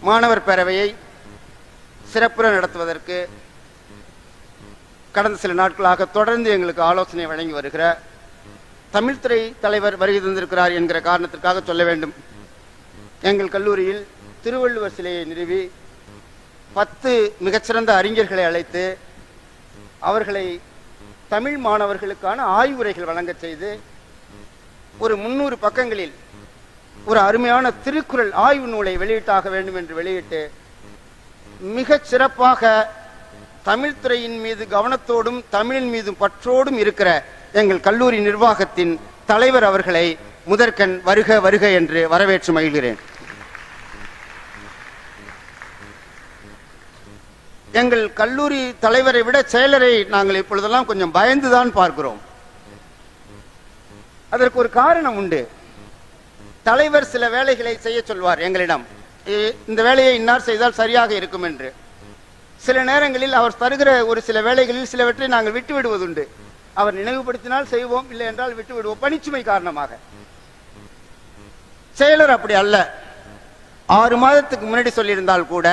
மாணவர் பேரவையை சிறப்புற நடத்துவதற்கு கடந்த சில நாட்களாக தொடர்ந்து எங்களுக்கு ஆலோசனை வழங்கி வருகிற தமிழ்துறை தலைவர் வருகை தந்திருக்கிறார் என்கிற காரணத்திற்காக சொல்ல வேண்டும். எங்கள் கல்லூரியில் திருவள்ளுவர் சிலையை நிறுவி 10 மிகச்சிறந்த அறிஞர்களை அழைத்து அவர்களை தமிழ் மாணவர்களுக்கான ஆய்வுரைகள் வழங்க செய்து ஒரு 300 பக்கங்களில் ஒரு அருமையான திருக்குறள் ஆய்வு நூலை வெளியிட்டாக வேண்டும் என்று வெளியிட்டு மிகச் சிறப்பாக தமிழ்துறையின் மீது கவனத்தோடும் தமிழின் மீது பற்றோடும் இருக்கிற எங்கள் கல்லூரி நிர்வாகத்தின் தலைவர் அவர்களை முதற்கண் வருக வருக என்று வரவேற்று மகிழ்கிறேன். எங்கள் கல்லூரி தலைவரை விட செயலரை நாங்கள் இப்பொழுதெல்லாம் கொஞ்சம் பயந்துதான் பார்க்கிறோம். அதற்கு ஒரு காரணம் உண்டு. தலைவர் சில வேலைகளை செய்ய சொல்வார் எங்களிடம், இந்த வேலையை இன்னார் செய்தால் சரியாக இருக்கும் என்று. சில நேரங்களில் அவர் தருகிற ஒரு சில வேலைகளில் சிலவற்றை நாங்கள் விட்டு விடுவதுண்டு. அவர் நினைவுபடுத்தினால் செய்வோம், இல்லை என்றால் விட்டு விடுவோம், பணிச்சுமை காரணமாக. செயலர் அப்படி அல்ல. 6 மாதத்துக்கு முன்னாடி சொல்லியிருந்தால் கூட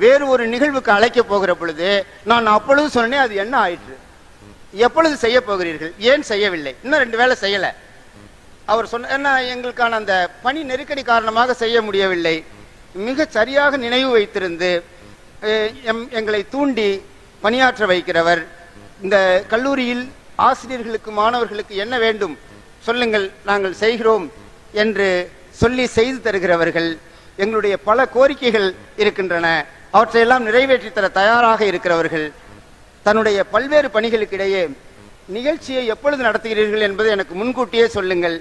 வேறு ஒரு நிகழ்வுக்கு அழைக்க போகிற பொழுது நான் அப்பொழுது சொன்னேன், அது என்ன ஆயிற்று, எப்பொழுது செய்ய போகிறீர்கள், ஏன் செய்யவில்லை, இன்னும் 2 வேலை செய்யல. அவர் சொன்ன எங்களுக்கான அந்த பணி நெருக்கடி காரணமாக செய்ய முடியவில்லை. மிக சரியாக நினைவு வைத்திருந்து எங்களை தூண்டி பணியாற்ற வைக்கிறவர். இந்த கல்லூரியில் ஆசிரியர்களுக்கு மாணவர்களுக்கு என்ன வேண்டும் சொல்லுங்கள், நாங்கள் செய்கிறோம் என்று சொல்லி செய்து தருகிறவர்கள். எங்களுடைய பல கோரிக்கைகள் இருக்கின்றன, அவற்றையெல்லாம் நிறைவேற்றி தர தயாராக இருக்கிறவர்கள். தன்னுடைய பல்வேறு பணிகளுக்கிடையே நிகழ்ச்சியை எப்பொழுது நடத்துகிறீர்கள் என்பதை எனக்கு முன்கூட்டியே சொல்லுங்கள்,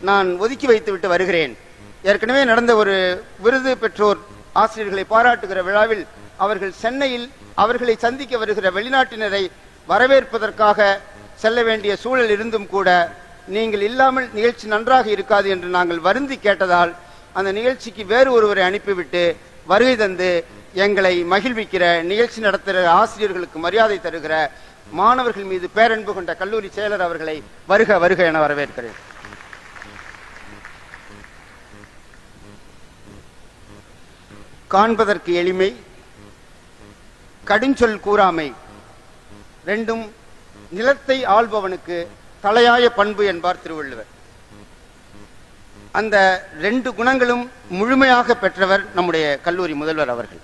நான் ஒதுக்கி வைத்துவிட்டு வருகிறேன். ஏற்கனவே நடந்த ஒரு விருது பெற்றோர் ஆசிரியர்களை பாராட்டுகிற விழாவில் அவர்கள் சென்னையில் அவர்களை சந்திக்க வருகிற வெளிநாட்டினரை வரவேற்பதற்காக செல்ல வேண்டிய சூழல் இருந்தும் கூட நீங்கள் இல்லாமல் நிகழ்ச்சி நன்றாக இருக்காது என்று நாங்கள் வருந்தி கேட்டதால் அந்த நிகழ்ச்சிக்கு வேறு ஒருவரை அனுப்பிவிட்டு வருகை தந்து எங்களை மகிழ்விக்கிற, நிகழ்ச்சி நடத்துகிற ஆசிரியர்களுக்கு மரியாதை தருகிற, மாணவர்கள் மீது பேரன்பு கொண்ட கல்லூரி செயலர் அவர்களை வருக வருக என வரவேற்கிறேன். காண்பதற்கு எளிமை, கடுஞ்சொல் கூறாமை, 2ம் நிலத்தை ஆள்பவனுக்கு தலையாய பண்பு என்பார் திருவள்ளுவர். அந்த 2 குணங்களும் முழுமையாக பெற்றவர் நம்முடைய கல்லூரி முதல்வர் அவர்கள்.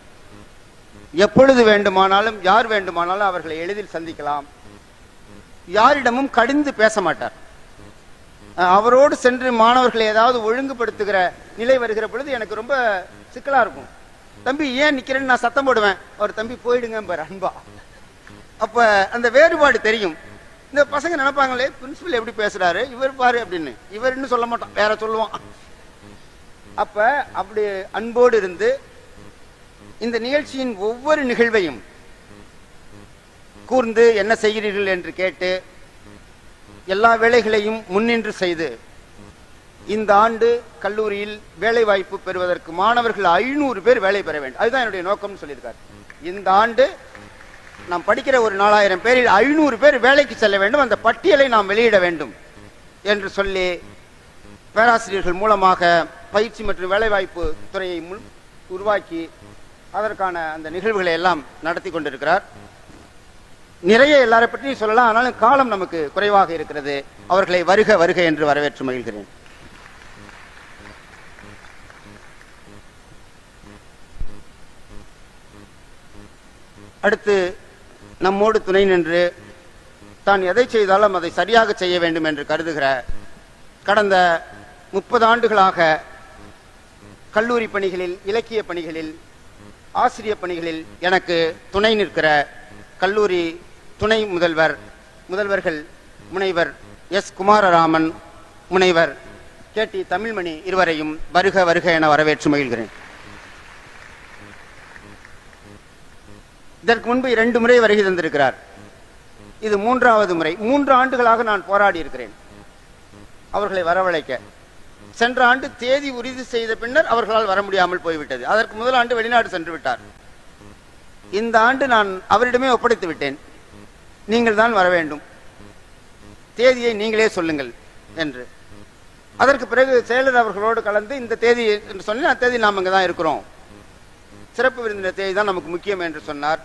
எப்பொழுது வேண்டுமானாலும் யார் வேண்டுமானாலும் அவர்களை எளிதில் சந்திக்கலாம். யாரிடமும் கடிந்து பேச மாட்டார். அவரோடு சென்று மாணவர்களை ஏதாவது ஒழுங்குபடுத்துகிற நிலை வருகிற பொழுது எனக்கு ரொம்ப சிக்கலா இருக்கும். தம்பி ஏன் நிக்கிறேன்னு நான் சத்தம் போடுவேன், அவர் தம்பி போயிடுங்க பாரு அன்பா. அப்ப அந்த வேறுபாடு தெரியும். இந்த பசங்க நினைப்பாங்களே பிரின்சிபல் எப்படி பேசுறாரு, இவர் பாரு அப்படின்னு. இவர் இன்னும் சொல்ல மாட்டான், வேற சொல்லுவான். அப்ப அப்படி அன்போடு இருந்து இந்த நிகழ்ச்சியின் ஒவ்வொரு நிகழ்வையும் கூர்ந்து என்ன செய்கிறீர்கள் என்று கேட்டு எல்லா வேலைகளையும் முன்னின்று செய்து இந்த ஆண்டு கல்லூரியில் வேலை வாய்ப்பு பெறுவதற்கு மாணவர்கள் 500 பேர் வேலை பெற வேண்டும், அதுதான் என்னுடைய நோக்கம்னு சொல்லியிருக்காரு. இந்த ஆண்டு நாம் படிக்கிற ஒரு 4000 பேரில் 500 பேர் வேலைக்கு செல்ல வேண்டும், அந்த பட்டியலை நாம் வெளியிட வேண்டும் என்று சொல்லி பேராசிரியர்கள் மூலமாக பயிற்சி மற்றும் வேலைவாய்ப்பு துறையை உருவாக்கி அதற்கான அந்த நிகழ்வுகளை எல்லாம் நடத்தி கொண்டிருக்கிறார். நிறைய எல்லாரை பற்றியும் சொல்லலாம், ஆனாலும் காலம் நமக்கு குறைவாக இருக்கிறது. அவர்களை வருக வருக என்று வரவேற்று மகிழ்கிறேன். அடுத்து நம்மோடு துணை நின்று தான் எதை செய்தாலும் அதை சரியாக செய்ய வேண்டும் என்று கருதுகிற, கடந்த 30 ஆண்டுகளாக கல்லூரி பணிகளில், இலக்கிய பணிகளில், ஆசிரியர் பணிகளில் எனக்கு துணை நிற்கிற கல்லூரி துணை முதல்வர்கள் முனைவர் எஸ் குமாரராமன், முனைவர் கேடி தமிழ்மணி இருவரையும் வருக வருக என வரவேற்று மகிழ்கிறேன். இதற்கு முன்பு 2 முறை வருகை தந்திருக்கிறார். இது 3வது முறை. 3 ஆண்டுகளாக நான் போராடி இருக்கிறேன் அவர்களை வரவழைக்க. சென்ற ஆண்டு தேதி உறுதி செய்த பின்னர் அவர்களால் வர முடியாமல் போய்விட்டது. அதற்கு முதல் ஆண்டு வெளிநாடு சென்று விட்டார். இந்த ஆண்டு நான் அவரிடமே ஒப்படைத்து விட்டேன், நீங்கள் தான் வர வேண்டும், தேதியை நீங்களே சொல்லுங்கள் என்று. அதற்கு பிறகு செயலர் அவர்களோடு கலந்து இந்த தேதி என்று சொன்ன தேதி நாம் இங்கே தான் இருக்கிறோம், சிறப்பு விருந்தினர் தேதி தான் நமக்கு முக்கியம் என்று சொன்னார்.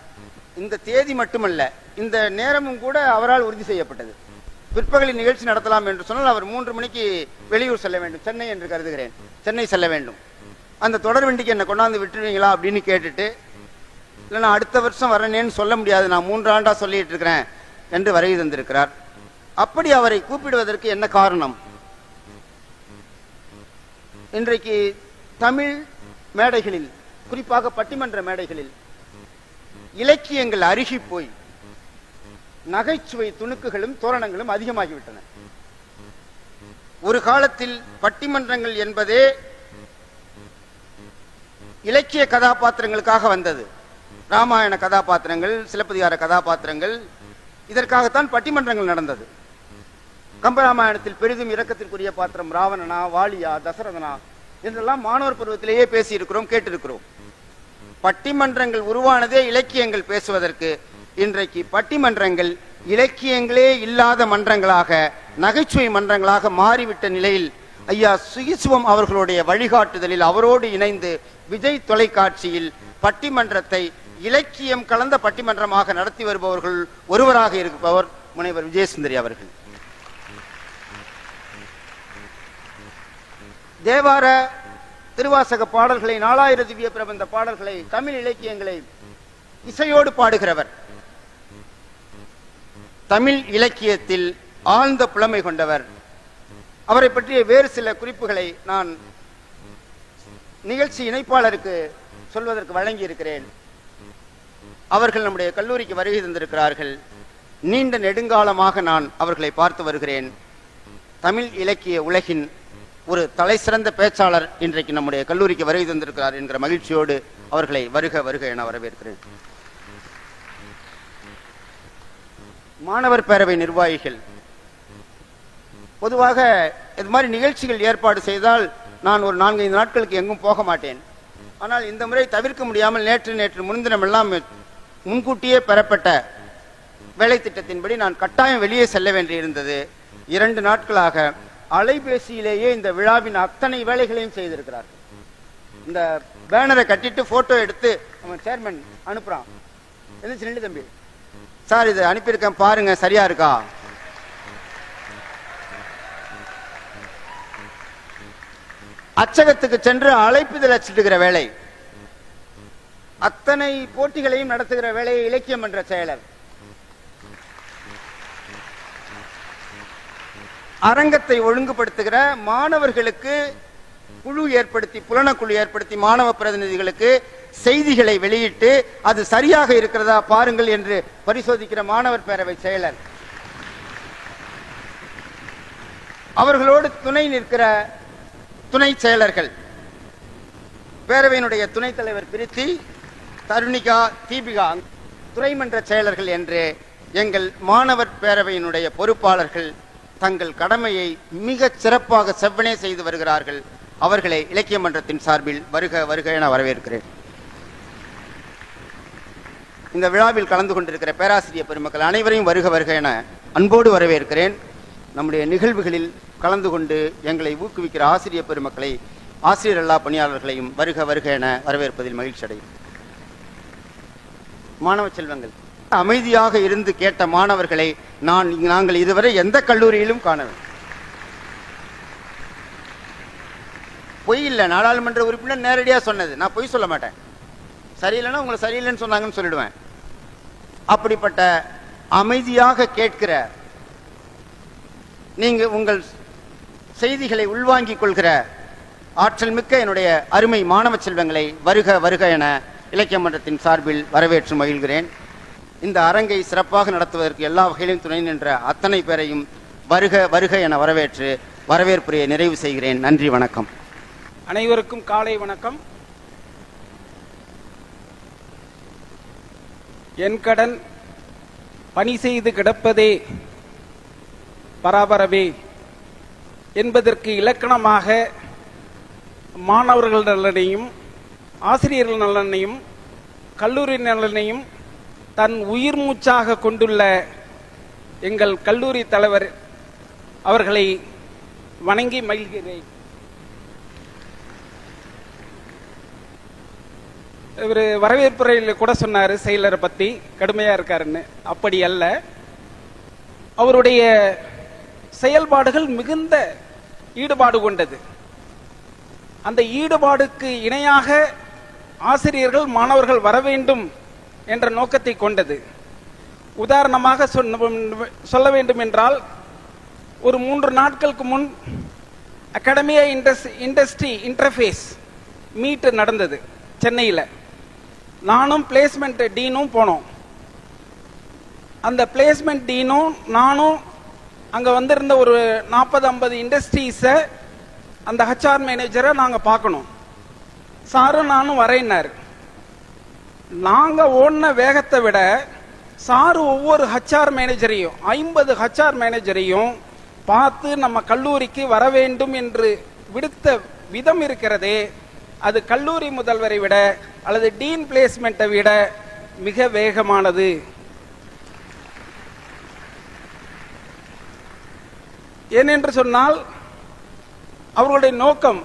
இந்த தேதி மட்டுமல்ல, இந்த நேரமும் கூட அவரால் உறுதி செய்யப்பட்டது. பிற்பகலில் நிகழ்ச்சி நடத்தலாம் என்று சொன்னால் அவர் 3 மணிக்கு வெளியூர் செல்ல வேண்டும், சென்னை என்று கருதுகிறேன், சென்னை செல்ல வேண்டும். அந்த தொடர் வண்டிக்கு என்னை கொண்டாந்து விட்டுருவீங்களா அப்படின்னு கேட்டுட்டு, இல்லை நான் அடுத்த வருஷம் வரேன்னு சொல்ல முடியாது, நான் 3 ஆண்டா சொல்லிட்டு இருக்கிறேன் என்று வருகை தந்திருக்கிறார். அப்படி அவரை கூப்பிடுவதற்கு என்ன காரணம்? இன்றைக்கு தமிழ் மேடைகளில், குறிப்பாக பட்டிமன்ற மேடைகளில் இலக்கியங்கள் அருகி போய் நகைச்சுவை துணுக்குகளும் தோரணங்களும் அதிகமாகிவிட்டன. ஒரு காலத்தில் பட்டிமன்றங்கள் என்பதே இலக்கிய கதாபாத்திரங்களுக்காக வந்தது. ராமாயண கதாபாத்திரங்கள், சிலப்பதிகார கதாபாத்திரங்கள், இதற்காகத்தான் பட்டிமன்றங்கள் நடந்தது. கம்பராமாயணத்தில் பெரிதும் இரக்கத்திற்குரிய பாத்திரம் ராவணனா, வாலியா, தசரதனா என்றெல்லாம் மாணவர் பருவத்திலேயே பேசி இருக்கிறோம், கேட்டிருக்கிறோம். பட்டிமன்றங்கள் உருவானதே இலக்கியங்கள் பேசுவதற்கு. இன்றைக்கு பட்டிமன்றங்கள் இலக்கியங்களே இல்லாத மன்றங்களாக, நகைச்சுவை மன்றங்களாக மாறிவிட்ட நிலையில் ஐயா சுகிசுவம் அவர்களுடைய வழிகாட்டுதலில் அவரோடு இணைந்து விஜய் தொலைக்காட்சியில் பட்டிமன்றத்தை இலக்கியம் கலந்த பட்டிமன்றமாக நடத்தி வருபவர்கள் ஒருவராக இருப்பவர் முனைவர் விஜயசுந்தரி அவர்கள். தேவார திருவாசக பாடல்களை, 4000 திவ்ய பிரபந்த பாடல்களை, தமிழ் இலக்கியங்களை இசையோடு பாடுகிறவர். தமிழ் இலக்கியத்தில் ஆழ்ந்த புலமை கொண்டவர். அவரை பற்றிய வேறு சில குறிப்புகளை நான் நிகழ்ச்சி இணைப்பாளருக்கு சொல்வதற்கு வழங்கி இருக்கிறேன். அவர்கள் நம்முடைய கல்லூரிக்கு வருகை தந்திருக்கிறார்கள். நீண்ட நெடுங்காலமாக நான் அவர்களை பார்த்து வருகிறேன். தமிழ் இலக்கிய உலகின் ஒரு தலை சிறந்த பேச்சாளர் இன்றைக்கு நம்முடைய கல்லூரிக்கு வருகை தந்திருக்கிறார் என்கிற மகிழ்ச்சியோடு அவர்களை வருக வருக என வரவேற்கிறேன். மாணவர் பேரவை நிர்வாகிகள், பொதுவாக இது மாதிரி நிகழ்ச்சிகள் ஏற்பாடு செய்தால் நான் ஒரு 4-5 நாட்களுக்கு எங்கும் போக மாட்டேன். ஆனால் இந்த முறை தவிர்க்க முடியாமல் நேற்று முன்தினம் எல்லாம் முன்கூட்டியே பெறப்பட்ட வேலை திட்டத்தின்படி நான் கட்டாயம் வெளியே செல்ல வேண்டியிருந்தது. 2 நாட்களாக அலைபேசியிலேயே இந்த விழாவின் அத்தனை வேலைகளையும் செய்திருக்கிறார். இந்த பேனரை கட்டிட்டு போட்டோ எடுத்து அவன் சேர்மன் அனுப்புறான். எந்திரிச்சு நின்று, தம்பி சார் இது அனுப்பியிருக்கேன் பாருங்க சரியா இருக்கா? அச்சகத்துக்கு சென்று அழைப்புதல் அச்சிட்டுகிற வேலை, அத்தனை போட்டிகளையும் நடத்துகிற வேலையை இலக்கியம் என்ற செயலர். அரங்கத்தை ஒழுங்குபடுத்துகிற மாணவர்களுக்கு குழு ஏற்படுத்தி, புலனக்குழு ஏற்படுத்தி மாணவ பிரதிநிதிகளுக்கு செய்திகளை வெளியிட்டு அது சரியாக இருக்கிறதா பாருங்கள் என்று பரிசோதிக்கிற மாணவர் பேரவை செயலர். அவர்களோடு துணை நிற்கிற துணை செயலர்கள், பேரவையினுடைய துணைத் தலைவர் பிரித்தி, தருணிகா, தீபிகா துறைமன்ற செயலர்கள் என்று எங்கள் மாணவர் பேரவையினுடைய பொறுப்பாளர்கள் தங்கள் கடமையை மிக சிறப்பாக செவ்வனே செய்து வருகிறார்கள். அவர்களை இலக்கிய மன்றத்தின் சார்பில் வருக வருக என வரவேற்கிறேன். இந்த விழாவில் கலந்து கொண்டிருக்கிற பேராசிரியர் பெருமக்கள் அனைவரையும் வருக வருக என அன்போடு வரவேற்கிறேன். நம்முடைய நிகழ்வுகளில் கலந்து கொண்டு எங்களை ஊக்குவிக்கிற ஆசிரியர் பெருமக்களை, ஆசிரியர் அல்லா பணியாளர்களையும் வருக வருக என வரவேற்பதில் மகிழ்ச்சி அடையும். மாணவ செல்வங்கள், அமைதியாக இருந்து கேட்ட மாணவர்களை நாங்கள் இதுவரை எந்த கல்லூரியிலும் காணவில்லை. பொய் இல்லை, நாடாளுமன்ற உறுப்பினர் நேரடியாக சொன்னது, நான் பொய் சொல்ல மாட்டேன். சரியில்லைன்னா உங்களை சரியில்லைன்னு சொன்னாங்கன்னு சொல்லிடுவேன். அப்படிப்பட்ட அமைதியாக கேட்கிற, நீங்க உங்கள் செய்திகளை உள்வாங்கிக் கொள்கிற ஆற்றல் மிக்க என்னுடைய அருமை மாணவ செல்வங்களை வருக வருக என இலக்கிய மன்றத்தின் சார்பில் வரவேற்று மகிழ்கிறேன். இந்த அரங்கை சிறப்பாக நடத்துவதற்கு எல்லா வகையிலும் துணை நின்ற அத்தனை பேரையும் வருக வருக என வரவேற்று வரவேற்புரையை நிறைவு செய்கிறேன். நன்றி, வணக்கம். அனைவருக்கும் காலை வணக்கம். என் கடன் பணி செய்து கிடப்பதே பராபரவே என்பதற்கு இலக்கணமாக மாணவர்கள் நலனையும், ஆசிரியர்கள் நலனையும், கல்லூரி நலனையும் தன் உயிர் மூச்சாக கொண்டுள்ள எங்கள் கல்லூரி தலைவர் அவர்களை வணங்கி மகிழ்கிறேன். இவர் வரவேற்புரையில் கூட சொன்னார் செயலரை பத்தி கடுமையா இருக்காருன்னு. அப்படி அல்ல, அவருடைய செயல்பாடுகள் மிகுந்த ஈடுபாடு கொண்டது. அந்த ஈடுபாடுக்கு இணையாக ஆசிரியர்கள் மாணவர்கள் வர வேண்டும் என்ற நோக்கத்தை கொண்டது. உதாரணமாக சொல்ல வேண்டும் என்றால், ஒரு 3 நாட்களுக்கு முன் அகாடமியா இண்டஸ்ட்ரி இன்டர்ஃபேஸ் மீட் நடந்தது சென்னையில். நானும் பிளேஸ்மெண்ட் டீனும் போனோம். அந்த பிளேஸ்மெண்ட் டீனும் நானும் அங்க வந்திருந்த ஒரு 40-50 இண்டஸ்ட்ரீஸை, அந்த ஹெச்ஆர் மேனேஜரை நாங்க பார்க்கணும். சாரும் நானும் வரேன்னாரு. நாங்க ஓடின வேகத்தை விட சாரு ஒவ்வொரு ஹெச்ஆர் மேனேஜரையும் 50 ஹெச்ஆர் மேனேஜரையும் பார்த்து நம்ம கல்லூரிக்கு வர வேண்டும் என்று விடுத்த விதம் இருக்கிறதே, அது கல்லூரி முதல்வரை விட அல்லது டீன் பிளேஸ்மெண்ட்டை விட மிக வேகமானது. ஏனென்று சொன்னால் அவர்களுடைய நோக்கம்,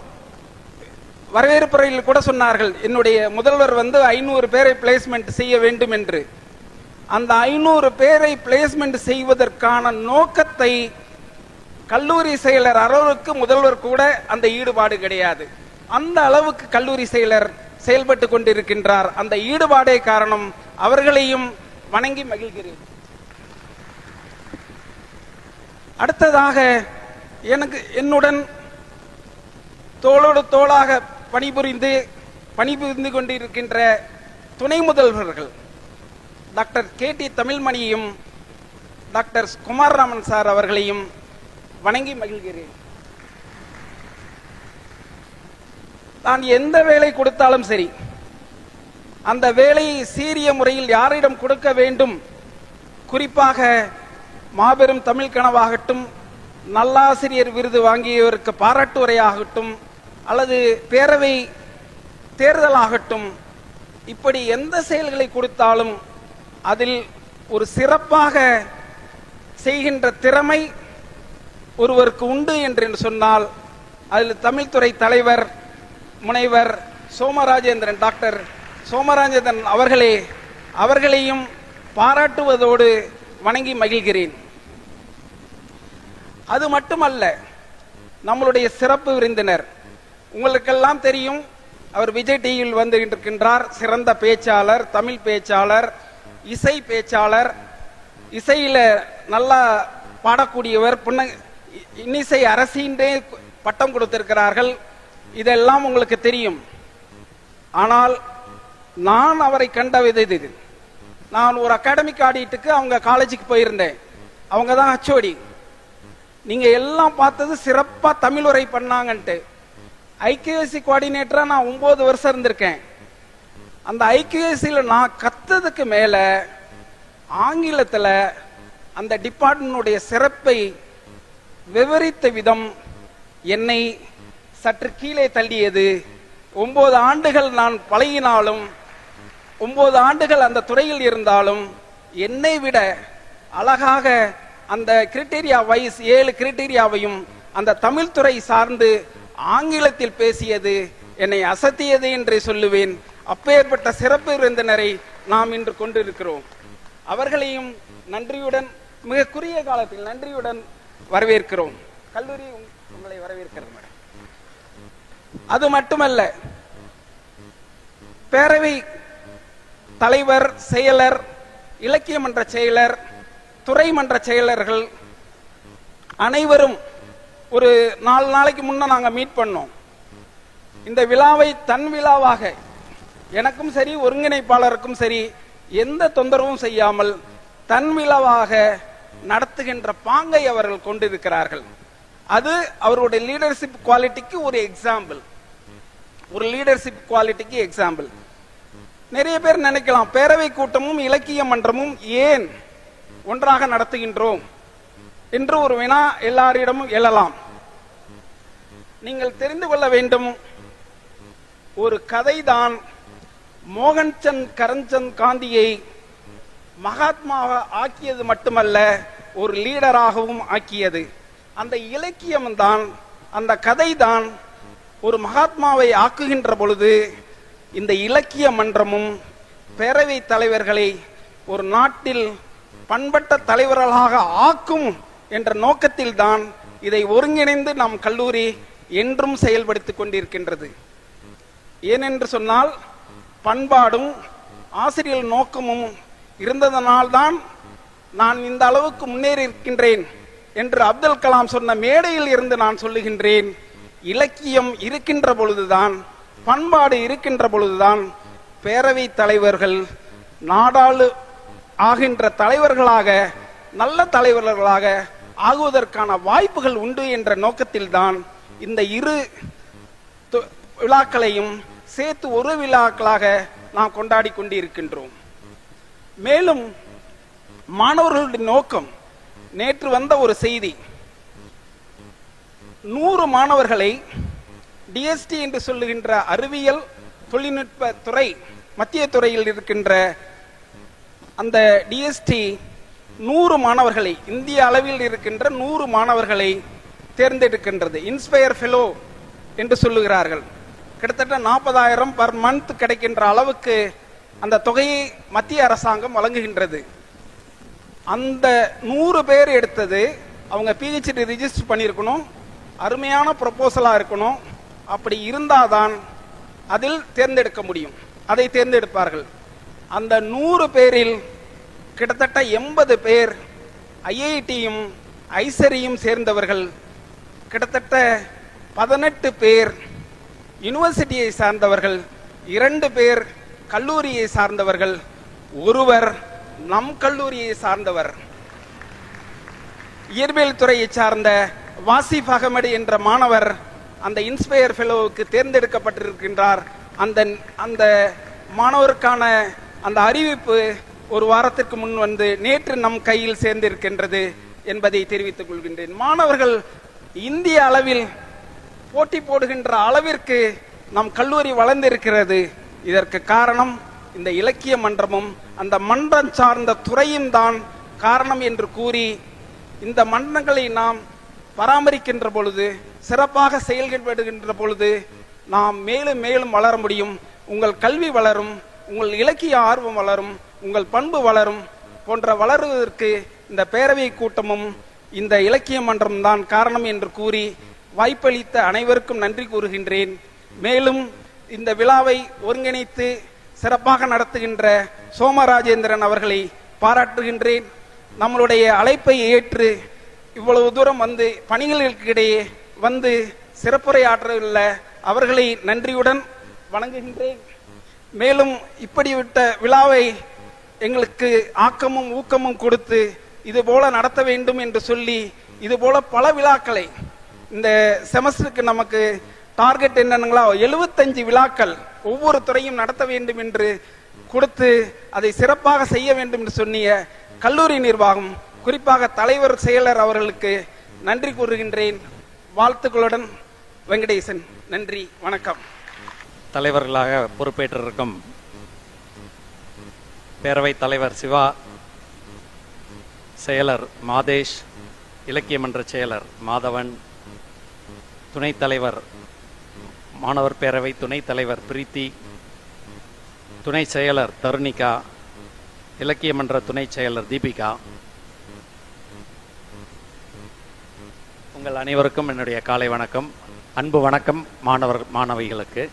வரவேற்புரையில் கூட சொன்னார்கள், என்னுடைய முதல்வர் 500 பேரை பிளேஸ்மெண்ட் செய்ய வேண்டும் என்று. அந்த 500 பேரை பிளேஸ்மெண்ட் செய்வதற்கான நோக்கத்தை கல்லூரி செயலர் அளவுக்கு முதல்வர் கூட அந்த ஈடுபாடு கிடையாது. அந்த அளவுக்கு கல்லூரி செயலர் செயல்பட்டு கொண்டிருக்கின்றார். அந்த ஈடுபாடே காரணம். அவர்களையும் வணங்கி மகிழ்கிறேன். அடுத்ததாக, என்னுடன் தோளோடு தோளாக பணிபுரிந்து கொண்டிருக்கின்ற துணை முதல்வர்கள் டாக்டர் KT தமிழ்மணியும் டாக்டர் குமாரராமன் சார் அவர்களையும் வணங்கி மகிழ்கிறேன். நான் எந்த வேலை கொடுத்தாலும் சரி, அந்த வேலையை சீரிய முறையில் யாரிடம் கொடுக்க வேண்டும், குறிப்பாக மாபெரும் தமிழ் கனவாகட்டும், நல்லாசிரியர் விருது வாங்கியவருக்கு பாராட்டு உரையாகட்டும், அல்லது பேரவை தேர்தலாகட்டும், இப்படி எந்த செயல்களை கொடுத்தாலும் அதில் ஒரு சிறப்பாக செய்கின்ற திறமை ஒருவருக்கு உண்டு என்று சொன்னால், அதில் தமிழ்துறை தலைவர் முனைவர் சோமராஜேந்திரன், டாக்டர் சோமராஜேந்திரன் அவர்களையும் பாராட்டுவதோடு வணங்கி மகிழ்கிறேன். அது மட்டுமல்ல, நம்மளுடைய சிறப்பு விருந்தினர் உங்களுக்கெல்லாம் தெரியும், அவர் விஜய் டிவியில் வந்திருக்கின்றார். சிறந்த பேச்சாளர், தமிழ் பேச்சாளர், இசை பேச்சாளர், இசையில நல்லா பாடக்கூடியவர், இன்னிசை அரசின்றே பட்டம் கொடுத்திருக்கிறார்கள். இதெல்லாம் உங்களுக்கு தெரியும். ஆனால் நான் அவரை கண்ட விதம், நான் ஒரு அகாடமிக் ஆடிட்டுக்கு அவங்க காலேஜுக்கு போயிருந்தேன். அவங்க தான் HOD. நீங்க எல்லாம் பார்த்தது சிறப்பா தமிழ் உரை பண்ணாங்கன்ட்டு. IQAC கோஆர்டினேட்டரா நான் 9 வருஷம் இருந்திருக்கேன். அந்த IQACல நான் கத்ததுக்கு மேல ஆங்கிலத்துல அந்த டிபார்ட்மெண்டுடைய சிறப்பை விவரித்த விதம் என்னை சற்று கீழே தள்ளியது. 9 ஆண்டுகள் நான் பழகினாலும், 9 ஆண்டுகள் அந்த துறையில் இருந்தாலும், என்னை விட அழகாக அந்த கிரைட்டீரியா வைஸ் 7 கிரைட்டீரியாவையும் அந்த தமிழ் துறை சார்ந்து ஆங்கிலத்தில் பேசியது என்னை அசத்தியது என்று சொல்லுவேன். அப்பேற்பட்ட சிறப்பு விருந்தினரை நாம் இன்று கொண்டிருக்கிறோம். அவர்களையும் நன்றியுடன், மிக குறுகிய காலத்தில் நன்றியுடன் வரவேற்கிறோம். கல்லூரி உங்களை வரவேற்கிறது மேடம். அது மட்டுமல்ல, பேரவை தலைவர், செயலர், இலக்கிய மன்ற செயலர், துறை மன்ற செயலர்கள் அனைவரும் ஒரு 4 நாளைக்கு முன்ன நாங்க மீட் பண்ணோம். இந்த விழாவை தன் விழாவாக எனக்கும் சரி, ஒருங்கிணைப்பாளருக்கும் சரி, எந்த தொந்தரவும் செய்யாமல் தன் விழாவாக நடத்துகின்ற பாங்கை அவர்கள் கொண்டிருக்கிறார்கள். அது அவருடைய லீடர்ஷிப் குவாலிட்டிக்கு ஒரு எக்ஸாம்பிள். ஒரு லீடர்ஷிப் குவாலிட்டிக்கு எக்ஸாம்பிள். நிறைய பேர் நினைக்கலாம், பேரவை கூட்டமும் இலக்கிய மன்றமும் ஏன் ஒன்றாக நடத்துகின்றோம் என்று ஒரு வினா எல்லாரிடமும் எழலாம். நீங்கள் தெரிந்து கொள்ள வேண்டும், ஒரு கதைதான் மோகன்சந்த் கரம்சந்த் காந்தியை மகாத்மாவாக ஆக்கியது மட்டுமல்ல, ஒரு லீடராகவும் ஆக்கியது. அந்த இலக்கியம் தான், அந்த கதை தான் ஒரு மகாத்மாவை ஆக்குகின்ற பொழுது இந்த இலக்கிய மன்றமும் பேரவை தலைவர்களை ஒரு நாட்டில் பண்பட்ட தலைவர்களாக ஆக்கும் என்ற நோக்கத்தில்தான் இதை ஒருங்கிணைந்து நம் கல்லூரி என்றும் செயல்படுத்திக் கொண்டிருக்கின்றது. ஏனென்று சொன்னால் பண்பாடும் ஆசிரியர் நோக்கமும் இருந்ததனால்தான் நான் இந்த அளவுக்கு முன்னேறி இருக்கின்றேன் என்று அப்துல் கலாம் சொன்ன மேடையில் இருந்து நான் சொல்லுகின்றேன். இலக்கியம் இருக்கின்ற பொழுதுதான், பண்பாடு இருக்கின்ற பொழுதுதான் பேரவை தலைவர்கள் நாடாளு ஆகின்ற தலைவர்களாக, நல்ல தலைவர்களாக ஆகுவதற்கான வாய்ப்புகள் உண்டு என்ற நோக்கத்தில்தான் இந்த இரு விழாக்களையும் சேர்த்து ஒரு விழாக்களாக நாம் கொண்டாடி கொண்டிருக்கின்றோம். மேலும் மாணவர்களுடைய நோக்கம், நேற்று வந்த ஒரு செய்தி, 100 மாணவர்களை டிஎஸ்டி என்று சொல்லுகின்ற அறிவியல் தொழில்நுட்ப துறை மத்திய துறையில் இருக்கின்ற அந்த டிஎஸ்டி 100 மாணவர்களை, இந்திய அளவில் இருக்கின்ற 100 மாணவர்களை தேர்ந்தெடுக்கின்றது. இன்ஸ்பயர் ஃபெலோ என்று சொல்லுகிறார்கள். கிட்டத்தட்ட 40,000 பர் மந்த் கிடைக்கின்ற அளவுக்கு அந்த தொகையை மத்திய அரசாங்கம் வழங்குகின்றது. அந்த 100 பேர் எடுத்தது அவங்க பிஹெச்டி ரிஜிஸ்டர் பண்ணியிருக்கணும், அருமையான ப்ரொபோசலா இருக்கணும். அப்படி இருந்தாதான் அதில் தேர்ந்தெடுக்க முடியும். அதை தேர்ந்தெடுப்பார்கள். அந்த 100 பேரில் கிட்டத்தட்ட 80 பேர் ஐஐடியும் ஐசரியும் சேர்ந்தவர்கள், கிட்டத்தட்ட 18 பேர் யூனிவர்சிட்டியை சார்ந்தவர்கள், 2 பேர் கல்லூரியை சார்ந்தவர்கள், ஒருவர் நம் கல்லூரியை சார்ந்தவர், இயற்பியல் துறையை சார்ந்த வாசிப் அகமது என்ற மாணவர் அந்த இன்ஸ்பயர் ஃபெலோவுக்கு தேர்ந்தெடுக்கப்பட்டிருக்கின்றார். அந்த மாணவருக்கான அந்த அறிவிப்பு ஒரு வாரத்திற்கு முன் வந்து நேற்று நம் கையில் சேர்ந்திருக்கின்றது என்பதை தெரிவித்துக் கொள்கின்றேன். மாணவர்கள் இந்திய அளவில் போட்டி போடுகின்ற அளவிற்கு நம் கல்லூரி வளர்ந்திருக்கிறது. இதற்கு காரணம் இந்த இலக்கிய மன்றமும் அந்த மன்றம் சார்ந்த துறையும் தான் காரணம் என்று கூறி, இந்த மன்றங்களை நாம் பராமரிக்கின்ற பொழுது, சிறப்பாக செயல்படுகின்ற பொழுது நாம் மேலும் மேலும் வளர முடியும். உங்கள் கல்வி வளரும், உங்கள் இலக்கிய ஆர்வம் வளரும், உங்கள் பண்பு வளரும். போன்ற வளருவதற்கு இந்த பேரவை கூட்டமும் இந்த இலக்கிய மன்றம் தான் காரணம் என்று கூறி வாய்ப்பளித்த அனைவருக்கும் நன்றி கூறுகின்றேன். மேலும் இந்த விழாவை ஒருங்கிணைத்து சிறப்பாக நடத்துகின்ற சோமராஜேந்திரன் அவர்களை பாராட்டுகின்றேன். நம்மளுடைய அழைப்பை ஏற்று இவ்வளவு தூரம் வந்து பணிகளுக்கிடையே வந்து சிறப்புரையாற்றவுள்ள அவர்களை நன்றியுடன் வணங்குகின்றேன். மேலும் இப்படிவிட்ட விழாவை எங்களுக்கு ஆக்கமும் ஊக்கமும் கொடுத்து இது போல நடத்த வேண்டும் என்று சொல்லி, இது போல பல விழாக்களை இந்த செமஸ்டருக்கு நமக்கு டார்கெட் என்னங்களா 75 விழாக்கள் ஒவ்வொரு துறையும் நடத்த வேண்டும் என்று கொடுத்து அதை சிறப்பாக செய்ய வேண்டும் என்று சொன்னிய கல்லூரி நிர்வாகம், குறிப்பாக தலைவர் செயலர் அவர்களுக்கு நன்றி கூறுகின்றேன். வாழ்த்துக்களுடன் வெங்கடேசன். நன்றி, வணக்கம். தலைவர்களாக பொறுப்பேற்றிருக்கும் பேரவைத் தலைவர் சிவா, செயலர் மாதேஷ், இலக்கிய மன்ற செயலர் மாதவன், துணைத் தலைவர் மாணவர் பேரவை துணைத் தலைவர் பிரீத்தி, துணை செயலர் தருணிகா, இலக்கிய மன்ற துணை செயலர் தீபிகா, உங்கள் அனைவருக்கும் என்னுடைய காலை வணக்கம், அன்பு வணக்கம். மாணவர் மாணவிகளுக்கு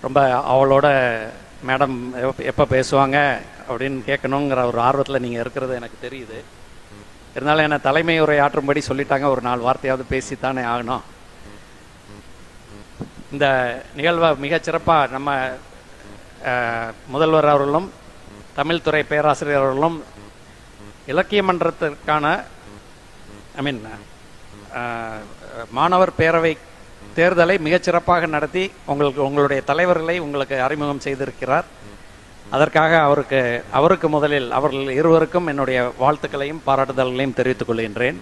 ரொம்ப அவளோட மேடம் எப்போ பேசுவாங்க அப்படின்னு கேட்கணுங்கிற ஒரு ஆர்வத்தில் நீங்கள் இருக்கிறது எனக்கு தெரியுது. இருந்தாலும் என்னை தலைமை உரை ஆற்றும்படி சொல்லிட்டாங்க, ஒரு 4 வார்த்தையாவது பேசித்தானே ஆகணும். இந்த நிகழ்வை மிகச்சிறப்பாக நம்ம முதல்வர் அவர்களும் தமிழ் துறை பேராசிரியர் அவர்களும் இலக்கிய மன்றத்திற்கான மாணவர் பேரவை தேர்தலை மிகச்சிறப்பாக நடத்தி உங்களுடைய தலைவர்களை உங்களுக்கு அறிமுகம் செய்திருக்கிறார். அதற்காக அவருக்கு முதலில் அவர்கள் இருவருக்கும் என்னுடைய வாழ்த்துக்களையும் பாராட்டுதல்களையும் தெரிவித்துக் கொள்கின்றேன்.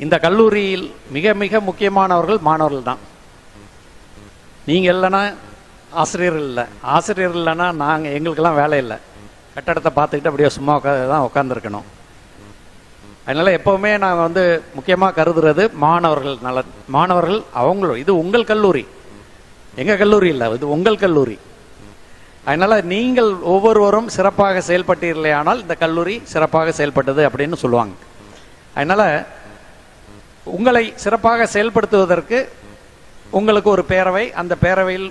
இந்த கல்லூரியில் மிக மிக முக்கியமானவர்கள் மாணவர்கள் தான். நீங்கள் இல்லைன்னா ஆசிரியர்கள் இல்லை, ஆசிரியர்கள் இல்லைன்னா எங்களுக்கெல்லாம் வேலை இல்லை. கட்டடத்தை பார்த்துக்கிட்டு அப்படியே சும்மா தான் உட்காந்துருக்கணும். அதனால எப்பவுமே நான் வந்து முக்கியமாக கருதுறது மாணவர்கள் நலன். மாணவர்கள் அவங்களும், இது உங்கள் கல்லூரி, எங்க கல்லூரி இல்லை, இது உங்கள் கல்லூரி. அதனால நீங்கள் ஒவ்வொருவரும் சிறப்பாக செயல்பட்டீர்களே ஆனால் இந்த கல்லூரி சிறப்பாக செயல்பட்டது அப்படின்னு சொல்லுவாங்க. அதனால உங்களை சிறப்பாக செயல்படுத்துவதற்கு உங்களுக்கு ஒரு பேரவை, அந்த பேரவையில்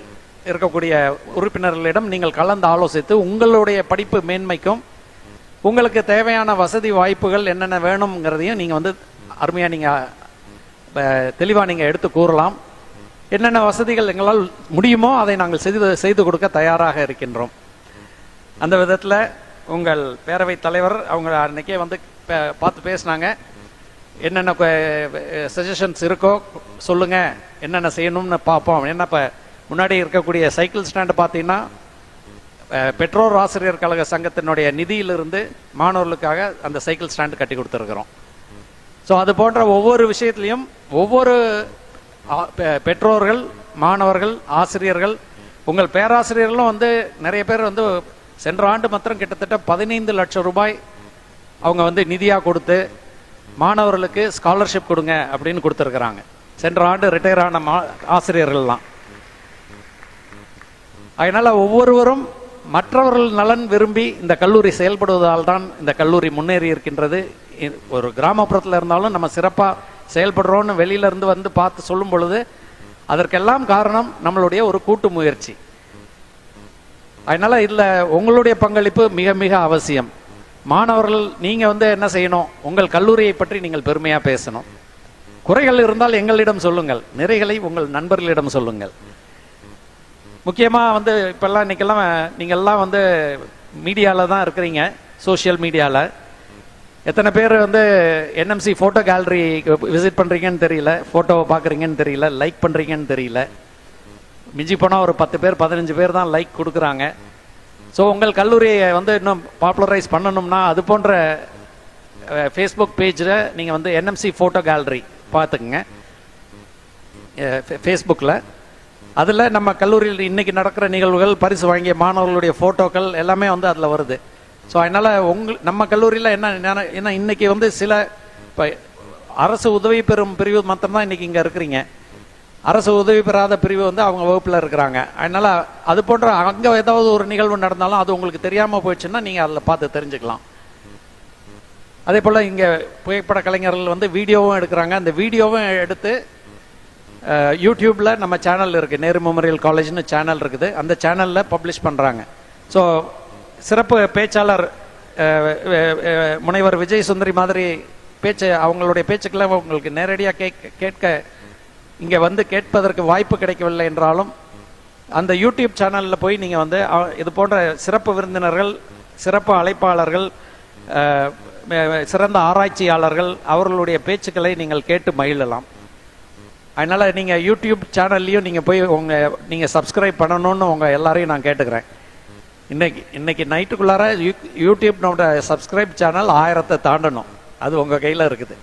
இருக்கக்கூடிய உறுப்பினர்களிடம் நீங்கள் கலந்து ஆலோசித்து உங்களுடைய படிப்பு மேன்மைக்கும் உங்களுக்கு தேவையான வசதி வாய்ப்புகள் என்னென்ன வேணுங்கிறதையும் நீங்கள் வந்து அருமையாக நீங்கள் தெளிவாக நீங்கள் எடுத்து கூறலாம். என்னென்ன வசதிகள் எங்களால் முடியுமோ அதை நாங்கள் செய்து கொடுக்க தயாராக இருக்கின்றோம். அந்த விதத்தில் உங்கள் பேரவைத் தலைவர் அவங்க அன்னைக்கே வந்து பார்த்து பேசினாங்க. என்னென்ன சஜஷன்ஸ் இருக்கோ சொல்லுங்க, என்னென்ன செய்யணும்னு பார்ப்போம். என்ன இப்போ முன்னாடி இருக்கக்கூடிய சைக்கிள் ஸ்டாண்டு பார்த்தீங்கன்னா பெற்றோர் ஆசிரியர் கழக சங்கத்தினுடைய நிதியிலிருந்து மாணவர்களுக்காக அந்த சைக்கிள் ஸ்டாண்டு கட்டி கொடுத்துருக்குறோம். ஸோ அது போன்ற ஒவ்வொரு விஷயத்திலையும் ஒவ்வொரு பெற்றோர்கள், மாணவர்கள், ஆசிரியர்கள், உங்கள் பேராசிரியர்களும் வந்து நிறைய பேர் வந்து சென்ற ஆண்டு மாத்திரம் கிட்டத்தட்ட 15 லட்சம் ரூபாய் அவங்க வந்து நிதியாக கொடுத்து மாணவர்களுக்கு ஸ்காலர்ஷிப் கொடுங்க அப்படின்னு கொடுத்துருக்குறாங்க. சென்ற ஆண்டு ரிட்டையர் ஆன ஆசிரியர்கள்லாம். அதனால ஒவ்வொருவரும் மற்றவர்கள் நலன் விரும்பி இந்த கல்லூரி செயல்படுவதால் தான் இந்த கல்லூரி முன்னேறி இருக்கின்றது. ஒரு கிராமப்புறத்தில் இருந்தாலும் நம்ம சிறப்பாக செயல்படுறோன்னு வெளியில இருந்து வந்து பார்த்து சொல்லும் பொழுது அதற்கெல்லாம் காரணம் நம்மளுடைய ஒரு கூட்டு முயற்சி. அதனால இதுல உங்களுடைய பங்களிப்பு மிக மிக அவசியம். மாணவர்கள் நீங்க வந்து என்ன செய்யணும், உங்கள் கல்லூரியை பற்றி நீங்கள் பெருமையா பேசணும். குறைகள் இருந்தால் எங்களிடம் சொல்லுங்கள், நிறைகளை உங்கள் நண்பர்களிடம் சொல்லுங்கள். முக்கியமா வந்து இப்பெல்லாம் இன்னைக்கெல்லாம் நீங்கள்லாம் வந்து மீடியாவில் தான் இருக்கிறீங்க, சோசியல் மீடியாவில். எத்தனை பேர் வந்து என்எம்சி ஃபோட்டோ கேலரி விசிட் பண்ணுறீங்கன்னு தெரியல, ஃபோட்டோவை பார்க்குறீங்கன்னு தெரியல, லைக் பண்ணுறீங்கன்னு தெரியல. மிஞ்சி போனால் ஒரு 10 பேர் 15 பேர் தான் லைக் கொடுக்குறாங்க. ஸோ உங்கள் கல்லூரியை வந்து இன்னும் பாப்புலரைஸ் பண்ணணும்னா அது போன்ற ஃபேஸ்புக் பேஜில் நீங்கள் வந்து என்எம்சி ஃபோட்டோ கேலரி பார்த்துக்குங்க ஃபேஸ்புக்கில். அதில் நம்ம கல்லூரியில் இன்னைக்கு நடக்கிற நிகழ்வுகள், பரிசு வாங்கிய மாணவர்களுடைய ஃபோட்டோக்கள் எல்லாமே வந்து அதில் வருது. ஸோ அதனால் நம்ம கல்லூரியில் என்ன இன்னைக்கு வந்து சில இப்போ அரசு உதவி பெறும் பிரிவு மாத்திரம்தான் இன்னைக்கு இங்கே இருக்கிறீங்க. அரசு உதவி பெறாத பிரிவு வந்து அவங்க வகுப்பில் இருக்கிறாங்க. அதனால் அது போன்ற அங்கே ஏதாவது ஒரு நிகழ்வு நடந்தாலும் அது உங்களுக்கு தெரியாமல் போயிடுச்சுன்னா நீங்கள் அதில் பார்த்து தெரிஞ்சுக்கலாம். அதே போல் இங்கே புகைப்பட கலைஞர்கள் வந்து வீடியோவும் எடுக்கிறாங்க. அந்த வீடியோவும் எடுத்து யூடியூப்ல நம்ம சேனல் இருக்கு, நேரு மெமோரியல் காலேஜ்னு சேனல் இருக்குது, அந்த சேனல்ல பப்ளிஷ் பண்றாங்க. ஸோ சிறப்பு பேச்சாளர் முனைவர் விஜய் சுந்தரி மாதிரி அவங்களுடைய பேச்சுக்களை உங்களுக்கு நேரடியாக கேட்க இங்கே வந்து கேட்பதற்கு வாய்ப்பு கிடைக்கவில்லை என்றாலும் அந்த யூடியூப் சேனலில் போய் நீங்கள் வந்து இது போன்ற சிறப்பு விருந்தினர்கள், சிறப்பு அழைப்பாளர்கள், சிறந்த ஆராய்ச்சியாளர்கள் அவர்களுடைய பேச்சுக்களை நீங்கள் கேட்டு மகிழலாம். அதனால நீங்கள் யூடியூப் சேனல்லையும் நீங்கள் போய் நீங்கள் சப்ஸ்கிரைப் பண்ணணும்னு உங்கள் எல்லாரையும் நான் கேட்டுக்கிறேன். இன்னைக்கு நைட்டுக்குள்ளார யூடியூப் நம்மளோட சப்ஸ்கிரைப் சேனல் 1000 தாண்டணும். அது உங்கள் கையில் இருக்குது.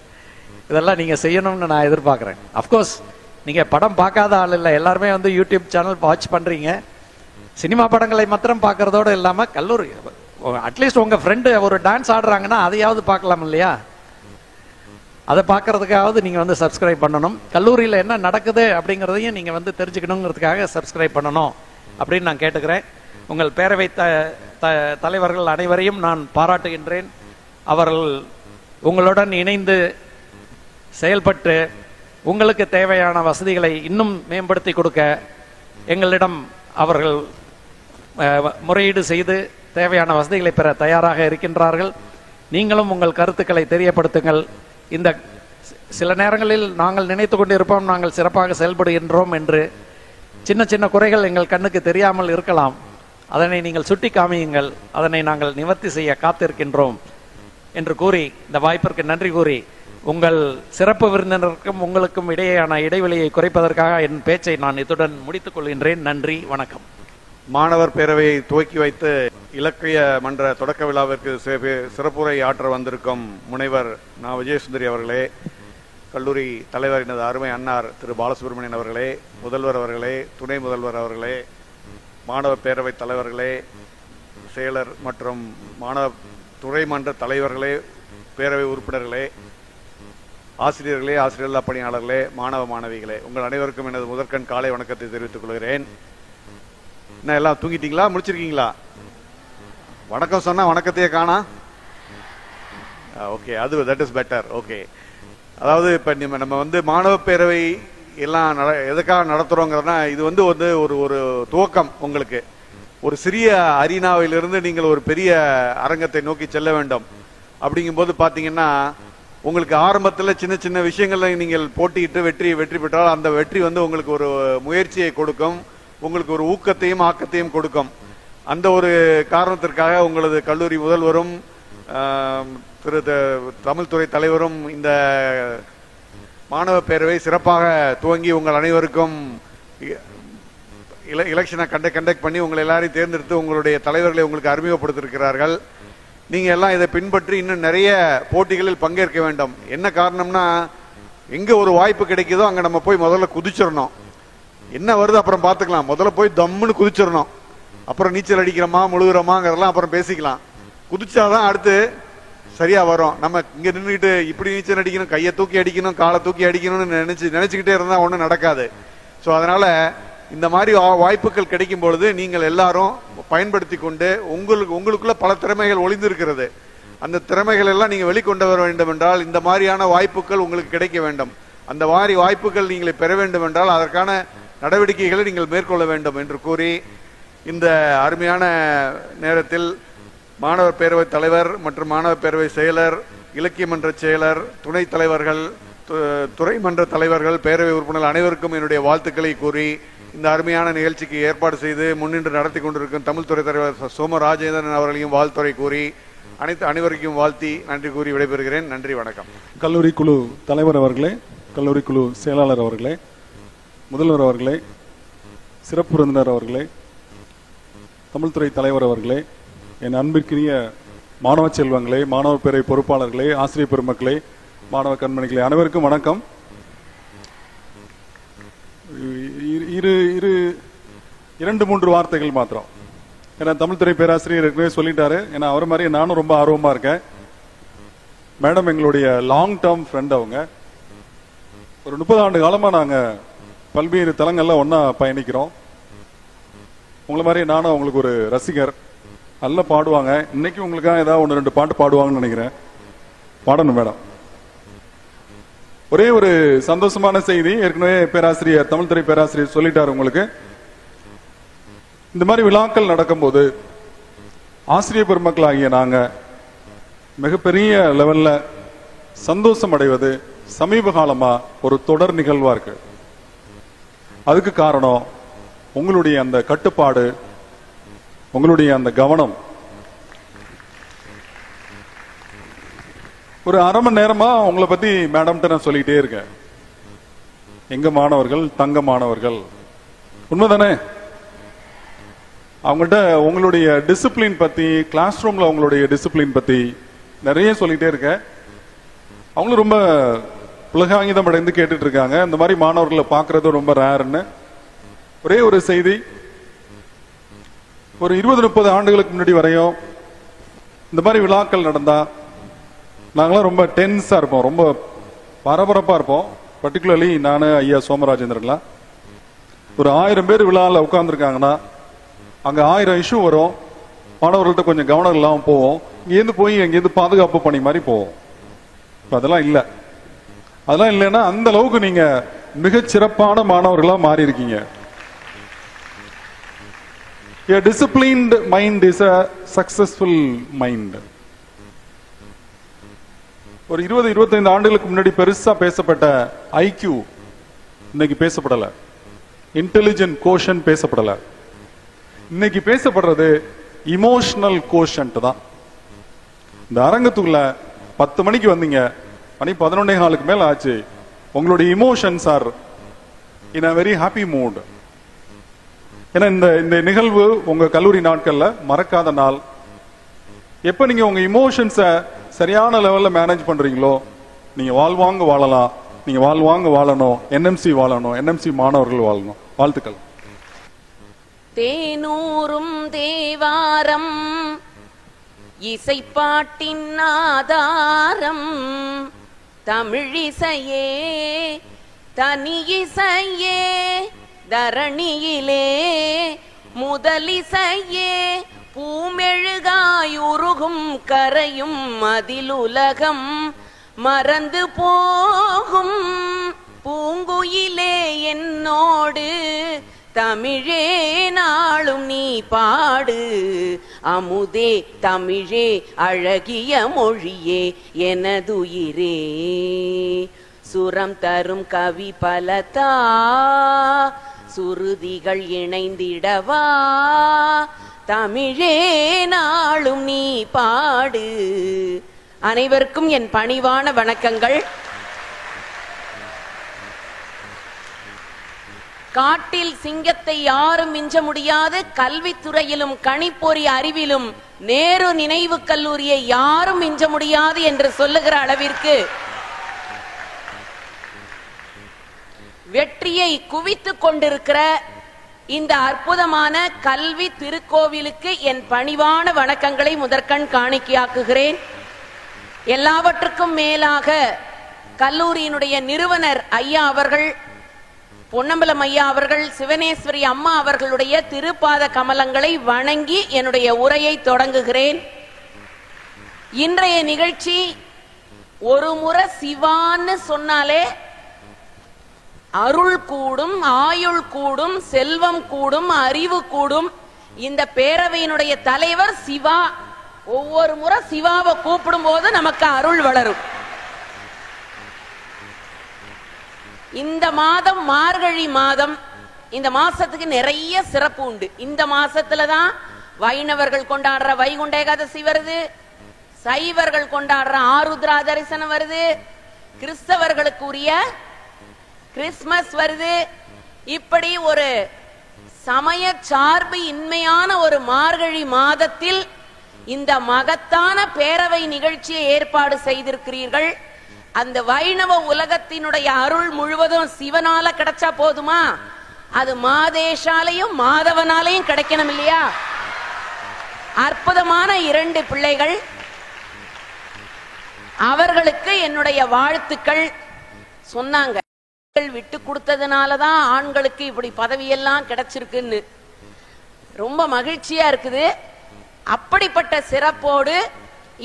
இதெல்லாம் நீங்கள் செய்யணும்னு நான் எதிர்பார்க்குறேன். அஃப்கோர்ஸ் நீங்கள் படம் பார்க்காத ஆள் இல்லை, எல்லாருமே வந்து யூடியூப் சேனல் வாட்ச் பண்ணுறீங்க. சினிமா படங்களை மாத்திரம் பார்க்கறதோடு இல்லாமல் கல்லூரி அட்லீஸ்ட் உங்கள் ஃப்ரெண்டு ஒரு டான்ஸ் ஆடுறாங்கன்னா அதையாவது பார்க்கலாம் இல்லையா? அதை பார்க்கறதுக்காவது நீங்கள் வந்து சப்ஸ்கிரைப் பண்ணணும். கல்லூரியில் என்ன நடக்குது அப்படிங்கிறதையும் நீங்கள் வந்து தெரிஞ்சுக்கணுங்கிறதுக்காக சப்ஸ்கிரைப் பண்ணணும் அப்படின்னு நான் கேட்டுக்கிறேன். உங்கள் பேரவை தலைவர்கள் அனைவரையும் நான் பாராட்டுகின்றேன். அவர்கள் உங்களுடன் இணைந்து செயல்பட்டு உங்களுக்கு தேவையான வசதிகளை இன்னும் மேம்படுத்தி கொடுக்க எங்களிடம் அவர்கள் முறையீடு செய்து தேவையான வசதிகளை பெற தயாராக இருக்கின்றார்கள். நீங்களும் உங்கள் கருத்துக்களை தெரியப்படுத்துங்கள். இந்த சில நேரங்களில் நாங்கள் நினைத்து கொண்டிருப்போம் நாங்கள் சிறப்பாக செயல்படுகின்றோம் என்று. சின்ன சின்ன குறைகள் எங்கள் கண்ணுக்கு தெரியாமல் இருக்கலாம், அதனை நீங்கள் சுட்டி காமியுங்கள், அதனை நாங்கள் நிவர்த்தி செய்ய காத்திருக்கின்றோம் என்று கூறி இந்த வாய்ப்பிற்கு நன்றி கூறி உங்கள் சிறப்பு விருந்தினருக்கும் உங்களுக்கும் இடையேயான இடைவெளியை குறைப்பதற்காக என் பேச்சை நான் இத்துடன் முடித்துக் கொள்கின்றேன். நன்றி, வணக்கம். மாணவர் பேரவையை துவக்கி வைத்து இலக்கிய மன்ற தொடக்க விழாவிற்கு சிறப்புரை ஆற்ற வந்திருக்கும் முனைவர் நா. விஜயசுந்தரி அவர்களே, கல்லூரி தலைவர் எனது அருமை அன்னார் திரு பாலசுப்ரமணியன் அவர்களே, முதல்வர் அவர்களே, துணை முதல்வர் அவர்களே, மாணவர் பேரவை தலைவர்களே, செயலர் மற்றும் மாணவ துறை மன்ற தலைவர்களே, பேரவை உறுப்பினர்களே, ஆசிரியர்களே, ஆசிரியர் பணியாளர்களே, மாணவ மாணவிகளே, உங்கள் அனைவருக்கும் எனது முதற்கண் காலை வணக்கத்தை தெரிவித்துக் கொள்கிறேன். என்ன எல்லாம் தூங்கிட்டீங்களா, முடிச்சிருக்கீங்களா? வணக்கம் சொன்னா வணக்கத்தையே காணா. ஓகே, அது தட் இஸ் பெட்டர். ஓகே, அதாவது இப்ப நம்ம மாணவ பேரவை எல்லாம் எதுக்காக நடத்துறோங்கிறதுனா, இது ஒரு துவக்கம். உங்களுக்கு ஒரு சிறிய அரினாவிலிருந்து நீங்கள் ஒரு பெரிய அரங்கத்தை நோக்கி செல்ல வேண்டும். அப்படிங்கும்போது பாத்தீங்கன்னா, உங்களுக்கு ஆரம்பத்தில் சின்ன சின்ன விஷயங்கள்ல நீங்கள் போட்டியிட்டு வெற்றி பெற்றால் அந்த வெற்றி உங்களுக்கு ஒரு முயற்சியை கொடுக்கும், உங்களுக்கு ஒரு ஊக்கத்தையும் ஆக்கத்தையும் கொடுக்கும். அந்த ஒரு காரணத்திற்காக உங்களது கல்லூரி முதல்வரும் திரு தமிழ்துறை தலைவரும் இந்த மாணவ பேரவை சிறப்பாக துவங்கி உங்கள் அனைவருக்கும் எலெக்ஷனை கண்டக்ட் பண்ணி உங்களை எல்லாரையும் தேர்ந்தெடுத்து உங்களுடைய தலைவர்களை உங்களுக்கு அறிமுகப்படுத்திருக்கிறார்கள். நீங்க எல்லாம் இதை பின்பற்றி இன்னும் நிறைய போட்டிகளில் பங்கேற்க வேண்டும். என்ன காரணம்னா, எங்க ஒரு வாய்ப்பு கிடைக்குதோ அங்க நம்ம போய் முதல்ல குதிச்சிடணும். என்ன வருது அப்புறம் பாத்துக்கலாம், முதல்ல போய் தம்முன்னு குதிச்சிடணும். அப்புறம் நீச்சல் அடிக்கிறோமா முழுகிறோமாங்கிறதெல்லாம் அப்புறம் பேசிக்கலாம். குதிச்சாதான் அடுத்து சரியா வரும். நம்ம இங்க நின்றுட்டு இப்படி நீச்சல் அடிக்கணும், கையை தூக்கி அடிக்கணும், காலை தூக்கி அடிக்கணும்னு நினைச்சுக்கிட்டே இருந்தா ஒண்ணும் நடக்காது. ஸோ அதனால இந்த மாதிரி வாய்ப்புகள் கிடைக்கும் பொழுது நீங்கள் எல்லாரும் பயன்படுத்தி கொண்டு உங்களுக்குள்ள பல திறமைகள் ஒளிந்திருக்கிறது. அந்த திறமைகள் எல்லாம் நீங்க வெளிக்கொண்டு வர வேண்டும் என்றால் இந்த மாதிரியான வாய்ப்புகள் உங்களுக்கு கிடைக்க வேண்டும். அந்த மாதிரி வாய்ப்புகள் நீங்கள் பெற வேண்டும் என்றால் அதற்கான நடவடிக்கைகளை நீங்கள் மேற்கொள்ள வேண்டும் என்று கூறி, இந்த அருமையான நேரத்தில் மாணவர் பேரவை தலைவர் மற்றும் மாணவர் பேரவை செயலர், இலக்கிய மன்ற செயலர், துணைத் தலைவர்கள், துறை மன்ற தலைவர்கள், பேரவை உறுப்பினர்கள் அனைவருக்கும் என்னுடைய வாழ்த்துக்களை கூறி, இந்த அருமையான நிகழ்ச்சிக்கு ஏற்பாடு செய்து முன்னின்று நடத்தி கொண்டிருக்கும் தமிழ்துறை தலைவர் சோம ராஜேந்திரன் அவர்களையும் வாழ்த்துறை கூறி அனைவருக்கும் வாழ்த்தி நன்றி கூறி விடைபெறுகிறேன். நன்றி, வணக்கம். கல்லூரி குழு தலைவர் அவர்களே, கல்லூரி குழு செயலாளர் அவர்களே, முதல்வர் அவர்களே, சிறப்பு விருந்தினர் அவர்களே, தமிழ்துறை தலைவர் அவர்களே, என் அன்பிற்கினிய மாணவ செல்வங்களே, மாணவ பேரவை பொறுப்பாளர்களே, ஆசிரியர் பெருமக்களே, மாணவ கண்மணிகளே, அனைவருக்கும் வணக்கம். இரண்டு மூன்று வார்த்தைகள் மாத்திரம். ஏன்னா தமிழ்துறை பேராசிரியர் ஏற்கனவே சொல்லிட்டாரு. ஏன்னா அவர் மாதிரி நானும் ரொம்ப ஆர்வமா இருக்கேன். மேடம் எங்களுடைய லாங் டேர்ம் ஃப்ரெண்ட். அவங்க ஒரு 30 ஆண்டு காலமா நாங்க பல்வேறு தளங்கள்ல ஒன்னா பயணிக்கிறோம். உங்களை மாதிரி நானும் அவங்களுக்கு ஒரு ரசிகர். நல்லா பாடுவாங்க. இன்னைக்கு உங்களுக்காக ஏதாவது 1-2 பாட்டு பாடுவாங்கன்னு நினைக்கிறேன். பாடணும் மேடம். ஒரே ஒரு சந்தோஷமான செய்தி ஏற்கனவே பேராசிரியர், தமிழ்துறை பேராசிரியர் சொல்லிட்டாரு உங்களுக்கு. இந்த மாதிரி விழாக்கள் நடக்கும்போது ஆசிரியர் பெருமக்கள் ஆகிய நாங்க மிகப்பெரிய லெவல்ல சந்தோஷம் அடைவது சமீப காலமா ஒரு தொடர் நிகழ்வா இருக்கு. அதுக்கு காரணம் உங்களுடைய அந்த கட்டுப்பாடு, உங்களுடைய அந்த கவனம். ஒரு அரை மணி நேரமா உங்களை பத்தி மேடம்கிட்ட நான் சொல்லிட்டே இருக்கேன். எங்க மாணவர்கள் தங்க மாணவர்கள், உண்மைதானே? அவங்கள்ட்ட உங்களுடைய டிசிப்ளின் பத்தி, கிளாஸ் ரூம்ல உங்களுடைய டிசிப்ளின் பத்தி நிறைய சொல்லிட்டே இருக்கேன். அவங்களும் ரொம்ப உலகாங்கிதம் அடைந்து கேட்டுட்டு இருக்காங்க. இந்த மாதிரி மாணவர்களை பார்க்கறது ரொம்ப ரேர்னு. ஒரே ஒரு செய்தி, ஒரு 20-30 ஆண்டுகளுக்கு முன்னாடி வரையும் இந்த மாதிரி விழாக்கள் நடந்தா நாங்களாம் ரொம்ப டென்ஸா இருப்போம், ரொம்ப பரபரப்பா இருப்போம். பர்டிகுலர்லி நானு, ஐயா சோமராஜேந்திரன்லாம் ஒரு 1000 பேர் விழாவில் உட்கார்ந்துருக்காங்கன்னா அங்க 1000 இஷ்யூ வரும். மாணவர்கள்ட்ட கொஞ்சம் கவனம் இல்லாம போவோம். இங்கேருந்து போய் எங்கேருந்து பாதுகாப்பு பணி மாதிரி போவோம். அதெல்லாம் இல்லை. அதெல்லாம் இல்லைன்னா அந்த அளவுக்கு நீங்க மிகச் சிறப்பான மாணவர்களா மாறி இருக்கீங்க. A disciplined mind is a successful mind. ஒரு 20-25 ஆண்டுகளுக்கு முன்னாடி பெருசா பேசப்பட்ட ஐக்யூ இன்னைக்கு பேசப்படல. இன்டெலிஜென்ட் கோஷன் பேசப்படல. இன்னைக்கு பேசப்படுறது இமோஷனல் கோஷன்ட் தான். இந்த அரங்கத்துக்குள்ள 10 மணிக்கு வந்தீங்க, மணி 11:15 மேல ஆச்சு. உங்களுடைய emotions are in a very happy mood. ஏன்னா இந்த நிகழ்வு உங்க கல்லூரி நாட்கள்ல மறக்காத நாள். எப்ப நீங்க உங்க இமோஷன்ஸை சரியான லெவல்ல மேனேஜ் பண்றீங்களோ நீங்க வாழ்வாங்க வாழலாம். நீங்க வாழ்வாங்க வாழணும், என்எம்சி வாழணும், என்எம்சி மாணவர்கள் வாழணும். வாழ்த்துக்கள். தேனூரும் தேவாரம் இசைப்பாட்டின் ஆதாரம் தமிழிசையே, தனி இசையே தரணியிலே முதலிசையே, பூமெழுகாயுருகும் கரையும் அதிலுலகம் மறந்து போகும். பூங்குயிலே என்னோடு தமிழே நாளும் நீ பாடு, அமுதே தமிழே அழகிய மொழியே எனதுயிரே. சுரம் தரும் கவி பலதா, சுருதிகள் இணைந்திடவா, தமிழே நாளும் நீ பாடு. அனைவருக்கும் என் பணிவான வணக்கங்கள். காட்டில் சிங்கத்தை யாரும் மிஞ்ச முடியாது, கல்வித்துறையிலும் கணிப்பொறி அறிவிலும் நேரு நினைவு கல்லூரியை யாரும் மிஞ்ச முடியாது என்று சொல்லுகிற அளவிற்கு வெற்றியை குவித்துக் கொண்டிருக்கிற இந்த அற்புதமான கல்வி திருக்கோவிலுக்கு என் பணிவான வணக்கங்களை முதற்கண் காணிக்கையாக்குகிறேன். எல்லாவற்றுக்கும் மேலாக கல்லூரியினுடைய நிறுவனர் ஐயா அவர்கள், பொன்னம்பலம் ஐயா அவர்கள், சிவனேஸ்வரி அம்மா அவர்களுடைய திருப்பாத கமலங்களை வணங்கி என்னுடைய உரையை தொடங்குகிறேன். இன்றைய நிகழ்ச்சி ஒரு முறை சிவான்னு சொன்னாலே அருள் கூடும், ஆயுள் கூடும், செல்வம் கூடும், அறிவு கூடும். இந்த பேரவையினுடைய தலைவர் சிவா. ஒவ்வொரு முறை சிவாவை கூப்பிடும் போது நமக்கு அருள் வளரும். இந்த மாதம் மார்கழி மாதம். இந்த மாசத்துக்கு நிறைய சிறப்பு உண்டு. இந்த மாசத்துலதான் வைணவர்கள் கொண்டாடுற வைகுண்ட ஏகாதசி வருது, சைவர்கள் கொண்டாடுற ஆருத்ரா தரிசனம் வருது, கிறிஸ்தவர்களுக்குரிய கிறிஸ்துமஸ் வருது. இப்படி ஒரு சமய சார்பு இன்மையான ஒரு மார்கழி மாதத்தில் இந்த மகத்தான பேரவை நிகழ்ச்சியை ஏற்பாடு செய்திருக்கிறீர்கள். அந்த வைணவ உலகத்தினுடைய அருள் முழுவதும் சிவனால கிடைச்சா போதுமா? அது மாதேஷாலையும் மாதவனாலையும் கிடைக்கணும் இல்லையா? அற்புதமான 2 பிள்ளைகள், அவர்களுக்கு என்னுடைய வாழ்த்துக்கள். சொன்னாங்க, விட்டு கொடுத்ததுனாலதான் ஆண்களுக்கு இப்படி பதவியெல்லாம் கிடைச்சிருக்குன்னு. ரொம்ப மகிழ்ச்சியா இருக்குது. அப்படிப்பட்ட சிறப்போடு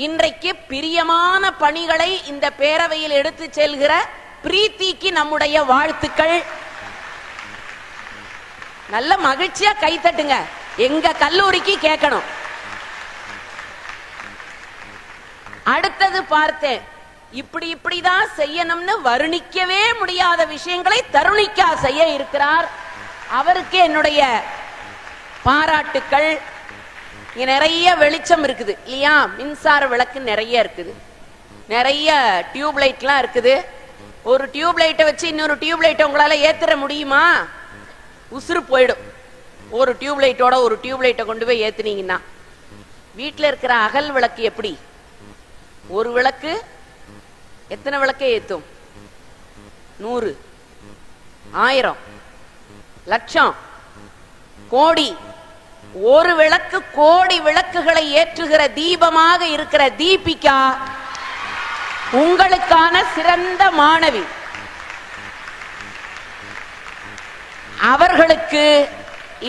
இன்றைக்கு பிரியமான பணிகளை இந்த பேரவையில் எடுத்து செல்கிற பிரீத்திக்கு நம்முடைய வாழ்த்துக்கள். நல்ல மகிழ்ச்சியா கைத்தட்டுங்க. எங்க கல்லூரிக்கு கேட்கணும். அடுத்தது பார்த்தேன், இப்படிதான் செய்யணும்னு வர்ணிக்கவே முடியாத விஷயங்களை தருணிக்கா செய்ய இருக்கிறார். அவருக்கு என்னுடைய பாராட்டுக்கள். இங்க நிறைய வெளிச்சம் இருக்குது இல்லையா? மின்சார விளக்கு நிறைய இருக்குது, நிறைய டியூப் லைட்லாம் இருக்குது. ஒரு டியூப் லைட்டை வச்சு இன்னொரு டியூப் லைட்டை உங்களால ஏத்துற முடியுமா? உசுறு போயிடும். ஒரு டியூப் லைட்டோட ஒரு டியூப் லைட்டை கொண்டு போய் ஏத்துனீங்கன்னா. வீட்டுல இருக்கிற அகல் விளக்கு எப்படி? ஒரு விளக்கு எத்தனை விளக்கே ஏத்தும்? 100, 1000, லட்சம், கோடி. ஒரு விளக்கு கோடி விளக்குகளை ஏற்றுகிற தீபமாக இருக்கிற தீபிகா உங்களுக்கான சிறந்த மாணவி. அவர்களுக்கு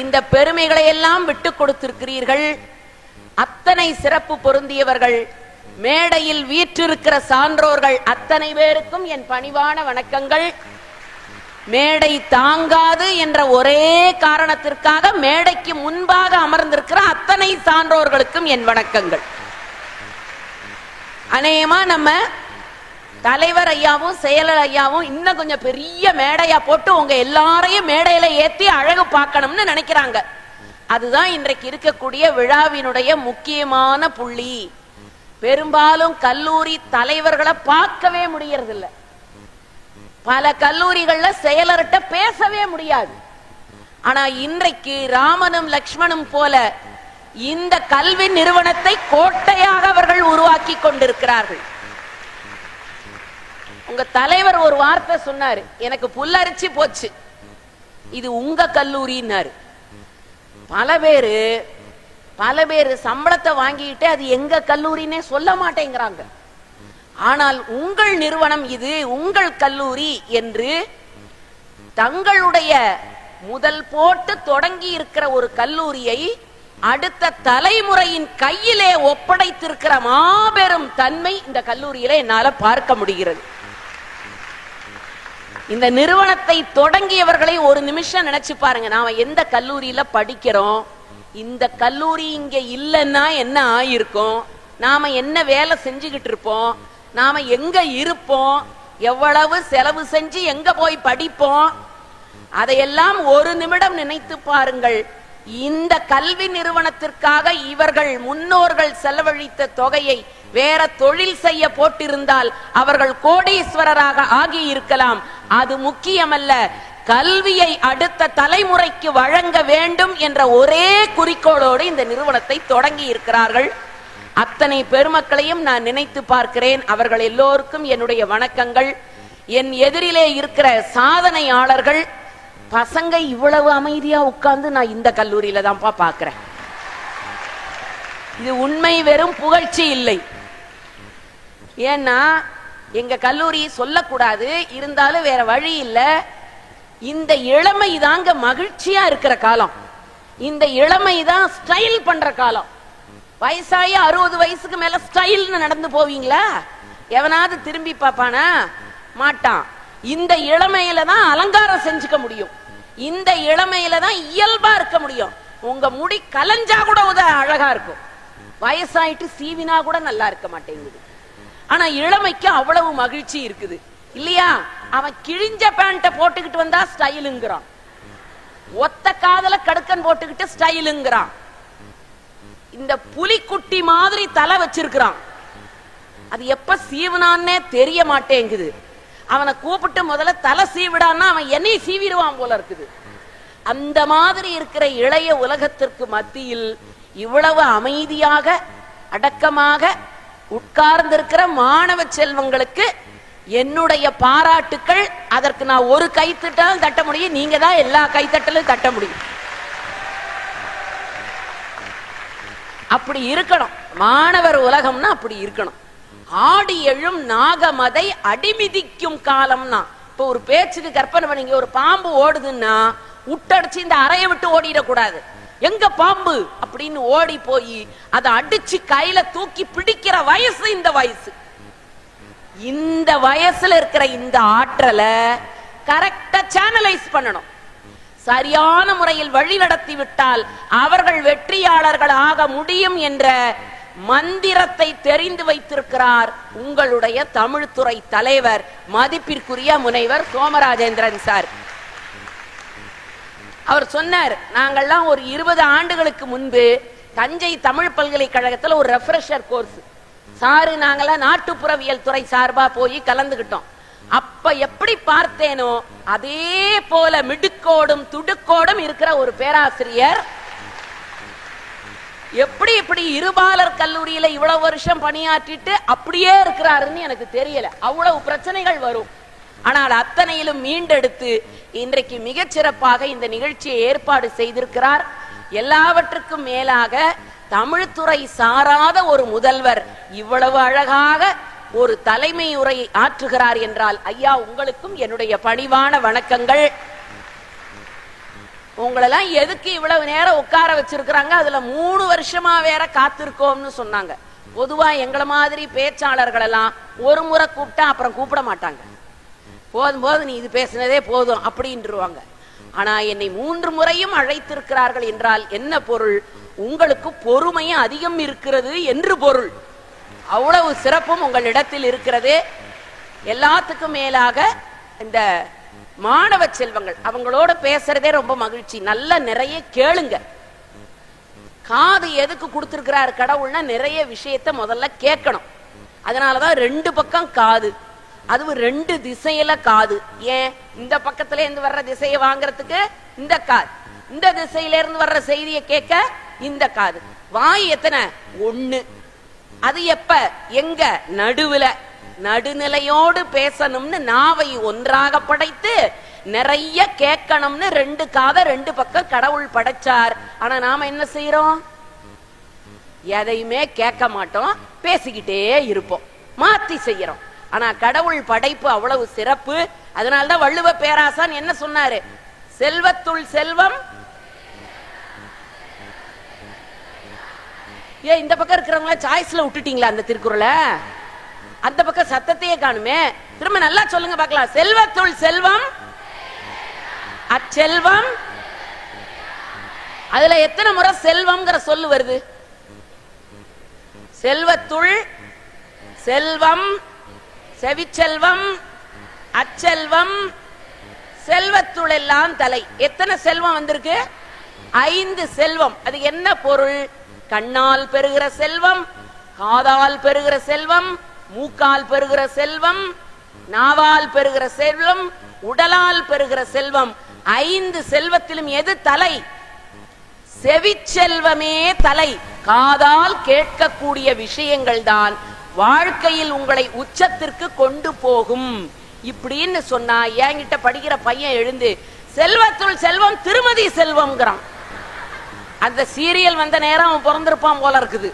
இந்த பெருமைகளை எல்லாம் விட்டுக் கொடுத்திருக்கிறீர்கள். அத்தனை சிறப்பு பொருந்தியவர்கள். மேடையில் வீற்றிருக்கிற சான்றோர்கள் அத்தனை பேருக்கும் என் பணிவான வணக்கங்கள். மேடை தாங்காது என்ற ஒரே காரணத்திற்காக மேடைக்கு முன்பாக அமர்ந்திருக்கிற அத்தனை சான்றோர்களுக்கும் என் வணக்கங்கள். அநேகமா நம்ம தலைவர் ஐயாவும் செயலர் ஐயாவும் இன்னும் கொஞ்சம் பெரிய மேடையா போட்டு உங்க எல்லாரையும் மேடையில ஏத்தி அழகு பார்க்கணும்னு நினைக்கிறாங்க. அதுதான் இன்றைக்கு இருக்கக்கூடிய விழாவினுடைய முக்கியமான புள்ளி. பெரும்பாலும் கல்லூரி தலைவர்களை பார்க்கவே முடியறதில்லை. பல கல்லூரிகள்ல செயலர்கிட்ட பேசவே முடியாது. ஆனா இன்றைக்கு ராமனும் லக்ஷ்மணும் போல இந்த கல்வி நிறுவனத்தை கோட்டையாக அவர்கள் உருவாக்கி கொண்டிருக்கிறார்கள். உங்க தலைவர் ஒரு வார்த்தை சொன்னாரு, எனக்கு புல்லரிச்சு போச்சு. இது உங்க கல்லூரின்னாரு. பல பேரு பல பேர் சம்பளத்தை வாங்கிட்டு அது எங்க கல்லூரினே சொல்ல மாட்டேங்கிறாங்க. ஆனால் உங்கள் நிறுவனம் இது, உங்கள் கல்லூரி என்று தங்களுடைய முதல் போட்டு தொடங்கி இருக்கிற ஒரு கல்லூரியை அடுத்த தலைமுறையின் கையிலே ஒப்படைத்திருக்கிற மாபெரும் தன்மை இந்த கல்லூரியில என்னால பார்க்க முடிகிறது. இந்த நிறுவனத்தை தொடங்கியவர்களை ஒரு நிமிஷம் நினைச்சு பாருங்க. நாம எந்த கல்லூரியில படிக்கிறோம், இந்த கல்லூரி இங்க இல்லைன்னா என்ன ஆயிருக்கும், நாம என்ன வேலை செஞ்சுக்கிட்டு இருப்போம், நாம எங்க இருப்போம், எவ்வளவு செலவு செஞ்சு எங்க போய் படிப்போம், அதையெல்லாம் ஒரு நிமிடம் நினைத்து பாருங்கள். இந்த கல்வி நிறுவனத்திற்காக இவர்கள் முன்னோர்கள் செலவழித்த தொகையை வேற தொழில் செய்ய போட்டிருந்தால் அவர்கள் கோடீஸ்வரராக ஆகி இருக்கலாம். அது முக்கியமல்ல. கல்வியை அடுத்த தலைமுறைக்கு வழங்க வேண்டும் என்ற ஒரே குறிக்கோளோடு இந்த நிறுவனத்தை தொடங்கி இருக்கிறார்கள். அத்தனை பெருமக்களையும் நான் நினைத்து பார்க்கிறேன். அவர்கள் எல்லோருக்கும் என்னுடைய வணக்கங்கள். என் எதிரிலே இருக்கிற சாதனையாளர்கள் பசங்க இவ்வளவு அமைதியா உட்கார்ந்து நான் இந்த கல்லூரியில தான்ப்பா பாக்குறேன். இது உண்மை, வெறும் புகழ்ச்சி இல்லை. ஏன்னா எங்க கல்லூரி சொல்லக்கூடாது, இருந்தாலும் வேற வழி இல்ல. இந்த இளமை தாங்க மகிழ்ச்சியா இருக்கிற காலம். இந்த இளமை தான் ஸ்டைல் பண்ற காலம். வயசாயி 60 வயசுக்கு மேல ஸ்டைல்னு நடந்து போவீங்களா? எவனாவது திரும்பி பாப்பானா? மாட்டான். இந்த இளமையில தான் அலங்காரம் செஞ்சுக்க முடியும். இந்த இளமையில தான் இயல்பா இருக்க முடியும். உங்க முடி கலஞ்சா கூட அழகா இருக்கும். வயசாயிட்டு சீவினா கூட நல்லா இருக்க மாட்டேங்குது. ஆனா இளமைக்கு அவ்வளவு மகிழ்ச்சி இருக்குது இல்லையா? அவன் கிழிஞ்ச பேண்ட போட்டுக்கிட்டு வந்தா ஸ்டைலுங்கிறான், ஒத்த காதல கடுக்கன் போட்டுக்கிட்டு ஸ்டைலுங்கிறான், இந்த புலிக்குட்டி மாதிரி தலை வச்சிருக்கிறான். அது எப்ப சீவனான்னே தெரிய மாட்டேங்குது. அவனை கூப்பிட்டு முதல்ல தலை சீவிடான்னா அவன் என்னை சீவிடுவான் போல இருக்குது. அந்த மாதிரி இருக்கிற இளைய உலகத்திற்கு மத்தியில் இவ்வளவு அமைதியாக அடக்கமாக உட்கார்ந்திருக்கிற மாணவ செல்வங்களுக்கு என்னுடைய பாராட்டுக்கள். அதற்கு நான் ஒரு கைத்தட்டலும் தட்ட முடியும், நீங்க தான் எல்லா கைத்தட்டலும் தட்ட முடியும். அப்படி இருக்கணும். மாணவர் உலகம்னா அப்படி இருக்கணும். ஆடி எழும் நாகமதை அடிமிதிக்கும் காலம்னா, இப்ப ஒரு பேச்சுக்கு கற்பனை பண்ணீங்க, ஒரு பாம்பு ஓடுதுன்னா உட்டடிச்சு இந்த அறையை விட்டு ஓடிடக்கூடாது. எங்க பாம்பு அப்படின்னு ஓடி போய் அதை அடிச்சு கையில தூக்கி பிடிக்கிற வயசு இந்த வயசு. இந்த வயசுல இருக்கிற இந்த ஆற்றலை கரெக்டா சேனலைஸ் பண்ணணும். சரியான முறையில் வழி நடத்தி விட்டால் அவர்கள் வெற்றியாளர்கள் ஆக முடியும் என்ற மந்திரத்தை தெரிந்து வைத்திருக்கிறார் உங்களுடைய தமிழ்துறை தலைவர் மதிப்பிற்குரிய முனைவர் சோமராஜேந்திரன் சார். அவர் சொன்னார், நாங்கள்லாம் ஒரு 20 ஆண்டுகளுக்கு முன்பு தஞ்சை தமிழ் பல்கலைக்கழகத்தில் ஒரு ரெஃப்ரெஷர் கோர்ஸ் சாரு நாங்களாம் நாட்டுப்புறவியல் துறை சார்பா போய் கலந்துகிட்டோம். அப்ப எப்படி பார்த்தேனோ அதே போல மிடுக்கோடும் துடுக்கோடும் இருக்கிற ஒரு பேராசிரியர் எப்படி இப்படி இருபாலர் கல்லூரியில இவ்வளவு வருஷம் பணியாற்றிட்டு அப்படியே இருக்கிறாருன்னு எனக்கு தெரியல. அவ்வளவு பிரச்சனைகள் வரும். ஆனால் அத்தனையிலும் மீண்டெடுத்து இன்றைக்கு மிகச்சிறப்பாக இந்த நிகழ்ச்சியை ஏற்பாடு செய்திருக்கிறார். எல்லாவற்றுக்கும் மேலாக தமிழ்துறை சாராத ஒரு முதல்வர் இவ்வளவு அழகாக ஒரு தலைமை உரையை ஆற்றுகிறார் என்றால், ஐயா உங்களுக்கும் என்னுடைய பணிவான வணக்கங்கள். உங்களெல்லாம் எதுக்கு இவ்வளவு நேரம் உட்கார வச்சிருக்கிறாங்க? அதுல 3 வருஷமா வேற காத்திருக்கோம்னு சொன்னாங்க. பொதுவா எங்களை மாதிரி பேச்சாளர்கள் எல்லாம் ஒரு முறை கூப்பிட்டா அப்புறம் கூப்பிட மாட்டாங்க. போதும் போது நீ இது பேசினதே போதும் அப்படின்றுவாங்க. ஆனா என்னை 3 முறையும் அழைத்திருக்கிறார்கள் என்றால் என்ன பொருள்? உங்களுக்கு பொறுமையும் அதிகம் இருக்கிறது என்று பொருள். அவ்வளவு சிறப்பும் உங்களிடத்தில் இருக்கிறது. எல்லாத்துக்கும் மேலாக இந்த மாணவ செல்வங்கள் அவங்களோட பேசுறதே ரொம்ப மகிழ்ச்சி. நல்ல நிறைய கேளுங்க. காது எதுக்கு கொடுத்திருக்கிறார் கடவுள்னா நிறைய விஷயத்தை முதல்ல கேட்கணும். அதனாலதான் 2 பக்கம் காது, அதுவும் 2 திசையில காது. ஏன்? இந்த பக்கத்துல இருந்து வர்ற திசையை வாங்கறதுக்கு இந்த காது, இந்த திசையில இருந்து வர்ற செய்தியை கேட்க இந்த காது. வாய் எத்தனை? 1. அது எப்ப? எங்க? நடுவுல. நடுநிலையோடு பேசணும்னு நாவை ஒன்றாக படைத்து நிறைய கேட்கணும்னு 2 காதை 2 பக்கம் கடவுள் படைச்சார். ஆனா நாம என்ன செய்யறோம்? எதையுமே கேட்க மாட்டோம், பேசிக்கிட்டே இருப்போம், மாத்தி செய்யறோம். ஆனா கடவுள் படைப்பு அவ்வளவு சிறப்பு. அதனால்தான் வள்ளுவ பேராசான் என்ன சொன்னாரு? செல்வத்துள் செல்வம். ஏன் இந்த பக்கம் இருக்கிறவங்கள சாய்ஸ்ல விட்டுட்டீங்களா அந்த திருக்குறளை? அந்த பக்கம் சத்தத்தையே காணுமே. திரும்ப நல்லா சொல்லுங்க பார்க்கலாம். செல்வத்துள் செல்வம் அச்செல்வம். அதுல எத்தனை முறை செல்வம்ங்கிற சொல்லு வருது? செல்வத்துள் செல்வம், செவிச்செல்வம், அச்செல்வம், செல்வத்துள் எல்லாம் தலை. எத்தனை செல்வம் வந்திருக்கு? 5 செல்வம். அது என்ன பொருள்? கண்ணால் பெறுகிற செல்வம், காதால் பெறுகிற செல்வம், மூக்கால் பெறுகிற செல்வம், நாவால் பெறுகிற செல்வம், உடலால் பெறுகிற செல்வம். 5 செல்வத்திலும் எது தலை? செவிச்செல்வமே தலை. காதால் கேட்கக்கூடிய விஷயங்கள் தான் வாழ்க்கையில் உங்களை உச்சத்திற்கு கொண்டு போகும். இப்படின்னு சொன்னா என்கிட்ட படிக்கிற பையன் எழுந்து செல்வத்துள் செல்வம் திருமதி செல்வம்ங்கிறான். அந்த சீரியல் வந்த நேரம் அவன் பிறந்திருப்பான் போல இருக்குது.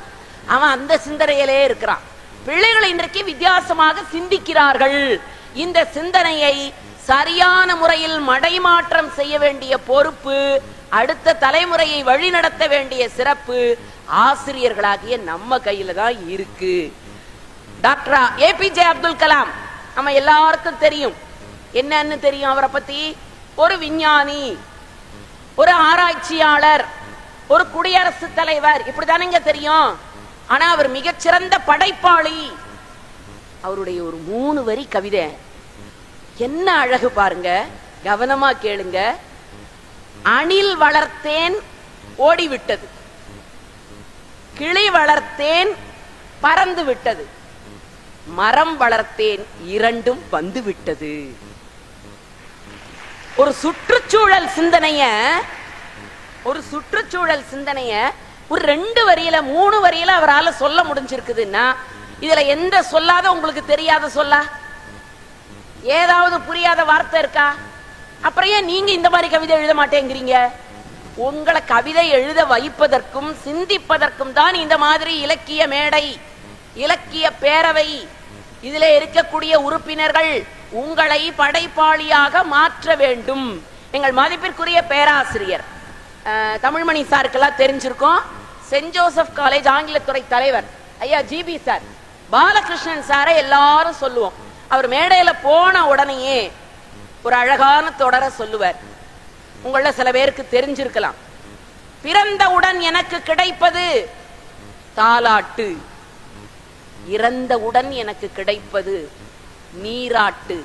அவன் அந்த சிந்தனையிலே இருக்கிறான். பிள்ளைகள் இன்றைக்கு வித்தியாசமாக சிந்திக்கிறார்கள். இந்த சிந்தனையை சரியான முறையில் மடைமாற்றம் செய்ய வேண்டிய பொறுப்பு, அடுத்த தலைமுறையை வழிநடத்த வேண்டிய சிறப்பு ஆசிரியர்களாகிய நம்ம கையில தான் இருக்கு. டாக்டர் ஏபிஜே அப்துல் கலாம் நம்ம எல்லாருக்கும் தெரியும். என்னன்னு தெரியும் அவரை பத்தி? ஒரு விஞ்ஞானி, ஒரு ஆராய்ச்சியாளர், ஒரு குடியரசுத் தலைவர், இப்படிதானங்க தெரியும். ஆனா அவர் மிகச்சிறந்த படைப்பாளி. அவருடைய ஒரு 3 வரி கவிதை என்ன அழகு பாருங்க, கவனமா கேளுங்க. அணில் வளர்த்தேன் ஓடிவிட்டது, கிளி வளர்த்தேன் பறந்து விட்டது, மரம் வளர்த்தேன் இரண்டும் வந்து விட்டது. ஒரு சுற்றுச்சூழல் சிந்தனைய ஒரு 2 வரியில 3 வரியில அவரால சொல்ல முடிஞ்சிருக்குதுன்னா இதுல எந்த சொல்லாத உங்களுக்கு தெரியாத சொல்லா? ஏதாவது புரியாத வார்த்தை இருக்கா? அப்புறம் ஏன் நீங்க இந்த மாதிரி கவிதை எழுத மாட்டேங்கிறீங்க? உங்களை கவிதை எழுத வைப்பதற்கும் சிந்திப்பதற்கும் தான் இந்த மாதிரி இலக்கிய மேடை, இலக்கிய பேரவை. இதுல இருக்கக்கூடிய உறுப்பினர்கள் உங்களை படைப்பாளியாக மாற்ற வேண்டும். எங்கள் மதிப்பிற்குரிய பேராசிரியர் தமிழ்மணி சாருக்கெல்லாம் தெரிஞ்சிருக்கும். சென்ட் ஜோசப் காலேஜ் ஆங்கிலத்துறை தலைவர் ஐயா ஜிபி சார், பாலகிருஷ்ணன் சாரை எல்லாரும் சொல்லுவோம். அவர் மேடையில போன உடனேயே ஒரு அழகான தொடரை சொல்லுவார். உங்கள சில பேருக்கு தெரிஞ்சிருக்கலாம். பிறந்தவுடன் எனக்கு கிடைப்பது தாலாட்டு, இறந்தவுடன் எனக்கு கிடைப்பது நீராட்டு,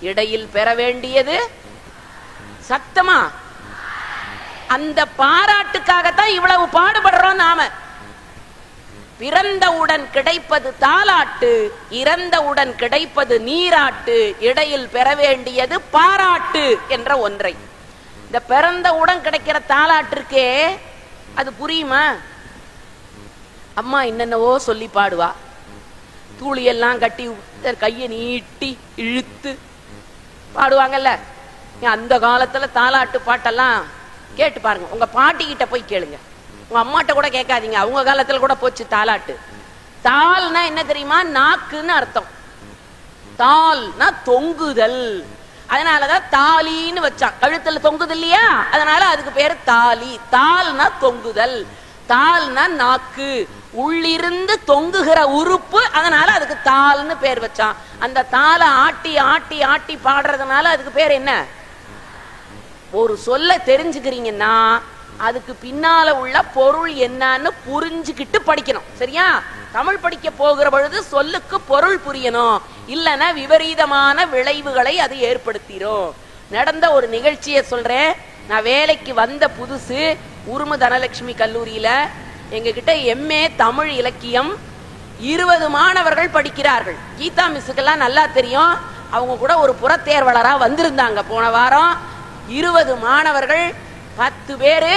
இடையில் பெற வேண்டியது சத்தமா. அந்த பாராட்டுக்காகத்தான் இவ்வளவு பாடுபடுறோம் நாம. பிறந்தவுடன் கிடைப்பது தாலாட்டு, இறந்தவுடன் கிடைப்பது நீராட்டு, இடையில் பெற வேண்டியது பாராட்டு என்ற ஒன்றை. இந்த பிறந்தவுடன் கிடைக்கிற தாலாட்டிற்கே அது புரியுமா? அம்மா என்னென்னவோ சொல்லி பாடுவா, தூளியெல்லாம் கட்டி கையை நீட்டி இழுத்து பாடுவாங்கல்ல. அந்த காலத்துல தாலாட்டு பாட்டெல்லாம் கேட்டு பாருங்க. உங்க பாட்டி கிட்ட போய் கேளுங்க, உங்க அம்மாட்ட கூட கேட்காதீங்க. அவங்க காலத்துல கூட போச்சு தாலாட்டு. தால்னா என்ன தெரியுமா? நாக்குன்னு அர்த்தம். தால்னா தொங்குதல். அதனாலதான் தாலின்னு வச்சான். கழுத்துல தொங்குது இல்லையா, அதனால அதுக்கு பேரு தாலி. தால்னா தொங்குதல், தால்னா நாக்கு, உள்ளிருந்து தொங்குகிற உறுப்பு. அதனால அதுக்கு தால்னு பேர் வச்சான். அந்த தாளை ஆட்டி ஆட்டி ஆட்டி பாடுறதுனால அதுக்கு பேர் என்ன? ஒரு சொல்ல தெரிஞ்சுக்கிறீங்கன்னா அதுக்கு பின்னால உள்ள பொருள் என்னன்னு புரிஞ்சுக்கிட்டு படிக்கணும். சரியா? தமிழ் படிக்க போகிற பொழுது சொல்லுக்கு பொருள் புரியணும், இல்லைன்னா விபரீதமான விளைவுகளை அது ஏற்படுத்திடும். நடந்த ஒரு நிகழ்ச்சியை சொல்றேன். நான் வேலைக்கு வந்த புதுசு உருமு தனலட்சுமி கல்லூரியில எங்க கிட்ட MA தமிழ் இலக்கியம் 20 மாணவர்கள் படிக்கிறார்கள். கீதா மிஸ்ஸுக்கெல்லாம் நல்லா தெரியும். அவங்க கூட ஒரு புறத்தேர்வலரா வந்திருந்தாங்க போன வாரம். 20 மாணவர்கள், 10 பேரு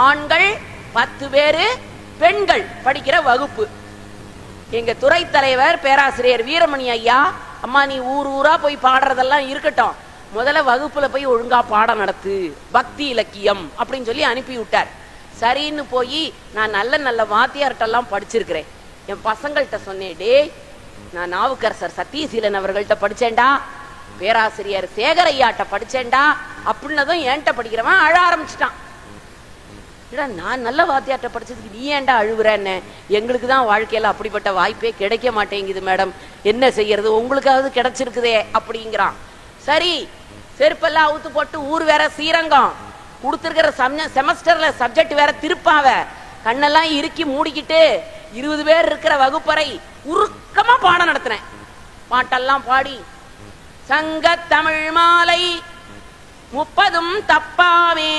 ஆண்கள், 10 பேரு பெண்கள் படிக்கிற வகுப்பு. எங்க துறை தலைவர் பேராசிரியர் வீரமணி ஐயா, அம்மா நீ ஊர் ஊரா போய் பாடுறதெல்லாம் இருக்கட்டும், முதல்ல வகுப்புல போய் ஒழுங்கா பாடம் நடத்து, பக்தி இலக்கியம் அப்படின்னு சொல்லி அனுப்பி விட்டார். சரின்னு போய் நான் நல்ல நல்ல வாத்தியார்கிட்டெல்லாம் படிச்சிருக்கிறேன். என் பசங்கள்கிட்ட சொன்னேன், டே நான் நாவுக்கரசர் சத்தியசீலன் அவர்கள்ட்ட படிச்சேன்டா, பேராசிரியர் சேகரையாட்ட படிச்சேன்டா அப்படின்னதும் என்கிட்ட படிக்கிறவன் அழ ஆரம்பிச்சுட்டான். நான் நல்ல வாத்தியார்ட்ட படிச்சதுக்கு நீ ஏன்டா அழுகுறன்னு? எங்களுக்கு தான் வாழ்க்கையில அப்படிப்பட்ட வாய்ப்பே கிடைக்க மாட்டேங்குது மேடம், என்ன செய்யறது, உங்களுக்காவது கிடைச்சிருக்குதே அப்படிங்கிறான். சரி, செருப்பெல்லாம் அவுத்து போட்டு ஊர் வேற ஸ்ரீரங்கம், கொடுத்துருக்கிற செமஸ்டர்ல சப்ஜெக்ட் வேற திருப்பாவ, கண்ணெல்லாம் இறுக்கி மூடிக்கிட்டு 20 பேர் இருக்கிற வகுப்பறை உருக்கமா பாடம் நடத்தினேன். பாட்டெல்லாம் பாடி சங்க தமிழ் மாலை 30 தப்பாமே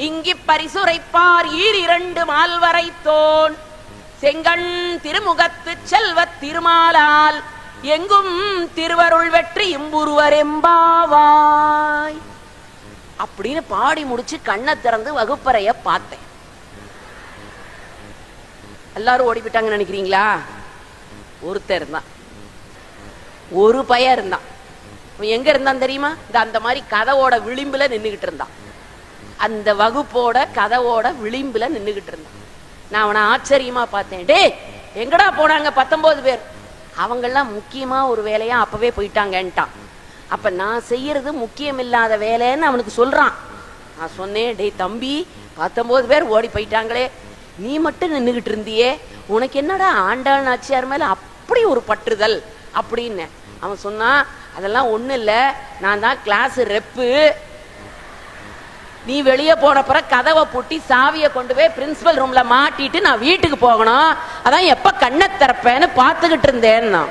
இங்கி பரிசுரைப்பார் 2 மால்வரை தோன் செங்கண் திருமுகத்து செல்வ திருமாலால் எங்கும் திருவருள் வெற்றி இம்புருவர் எம்பாவாய் அப்படின்னு பாடி முடிச்சு கண்ணை திறந்து வகுப்பறைய பார்த்தேன். எல்லாரும் ஓடிவிட்டாங்கன்னு நினைக்கிறீங்களா? ஒருத்தர் இருந்தான், ஒரு பையன் இருந்தான். எங்க இருந்தான் தெரியுமா? அந்த மாதிரி கதவோட விளிம்புல நின்னுகிட்டு இருந்தான். அந்த வகுப்போட கதவோட விளிம்புல நின்னுகிட்டு இருந்தான். நான் அவனை ஆச்சரியமா பார்த்தேன். டே எங்கடா போனாங்க 19 பேர்? அவங்கெல்லாம் முக்கியமா ஒரு வேலையா அப்பவே போயிட்டாங்கன்ட்டான். அப்ப நான் செய்யறது முக்கியம் இல்லாத வேலைன்னு அவனுக்கு சொல்றான். நான் சொன்னேன், டே தம்பி 19 பேர் ஓடி போயிட்டாங்களே, நீ மட்டும் நின்னுகிட்டு இருந்தியே, உனக்கு என்னடா ஆண்டாள் நாச்சியார் மேல அப்படி ஒரு பற்றுதல் அப்படின்னு. அவன் சொன்னான், அதெல்லாம் ஒண்ணு இல்ல, நான் தான் கிளாஸ் ரெப்பு, நீ வெளியே போன பிறகு கதவை பூட்டி சாவியை கொண்டு போய் பிரின்சிபல் ரூம்ல மாட்டிட்டு நான் வீட்டுக்கு போகணும், அதான் எப்ப கண்ணை திறப்பேன்னு பாத்துக்கிட்டு இருந்தேன்னா.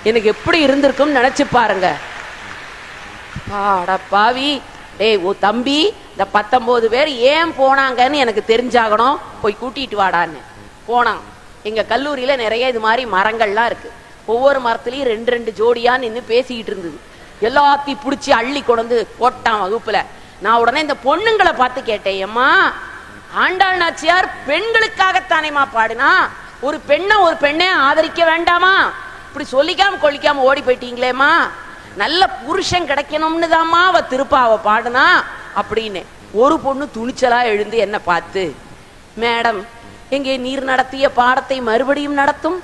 எனக்கு எப்படி இருந்திருக்கும் நினைச்சு பாருங்க. பாவி, டேய் ஓ தம்பி, இந்த 19 பேர் ஏன் போனாங்கன்னு எனக்கு தெரிஞ்சாகணும், போய் கூட்டிட்டு வாடான்னு போனான். எங்க கல்லூரியில நிறைய இது மாதிரி மரங்கள்லாம் இருக்கு. ஒவ்வொரு மரத்துலயும் 2 ஜோடியா நின்று பேசிக்கிட்டு இருந்தது. எல்லாத்தையும் பிடிச்சி அள்ளி கொண்டு போட்டான் வகுப்புல. நான் உடனே இந்த பொண்ணுங்களை பார்த்து கேட்டேன், அம்மா ஆண்டாள் நாச்சியார் பெண்களுக்காகத்தானேமா பாடுனா, ஒரு பெண்ணை ஆதரிக்க வேண்டாமா? இப்படி சொல்லிக்காம கொள்ளிக்காம ஓடி போயிட்டீங்களேம்மா, நல்ல புருஷன் கிடைக்கணும்னு தான்மா அவ திருப்பாவ பாடுனா அப்படின்னு. ஒரு பொண்ணு துணிச்சலா எழுந்து என்ன பார்த்து, மேடம் எங்கே நீர் நடத்திய பாடத்தை மறுபடியும் நடத்தும்.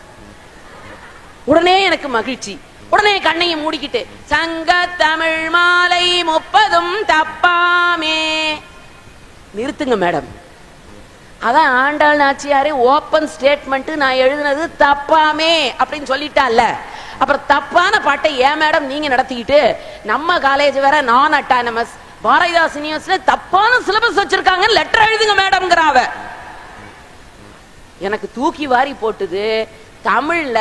உடனே எனக்கு மகிழ்ச்சி. உடனே கண்ணையும் மூடிக்கிட்டு சங்க தமிழ் மாலை 30 தப்பாமே. நிறுத்துங்க மேடம், அதான் ஆண்டாள் நாச்சியாரே ஓப்பன் ஸ்டேட்மெண்ட், நான் எழுதுனது தப்பாமே அப்படின்னு சொல்லிட்டால, அப்புறம் தப்பான பாட்டை ஏன் மேடம் நீங்க நடத்திக்கிட்டு, நம்ம காலேஜ் வேற நான் அட்டானமஸ், பாரதிதாஸ் யூனிவர்சிட்டி தப்பான சிலபஸ் வச்சிருக்காங்க, லெட்டர் எழுதுங்க மேடம்ங்கிறாவ. எனக்கு தூக்கி வாரி போட்டுது. தமிழ்ல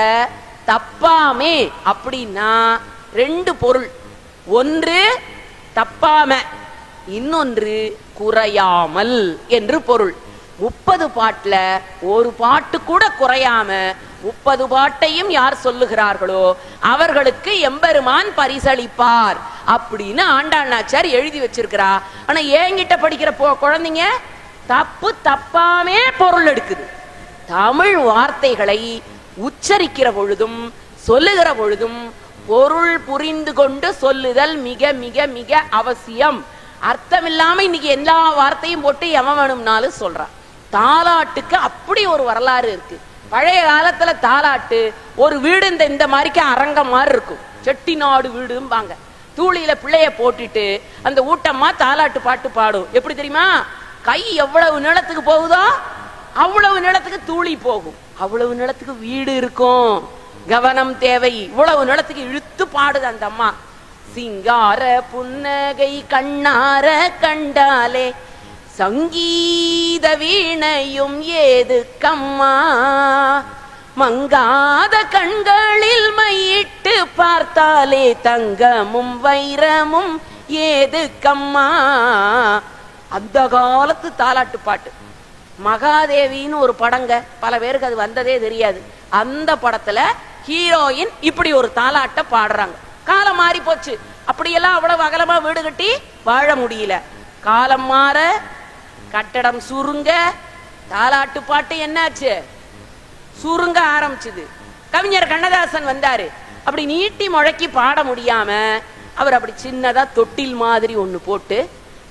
தப்பாமே அப்படின்னா 2 பொருள், ஒன்று தப்பாம, இன்னொன்று குறையாமல் என்று பொருள். 30 பாட்டுல ஒரு பாட்டு கூட குறையாம 30 பாட்டையும் யார் சொல்லுகிறார்களோ அவர்களுக்கு எம்பெருமான் பரிசளிப்பார் அப்படின்னு ஆண்டாள் நாச்சியார் எழுதி வச்சிருக்கிறா. ஆனா என்கிட்ட படிக்கிற குழந்தைங்க தப்பு தப்பாமே பொருள் எடுக்குது. தமிழ் வார்த்தைகளை உச்சரிக்கிற பொழுதும் சொல்லுகிற பொழுதும் பொருள் புரிந்து கொண்டு சொல்லுதல் மிக மிக மிக அவசியம். அர்த்தம் இல்லாம இன்னைக்கு எல்லா வார்த்தையும் போட்டு எவன் வேணும்னாலும் சொல்றான். தாலாட்டுக்கு அப்படி ஒரு வரலாறு இருக்கு. பழைய காலத்துல தாலாட்டு ஒரு வீடு இந்த மாதிரிக்கு அரங்கம் மாதிரி இருக்கும், செட்டிநாடு வீடும்பாங்க. தூளியில பிள்ளைய போட்டுட்டு அந்த ஊட்டம்மா தாலாட்டு பாட்டு பாடும். எப்படி தெரியுமா? கை எவ்வளவு நிலத்துக்கு போகுதோ அவ்வளவு நிலத்துக்கு தூளி போகும், அவ்வளவு நிலத்துக்கு வீடு இருக்கும். கவனம் தேவை. இவ்வளவு நிலத்துக்கு இழுத்து பாடுது அந்த அம்மா. சிங்கார புன்னகை கண்ணார கண்டாலே சங்கீத வீணையும் ஏது கம்மா, மங்காத கண்களில் மையிட்டு பார்த்தாலே தங்கமும் வைரமும் ஏது கம்மா. அந்த காலத்து தாலாட்டு பாட்டு. மகாதேவின்னு ஒரு படங்க, பல பேருக்கு அது வந்ததே தெரியாது. அந்த படத்துல ஹீரோயின் இப்படி ஒரு தாலாட்ட பாடுறாங்க. காலம் மாறி போச்சு, அப்படியெல்லாம் அவ்வளவு அகலமா வீடு கட்டி வாழ முடியல. காலம் மாற, கட்டடம் சுருங்க, தாலாட்டு பாட்டு என்னாச்சு? சுருங்க ஆரம்பிச்சுது. கவிஞர் கண்ணதாசன் வந்தாரு. அப்படி நீட்டி முழக்கி பாட முடியாம அவர் அப்படி சின்னதா தொட்டில் மாதிரி ஒண்ணு போட்டு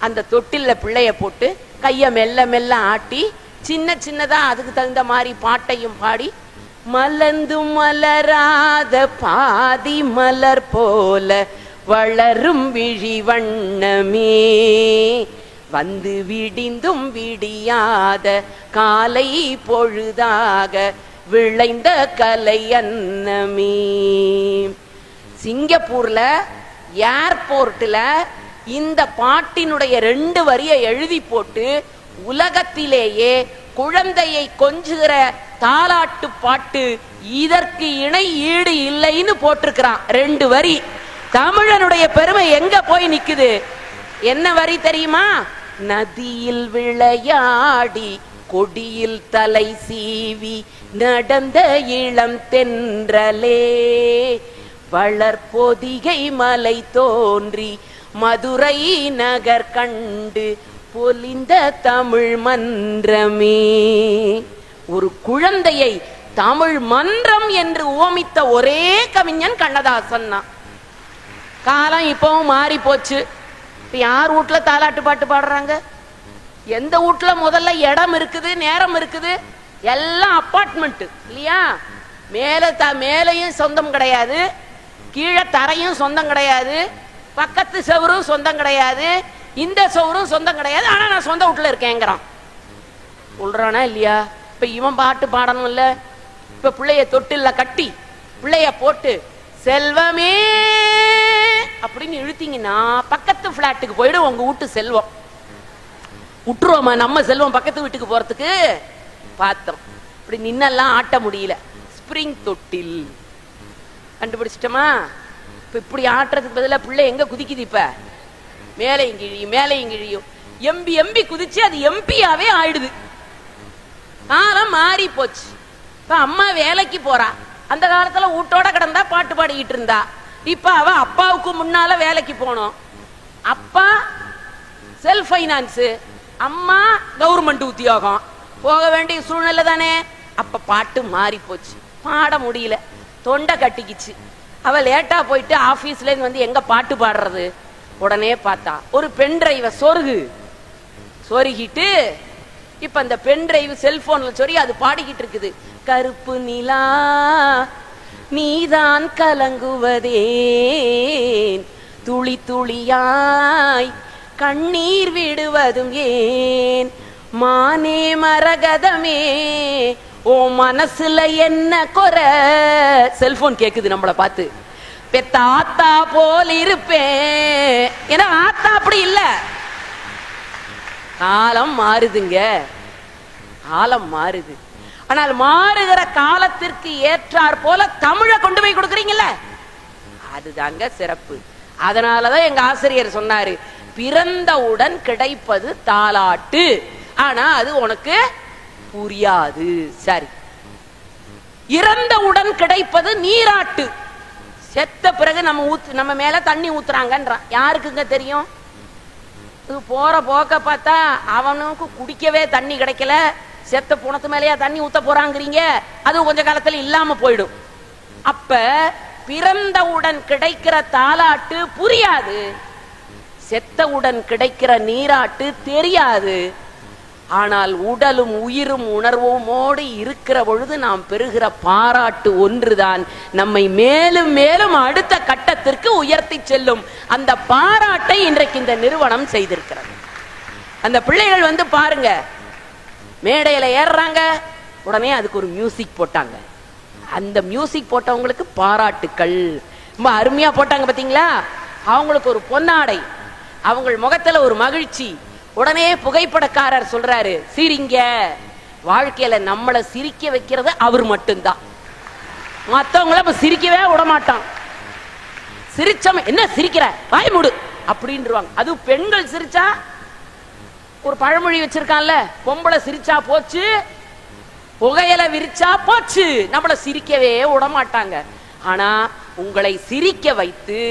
அந்த தொட்டில்ல பிள்ளைய போட்டு கைய மெல்ல மெல்ல ஆட்டி சின்ன சின்னதா அதுக்கு தகுந்த மாதிரி பாட்டையும் பாடி, மலர்ந்து மலராத பாதி மலர் போல வளரும் விழி வண்ணமே, வந்து விடிந்தும் விடியாத காலை பொழுதாக விளைந்த கலை அன்னமே. சிங்கப்பூர்ல ஏர்போர்ட்ல இந்த பாட்டினுடைய 2 வரியை எழுதி போட்டு உலகத்திலேயே குழந்தையை கொஞ்சுகிற தாலாட்டு பாட்டு இதற்கு இணை ஈடு இல்லைன்னு போட்டிருக்கிறான். 2 வரி. தமிழனுடைய பெருமை எங்க போய் நிக்குது? என்ன வரி தெரியுமா? நதியில் விளையாடி கொடியில் தலை சீவி நடந்த இளம் தென்றலே, வளர்பொதிகை மலை தோன்றி மதுரை நகர் கண்டு பொலிந்த தமிழ் மன்றமே. ஒரு குழந்தையை தமிழ் மன்றம் என்று ஓமித்த ஒரே கவிஞன் கண்ணதாசன் தான். காலம் இப்பவும் மாறி போச்சு. இப்ப யார் வீட்டுல தாலாட்டு பாட்டு பாடுறாங்க? எந்த வீட்டுல முதல்ல இடம் இருக்குது, நேரம் இருக்குது? எல்லாம் அப்பார்ட்மெண்ட் இல்லையா? மேலையும் சொந்தம் கிடையாது, கீழே தரையும் சொந்தம் கிடையாது, பக்கத்து செவரும் சொந்தம் கிடையாது, இந்த செவரும் சொந்தம் கிடையாது. ஆனா நான் சொந்த வீட்டுல இருக்கேங்கிறான். சொல்றானா இல்லையா? இப்ப இவன் பாட்டு பாடணும் இல்ல? இப்ப பிள்ளைய தொட்டில்ல கட்டி பிள்ளைய போட்டு செல்வமே அப்படின்னு இழுத்தீங்கன்னா பக்கத்து பிளாட்டுக்கு போயிடும் உங்க வீட்டு செல்வம். விட்டுருவோமா நம்ம செல்வம் பக்கத்து வீட்டுக்கு போறதுக்கு? பார்த்தோம். இப்படி நின்னெல்லாம் ஆட்ட முடியல. ஸ்பிரிங் தொட்டில் கண்டுபிடிச்சிட்டோமா? இப்ப இப்படி ஆட்டுறதுக்கு பதிலா பிள்ளை எங்க குதிக்குது? இப்ப மேலையும் கிழியும் மேலையும் கிழியும் எம்பி எம்பி குதிச்சு அது எம்பியாவே ஆயிடுது. காலம் மாறி போச்சு. இப்ப அம்மா வேலைக்கு போறா. அந்த காலத்துல வீட்டோட கிடந்தா பாட்டு பாடிக்கிட்டு இருந்தா. இப்ப அவ அப்பாவுக்கு முன்னால வேலைக்கு போனோம். அப்பா செல்ஃப் பைனான்ஸ், அம்மா கவர்மெண்ட் உத்தியோகம், போக வேண்டிய சூழ்நிலை தானே. அப்ப பாட்டு மாறி போச்சு. பாட முடியல, தொண்டை கட்டிக்குச்சு. அவ லேட்டா போயிட்டு ஆபீஸ்ல இருந்து வந்து எங்க பாட்டு பாடுறது? உடனே பார்த்தா ஒரு பென் டிரைவ சொருகிட்டு இப்ப அந்த பென் டிரைவ் செல்போன்ல சொறி அது பாடிக்கிட்டு இருக்குது. கருப்பு நிலா நீதான் கலங்குவதேன், துளி துளியாய் கண்ணீர் விடுவதும் ஏன், மானே மரகதமே ஓ மனசுல என்ன குறை? செல்போன் கேக்குது நம்மளை பார்த்து. பெத்த ஆத்தா போல் இருப்பேன். ஏன்னா ஆத்தா அப்படி இல்ல. காலம் மாறுதுங்க, காலம் மாறுது. ஆனால் மாறுகிற காலத்திற்கு ஏற்றார் போல தமிழை கொண்டு போய் கொடுக்குறீங்கல்ல, அதுதாங்க சிறப்பு. அதனாலதான் எங்க ஆசிரியர் சொன்னாரு, பிறந்தவுடன் கிடைப்பது தாலாட்டு, ஆனா அது உனக்கு புரியாது. சரி, இறந்தவுடன் கிடைப்பது நீராட்டு. செத்த பிறகு நம்ம மேல தண்ணி ஊத்துறாங்கன்றான். யாருக்குங்க தெரியும்? போற போக்க பார்த்தா அவனுக்கு குடிக்கவே தண்ணி கிடைக்கல, செத்த புணத்து மேலேயா தண்ணி ஊத்த போறாங்கிறீங்க? அது கொஞ்ச காலத்துல இல்லாம போயிடும். அப்ப பிறந்தவுடன் கிடைக்கிற தாலாட்டு புரியாது, செத்தவுடன் கிடைக்கிற நீராட்டு தெரியாது. ஆனால் உடலும் உயிரும் உணர்வோமோடு இருக்கிற பொழுது நாம் பெறுகிற பாராட்டு ஒன்றுதான் நம்மை மேலும் மேலும் அடுத்த கட்டத்திற்கு உயர்த்தி செல்லும். அந்த பாராட்டை இன்றைக்கு இந்த நிறுவனம் செய்திருக்கிறது. அந்த பிள்ளைகள் வந்து பாருங்க, மேடையில ஏறுறாங்க, உடனே அதுக்கு ஒரு மியூசிக் போட்டாங்க. அந்த மியூசிக் போட்டவங்களுக்கு பாராட்டுக்கள் ரொம்ப அருமையா போட்டாங்க. பாத்தீங்களா? அவங்களுக்கு ஒரு பொன்னாடை, அவங்க முகத்துல ஒரு மகிழ்ச்சி. உடனே புகைப்படக்காரர் சொல்றாரு, சிரிங்க. வாழ்க்கையில நம்மளை சிரிக்க வைக்கிறது அவர் மட்டும்தான், மத்தவங்கள சிரிக்கவே விட மாட்டான். சிரிச்சம் என்ன சிரிக்கிற, வாய் மூடு அப்படின்றாங்க. அது பெண்கள் சிரிச்சா, ஒரு பழமொழி வச்சிருக்கான்ல, பொம்பளை சிரிச்சா போச்சு, புகையில விரிச்சா போச்சு, நம்மள சிரிக்கவே விட மாட்டாங்க. ஆனா உங்களை சிரிக்க வைத்து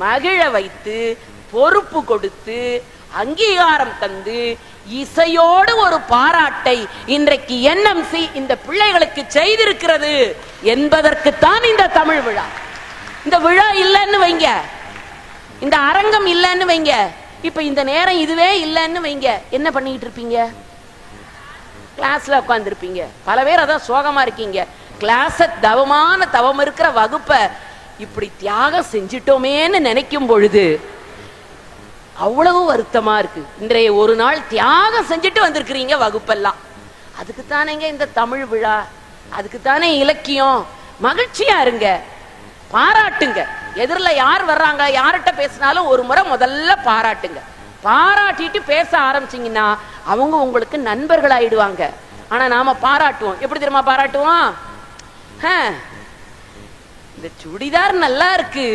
மகிழ வைத்து பொறுப்பு கொடுத்து அங்கீகாரம் தந்து இசையோடு ஒரு பாராட்டை இன்றைக்கு என்எம்சி இந்த பிள்ளைகளுக்கு செய்திருக்கிறது என்பதற்குத்தான் இந்த தமிழ் விழா. இந்த விழா இல்லைன்னு வைங்க, இந்த அரங்கம் இல்லைன்னு வைங்க, இப்ப இந்த நேரம் இதுவே இல்லைன்னு வைங்க, என்ன பண்ணிட்டு இருப்பீங்க? கிளாஸ்ல உட்கார்ந்துருப்பீங்க. பல பேர் அதான் சோகமா இருக்கீங்க. கிளாஸ தவம் இருக்கிற வகுப்ப இப்படி தியாகம் செஞ்சிட்டோமேன்னு நினைக்கும் பொழுது அவ்வளவு வருத்தமா இருக்கு. இன்றைய ஒரு நாள் தியாகம் செஞ்சுட்டு வந்திருக்கிறீங்க வகுப்பெல்லாம். அதுக்குத்தானேங்க இந்த தமிழ் விழா, அதுக்குத்தானே இலக்கியம். மகிழ்ச்சியா இருங்க, பாராட்டுங்க. எதிரில் யார் வர்றாங்க, யார்கிட்ட பேசினாலும் ஒரு முறை முதல்ல பாராட்டுங்க. பாராட்டிட்டு பேச ஆரம்பிச்சீங்கன்னா அவங்க உங்களுக்கு நண்பர்கள் ஆயிடுவாங்க. ஆனா நாம பாராட்டுவோம். எப்படி தெரியுமா பாராட்டுவோம்? இந்த சுடிதார் நல்லா இருக்கு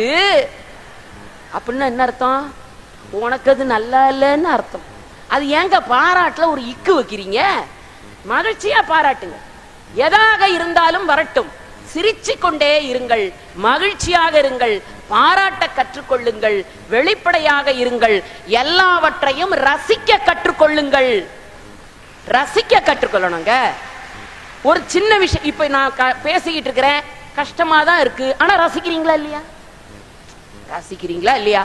அப்படின்னா என்ன அர்த்தம்? உனக்கு அது நல்லா இல்லைன்னு அர்த்தம். அது ஏங்க பாராட்டுல ஒரு இக்கு வைக்கிறீங்க? மகிழ்ச்சியா பாராட்டுங்க. எதாக இருந்தாலும் வரட்டும், சிரிச்சு கொண்டே இருங்கள், மகிழ்ச்சியாக இருங்கள், பாராட்ட கற்றுக்கொள்ளுங்கள், வெளிப்படையாக இருங்கள், எல்லாவற்றையும் ரசிக்க கற்றுக்கொள்ளுங்கள். ரசிக்க கற்றுக்கொள்ளணுங்க. ஒரு சின்ன விஷயம் இப்ப நான் பேசிக்கிட்டு இருக்கிறேன், கஷ்டமா தான் இருக்கு, ஆனா ரசிக்கிறீங்களா இல்லையா? ரசிக்கிறீங்களா இல்லையா?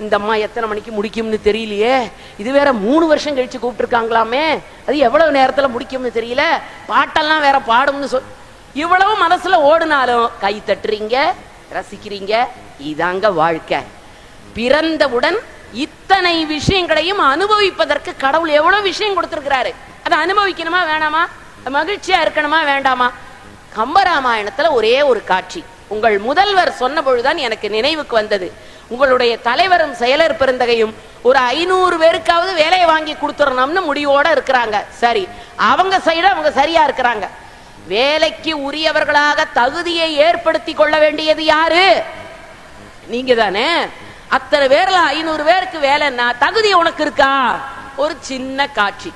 இந்த அம்மா எத்தனை மணிக்கு முடிக்கும்னு தெரியலையே, இது வேற 3 வருஷம் கழிச்சு கூப்பிட்டு இருக்காங்களாமே, அது எவ்வளவு நேரத்துல முடிக்கும்னு தெரியல, பாட்டெல்லாம் வேற பாடும்னு இவ்வளவு மனசுல ஓடுனாலும் கை தட்டுறீங்க, ரசிக்கிறீங்க. இதாங்க வாழ்க்கை. பிறந்தவுடன் இத்தனை விஷயங்களையும் அனுபவிப்பதற்கு கடவுள் எவ்வளவு விஷயம் கொடுத்திருக்கிறாரு. அதை அனுபவிக்கணுமா வேணாமா? மகிழ்ச்சியா இருக்கணுமா வேண்டாமா? கம்பராமாயணத்துல ஒரே ஒரு காட்சி உங்கள் முதல்வர் சொன்ன பொழுதுதான் எனக்கு நினைவுக்கு வந்தது. உங்களுடைய தலைவரும் செயலர் பெருந்தகையும் ஒரு 500 பேருக்காவது வேலையை வாங்கி கொடுத்துடணும்னு முடிவோட இருக்கிறாங்க. சரி, அவங்க சைடு அவங்க சரியா இருக்கிறாங்க. வேலைக்கு உரியவர்களாக தகுதியை ஏற்படுத்தி கொள்ள வேண்டியது யாரு? நீங்க தானே. அத்தனை பேர்ல 500 பேருக்கு வேலைன்னா தகுதி உனக்கு இருக்கா? ஒரு சின்ன காட்சி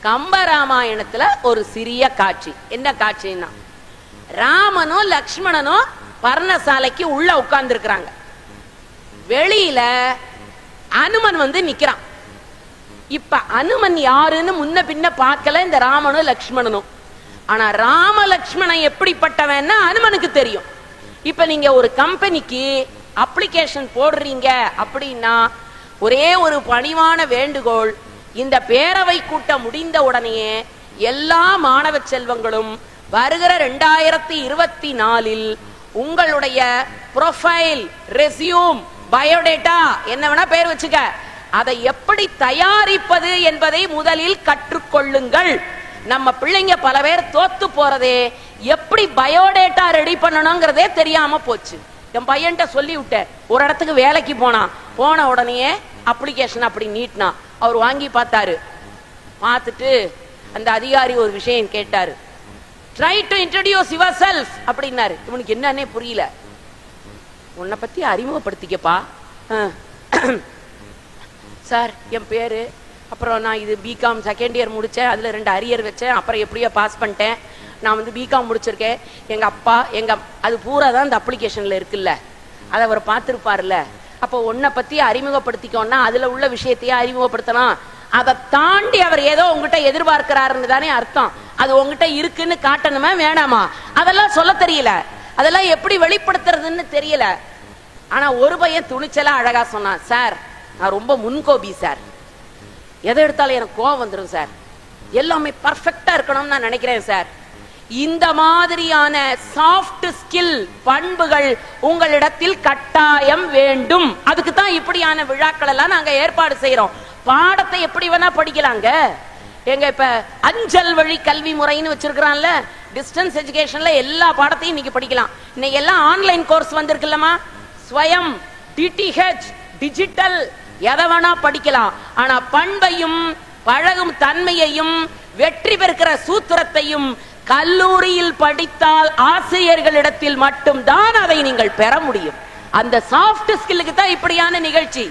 கம்பராமாயணத்துல, ஒரு சிறிய காட்சி. என்ன காட்சின்னா, ராமனும் லக்ஷ்மணனும் பர்ணசாலைக்கு உள்ள உட்கார்ந்து இருக்கிறாங்க. வெளியில அனுமன் வந்து நிக்கிறான். இப்ப அனுமன் யாருன்னு முன்ன பின்ன பார்க்கல இந்த ராமனும் லக்ஷ்மணனும். ஆனா ராம லக்ஷ்மணன் எப்படிப்பட்டவன்னா அனுமனுக்கு தெரியும். இப்ப நீங்க ஒரு கம்பெனிக்கு அப்ளிகேஷன் போடுறீங்க அப்படின்னா ஒரே ஒரு பணிவான வேண்டுகோள், இந்த பேரவை கூட்டம் முடிந்த உடனே எல்லா மாணவ செல்வங்களும் வருகிற 2024 உங்களுடைய ப்ரொஃபைல், ரெஸ்யூம், பயோடேட்டா என்ன வேணா பேர் வச்சுக்க, அதை எப்படி தயாரிப்பது என்பதை முதலில் கற்றுக்கொள்ளுங்கள். நம்ம பிள்ளைங்க பல பேர் தோத்து போறதே எப்படி பயோடேட்டா ரெடி பண்ணணுங்கிறதே தெரியாம போச்சு. என் பையன்கிட்ட சொல்லி விட்டேன். ஒரு இடத்துக்கு வேலைக்கு போன உடனே அப்ளிகேஷன் அப்படி நீட்னா அவர் வாங்கி பார்த்தாரு. பார்த்துட்டு அந்த அதிகாரி ஒரு விஷயம் கேட்டாரு. Try to introduce your self அப்படின்னாரு. இவனுக்கு என்னன்னே புரியல. உன்னை பத்தி அறிமுகப்படுத்திக்கப்பா. சார் என் பேரு, அப்புறம் நான் இது பிகாம் செகண்ட் இயர் முடித்தேன், அதில் 2 அரியர் வச்சேன், அப்புறம் எப்படியோ பாஸ் பண்ணிட்டேன், நான் வந்து பிகாம் முடிச்சிருக்கேன், எங்கள் அப்பா அது பூரா தான் இந்த அப்ளிகேஷனில் இருக்குல்ல, அதை அவர் பார்த்துருப்பார்ல. அப்போ உன்னை பற்றி அறிமுகப்படுத்திக்கோன்னா அதில் உள்ள விஷயத்தையே அறிமுகப்படுத்தலாம். அதை தாண்டி அவர் ஏதோ உங்ககிட்ட எதிர்பார்க்கிறாருன்னு தானே அர்த்தம். அது உங்ககிட்ட இருக்குன்னு காட்டணுமா வேணாமா? அதெல்லாம் சொல்ல தெரியல, அதெல்லாம் எப்படி வெளிப்படுத்துறதுன்னு தெரியல. ஆனா ஒரு பையன் துணிச்சலா அழகா சொன்னான், சார் நான் ரொம்ப முன்கோபி சார், எதை எடுத்தாலும் எனக்கு கோவம் வந்துடும் சார், எல்லாமே பர்ஃபெக்டா இருக்கணும்னு நான் நினைக்கிறேன் சார். இந்த மாதிரியான சாஃப்ட் ஸ்கில் பண்புகள் உங்களிடத்தில் கட்டாயம் வேண்டும். அதுக்கு தான் இப்படியான விழாக்கள் எல்லாம் நாங்க ஏற்பாடு செய்யறோம். பாடத்தை எப்படி வேணா படிக்கலாங்க. எங்க இப்ப அஞ்சல் வழி கல்வி முறைன்னு வச்சிருக்கிறான்ல, டிஸ்டன்ஸ் எஜுகேஷன்ல எல்லா பாடத்தையும் இன்னைக்கு படிக்கலாம். இன்னைக்கு எல்லாம் ஆன்லைன் கோர்ஸ் வந்திருக்குல்லமா, ஸ்வயம், டிடிஹெச், டிஜிட்டல், எதை வேணா படிக்கலாம். ஆனா பண்பையும் பழகும் தன்மையையும் வெற்றி பெறுகிற சூத்திரத்தையும் கல்லூரியில் படித்தால் ஆசிரியர்களிடத்தில் மட்டும்தான் அதை நீங்கள் பெற முடியும். அந்த சாஃப்ட் ஸ்கில்லுக்கு தான் இப்படியான நிகழ்ச்சி.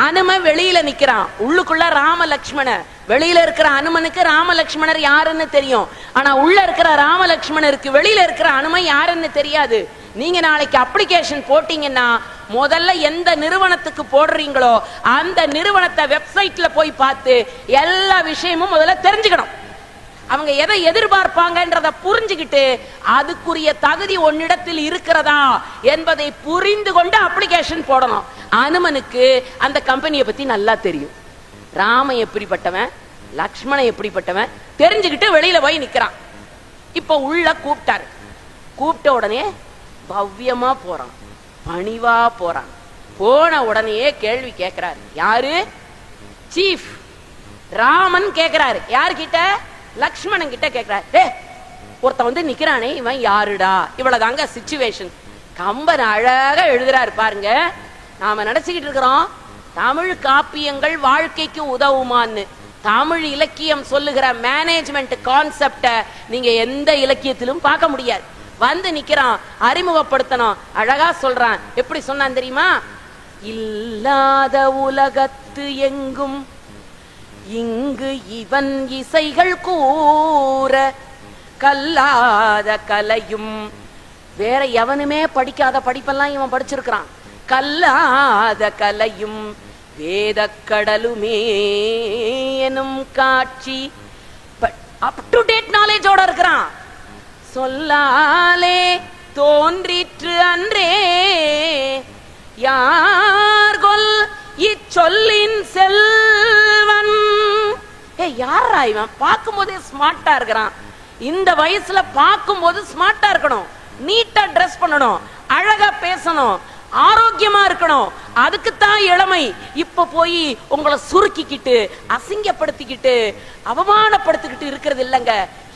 அனுமன் வெளியில நிக்கிறான், உள்ளுக்குள்ள ராம லக்ஷ்மண. வெளியில இருக்கிற அனுமனுக்கு ராம லக்ஷ்மணர் யாருன்னு தெரியும், ஆனா உள்ள இருக்கிற ராம லக்ஷ்மணருக்கு வெளியில இருக்கிற அனுமன் யாருன்னு தெரியாது. நீங்க நாளைக்கு அப்ளிகேஷன் போட்டீங்கன்னா முதல்ல எந்த நிறுவனத்துக்கு போடுறீங்களோ அந்த நிறுவனத்தை வெப்சைட்ல போய் பார்த்து எல்லா விஷயமும் முதல்ல தெரிஞ்சுக்கணும். அவங்க எதை எதிர்பார்ப்பாங்கன்றத புரிஞ்சுக்கிட்டு அதுக்குரிய தகுதி உன்னிடத்தில் இருக்கிறதா என்பதை புரிந்து கொண்டு அப்ளிகேஷன் போடணும். அனுமனுக்கு அந்த கம்பெனியை பத்தி நல்லா தெரியும். ராமன் எப்படிப்பட்டவன், லக்ஷ்மணன் எப்படிப்பட்டவன் தெரிஞ்சுக்கிட்டு வெளியில போய் நிக்கிறான். இப்ப உள்ள கூப்பிட்டாரு. கூப்பிட்ட உடனே பவ்யமா போறான், பணிவா போறான். போன உடனே கேள்வி கேட்கிறாரு. யாரு? சீஃப் ராமன் கேட்கிறாரு. யாருகிட்ட? லக்ஷ்மணன் கிட்ட கேட்கிறாரு. ஒருத்த வந்து நிக்கிறானே, இவன் யாருடா? இவ்வளவுதாங்க சிச்சுவேஷன். கம்பன் அழகா எழுதுறாரு பாருங்க. நாம நினைச்சுக்கிட்டு இருக்கிறோம் தமிழ் காப்பியங்கள் வாழ்க்கைக்கு உதவுமான்னு. தமிழ் இலக்கியம் சொல்லுகிற மேனேஜ்மெண்ட் கான்செப்ட நீங்க எந்த இலக்கியத்திலும் பார்க்க முடியாது. வந்து நிக்கிறான், அறிமுகப்படுத்தணும், அழகா சொல்றான். எப்படி சொன்னான் தெரியுமா? இல்லாத உலகத்து எங்கும் இங்கு இவன் இசைகள் கூற கல்லாத கலையும். வேற எவனுமே படிக்காத படிப்பெல்லாம் இவன் படிச்சிருக்கிறான். கல்லாத கலையும் வேத கடலுமே எனும் காட்சி. அப் டு டேட் நாலேஜோட இருக்கிறான். சொல்லாலே தோன்றிற்று அன்றே யார்கொல் இச்சொல்லின் செல்வன். யாரா இவன்? பார்க்கும் போதே ஸ்மார்ட்டா இருக்கிறான். இந்த வயசுல பார்க்கும் போது ஸ்மார்ட்டா இருக்கணும், நீட்டா ட்ரெஸ் பண்ணணும், அழகா பேசணும், ஆரோக்கியமா இருக்கணும். அதுக்குத்தான் இளமை. இப்ப போய் உங்களை சுருக்கிக்கிட்டு அசிங்கப்படுத்திக்கிட்டு அவமானப்படுத்திக்கிட்டு இருக்கிறது இல்லங்க.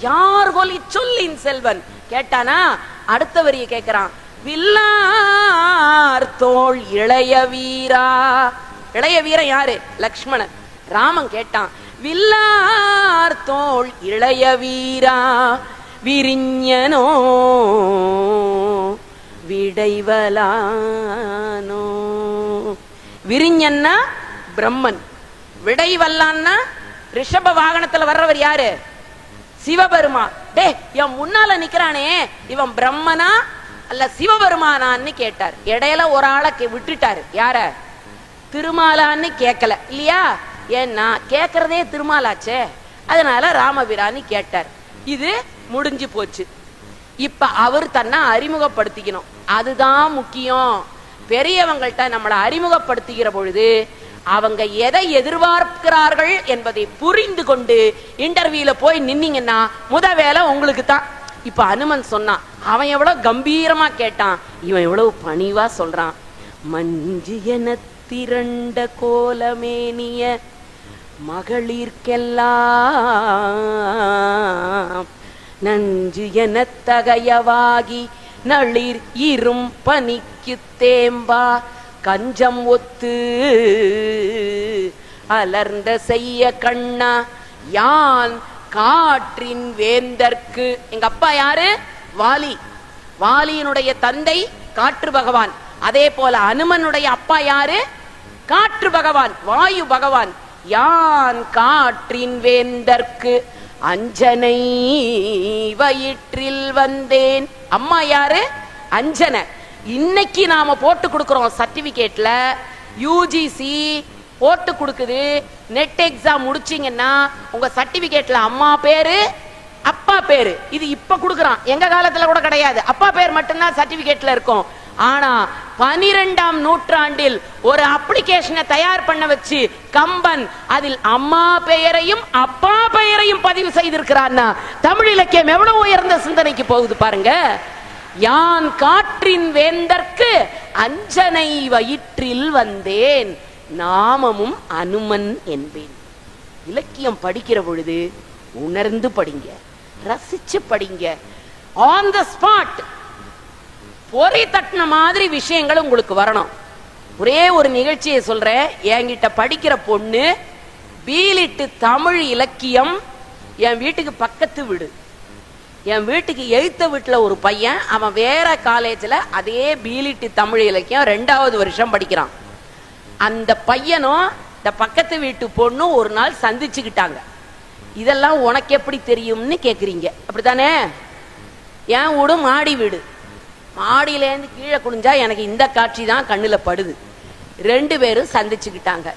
யார் கொலி சொல்லின் செல்வன் கேட்டானா அடுத்த வரிய கேட்கிறான். வில்லார் தோள் இளைய வீரா. இளைய வீரன் யாரு? லக்ஷ்மணன். ராமன் கேட்டான், வில்லார் தோள் இளைய வீரா விரிஞனோ விடைவலானோ. விரிஞன்னா பிரம்மன், விடைவல்லான்னா ரிஷப வாகனத்துல வர்றவர் யாரு? சிவபெருமான். டே, என் முன்னால நிக்கிறானே, இவன் பிரம்மனா அல்ல சிவபெருமானான்னு கேட்டார். இடையில ஒரு ஆளை விட்டுட்டாரு. யார? திருமாலான்னு கேட்கல இல்லையா? ஏன்னா கேட்கறதே திருமாலாச்சே. அதனால ராமபிரான்னு கேட்டார். இது முடிஞ்சு போச்சு. இப்ப அவர் தன்னை அறிமுகப்படுத்திக்கணும். அதுதான் முக்கியம். பெரியவங்கள்ட்ட நம்மளை அறிமுகப்படுத்திக்கிற பொழுது அவங்க எதை எதிர்பார்க்கிறார்கள் என்பதை புரிந்து கொண்டு இன்டர்வியூல போய் நின்னீங்கன்னா முத வேலை உங்களுக்கு தான். இப்ப அனுமன் சொன்னான், அவன் எவ்வளவு கம்பீரமா கேட்டான், இவன் எவ்வளவு பணிவா சொல்றான். மஞ்சு என திரண்ட கோலமேனிய மகளிர்க்கெல்லாம் நஞ்சு என தகையவாகி நளிர் இரும் பனிக்கு தேம்பா கஞ்சம் ஒத்து அலர்ந்த செய்ய கண்ணா யான் காற்றின் வேந்தற்கு. எங்க அப்பா யாரு? வாலி. வாலியினுடைய தந்தை காற்று பகவான். அதே போல அனுமனுடைய அப்பா யாரு? காற்று பகவான், வாயு பகவான். யான் காற்றின் வேந்தற்கு அஞ்சனை வயிற்றில் வந்தேன். அம்மா யாரு? அஞ்சனை. இன்னைக்கு நாம போட்டு கொடுக்கிறோம் சர்டிபிகேட்ல, யூஜிசி போட்டு கொடுக்குது. நெட் எக்ஸாம் முடிச்சீங்கன்னா உங்க சர்டிபிகேட்ல அம்மா பேரு அப்பா பேரு இது இப்ப கொடுக்கறான். எங்க காலத்துல கூட கிடையாது. அப்பா பேர் மட்டும்தான் சர்டிபிகேட்ல இருக்கும். ஆனா 12ஆம் நூற்றாண்டில் ஒரு அப்ளிகேஷனை தயார் பண்ண வச்சு கம்பன் அதில் அம்மா பெயரையும் அப்பா பெயரையும் பதிவு செய்திருக்கிறான்னா தமிழ் இலக்கியம் எவ்வளவு உயர்ந்த சிந்தனைக்கு போகுது பாருங்க. யான் காற்றின் வேந்தற்கு அஞ்சனை வயிற்றில் வந்தேன், நாமமும் அனுமன் என்பேன். இலக்கியம் படிக்கிற பொழுது உணர்ந்து படிங்க, ரசிச்சு படிங்க. ஆன் த ஸ்பாட் பொறி தட்டின மாதிரி விஷயங்கள் உங்களுக்கு வரணும். ஒரே ஒரு நிகழ்ச்சியை சொல்றேன். என்கிட்ட படிக்கிற பொண்ணு பீலிட்டு தமிழ் இலக்கியம். என் வீட்டுக்கு பக்கத்து வீடு. என் வீட்டுக்கு எழுத்த வீட்டுல ஒரு பையன், அவன் வேற காலேஜ்ல அதே பீலிட்டு தமிழ் இலக்கியம் 2வது வருஷம் படிக்கிறான். அந்த பையனும் இந்த பக்கத்து வீட்டு பொண்ணும் ஒரு நாள் சந்திச்சுக்கிட்டாங்க. இதெல்லாம் உனக்கு எப்படி தெரியும்னு கேக்குறீங்க, அப்படித்தானே? என் வீடு மாடி வீடு. மாடியிலேருந்து கீழே குனிஞ்சா எனக்கு இந்த காட்சி தான் கண்ணுல படுது. 2 பேரும் சந்திச்சுக்கிட்டாங்க.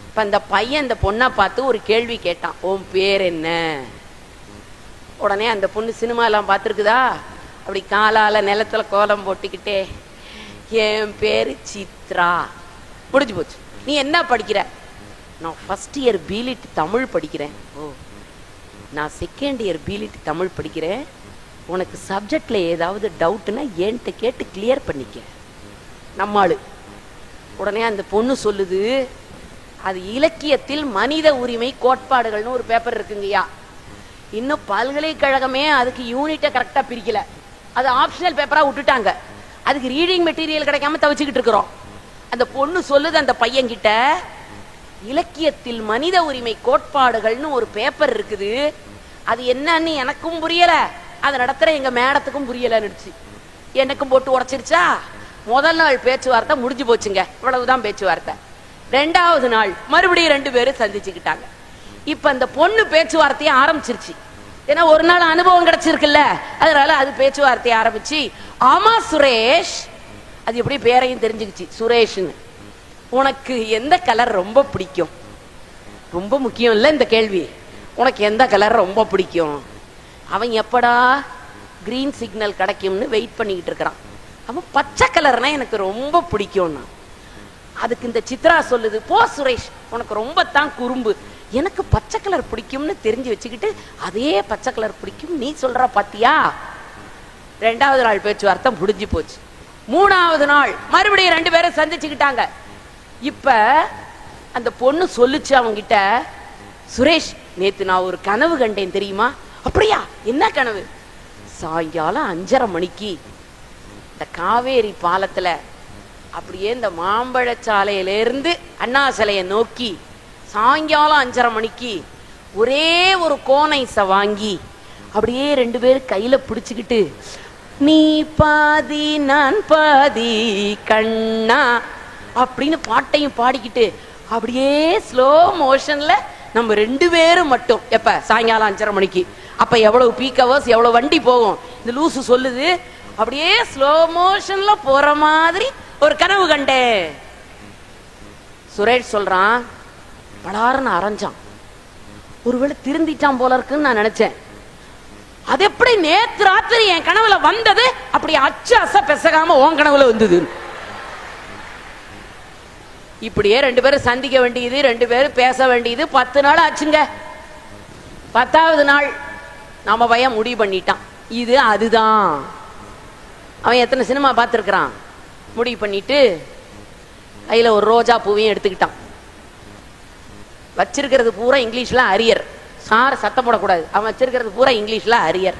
இப்ப அந்த பையன் இந்த பொண்ணை பார்த்து ஒரு கேள்வி கேட்டான், உன் பேர் என்ன உடனே அந்த பொண்ணு சினிமா எல்லாம் பார்த்துருக்குதா, அப்படி காலால நிலத்துல கோலம் போட்டுக்கிட்டே, என் பேரு சித்ரா, முடிஞ்சு போச்சு. நீ என்ன படிக்கிற? நான் ஃபர்ஸ்ட் இயர் பிலிட் தமிழ் படிக்கிறேன். ஓ, நான் செகண்ட் இயர் பிலிட் தமிழ் படிக்கிறேன். உனக்கு சப்ஜெக்ட்ல ஏதாவது டவுட்னா என்கிட்ட கேட்டு கிளியர் பண்ணிக்க. நம்மாளு உடனே அந்த பொண்ணு சொல்லுது, அது இலக்கியத்தில் மனித உரிமை கோட்பாடுகள்னு ஒரு பேப்பர் இருக்குங்கய்யா. இன்னும் பல்கலைக்கழகமே அதுக்கு யூனிட்டை கரெக்டா பிரிக்கல, அது ஆப்ஷனல் பேப்பரா விட்டுட்டாங்க. அதுக்கு ரீடிங் மெட்டீரியல் கிடைக்காம தவிச்சுக்கிட்டு இருக்கிறோம். அந்த பொண்ணு சொல்லுது அந்த பையன் கிட்ட, இலக்கியத்தில் மனித உரிமை கோட்பாடுகள்னு ஒரு பேப்பர் இருக்குது, அது என்னன்னு எனக்கும் புரியல, அதை நடத்துற எங்க மேடத்துக்கும் புரியலன்னுச்சு. எனக்கும் போட்டு உடைச்சிருச்சா. முதல் நாள் பேச்சுவார்த்தை முடிஞ்சு போச்சுங்க, இவ்வளவுதான் பேச்சுவார்த்தை. ரெண்டாவது நாள் மறுபடியும் 2 பேரும் சந்திச்சுக்கிட்டாங்க. இப்ப அந்த பொண்ணு பேச்சுவார்த்தையை ஆரம்பிச்சிருச்சு. ஏன்னா ஒரு நாள் அனுபவம் கிடைச்சிருக்குல்ல, அதனால அது பேச்சுவார்த்தையை ஆரம்பிச்சு, ஆமா சுரேஷ், அது எப்படி பேரையும் தெரிஞ்சுக்கிச்சு சுரேஷ்னு, உனக்கு எந்த கலர் ரொம்ப பிடிக்கும்? ரொம்ப முக்கியம் இல்ல இந்த கேள்வி, உனக்கு எந்த கலர் ரொம்ப பிடிக்கும்? அவன் எப்படா கிரீன் சிக்னல் கிடைக்கும்னு வெயிட் பண்ணிக்கிட்டு இருக்கிறான். அவன் பச்சை கலர்னா எனக்கு ரொம்ப பிடிக்கும்னா. அதுக்கு இந்த சித்ரா சொல்லுது, போ சுரேஷ், உனக்கு ரொம்ப தான் குறும்பு, எனக்கு பச்சை கலர் பிடிக்கும்னு தெரிஞ்சு வச்சுக்கிட்டு அதே பச்சை கலர் பிடிக்கும் நீ சொல்ற பாத்தியா. ரெண்டாவது நாள் பேச்சுவார்த்தை முடிஞ்சு போச்சு. மூணாவது நாள் மறுபடியும் 2 பேரும் சந்திச்சுக்கிட்டாங்க. இப்ப அந்த பொண்ணு சொல்லுச்சு அவங்கிட்ட, சுரேஷ், நேத்து நான் ஒரு கனவு கண்டேன் தெரியுமா? அப்படியா, என்ன கனவு? சாயங்காலம் 5:30 மணிக்கு இந்த காவேரி பாலத்துல அப்படியே இந்த மாம்பழச்சாலையிலிருந்து அண்ணா சிலையை நோக்கி சாயங்காலம் 5:30 மணிக்கு ஒரே ஒரு கோனைச வாங்கி அப்படியே 2 பேரும் கையில பிடிச்சுக்கிட்டு, நீ பாதி நான் பாதி கண்ணா அப்படின்னு பாட்டையும் பாடிக்கிட்டு அப்படியே ஸ்லோ மோஷன்ல நம்ம 2 பேரும் மட்டும். எப்ப? சாயங்காலம் 5:30 மணிக்கு. அப்ப எவ்வளவு பீக் ஹவர்ஸ், எவ்வளவு வண்டி போகும். இந்த லூசு சொல்லுது, அப்படியே ஸ்லோ மோஷன்ல போற மாதிரி ஒரு கனவு கண்டேன். சுரேஷ் சொல்றான், பலாருன்னு அரைஞ்சான், ஒருவேளை திருந்திட்டான் போல இருக்குன்னு நான் நினைச்சேன். அது எப்படி நேத்து ராத்திரி என் கனவுல வந்தது, அப்படி அச்சு அச பெசகாம உன் கனவுல வந்தது. இப்படியே 2 பேரும் சந்திக்க வேண்டியது, 2 பேரும் பேச வேண்டியது 10 நாள் ஆச்சுங்க. 10வது நாள் நம்ம பையன் முடிவு பண்ணிட்டான், இது அதுதான். அவன் எத்தனை சினிமா பார்த்துருக்கிறான். முடிவு பண்ணிட்டு கையில ஒரு ரோஜா பூவையும் எடுத்துக்கிட்டான். வச்சிருக்கிறது பூரா இங்கிலீஷ்ல அரியர். சார் சத்தம் போடக்கூடாது, அவன் வச்சிருக்கிறது பூரா இங்கிலீஷ்ல அரியர்.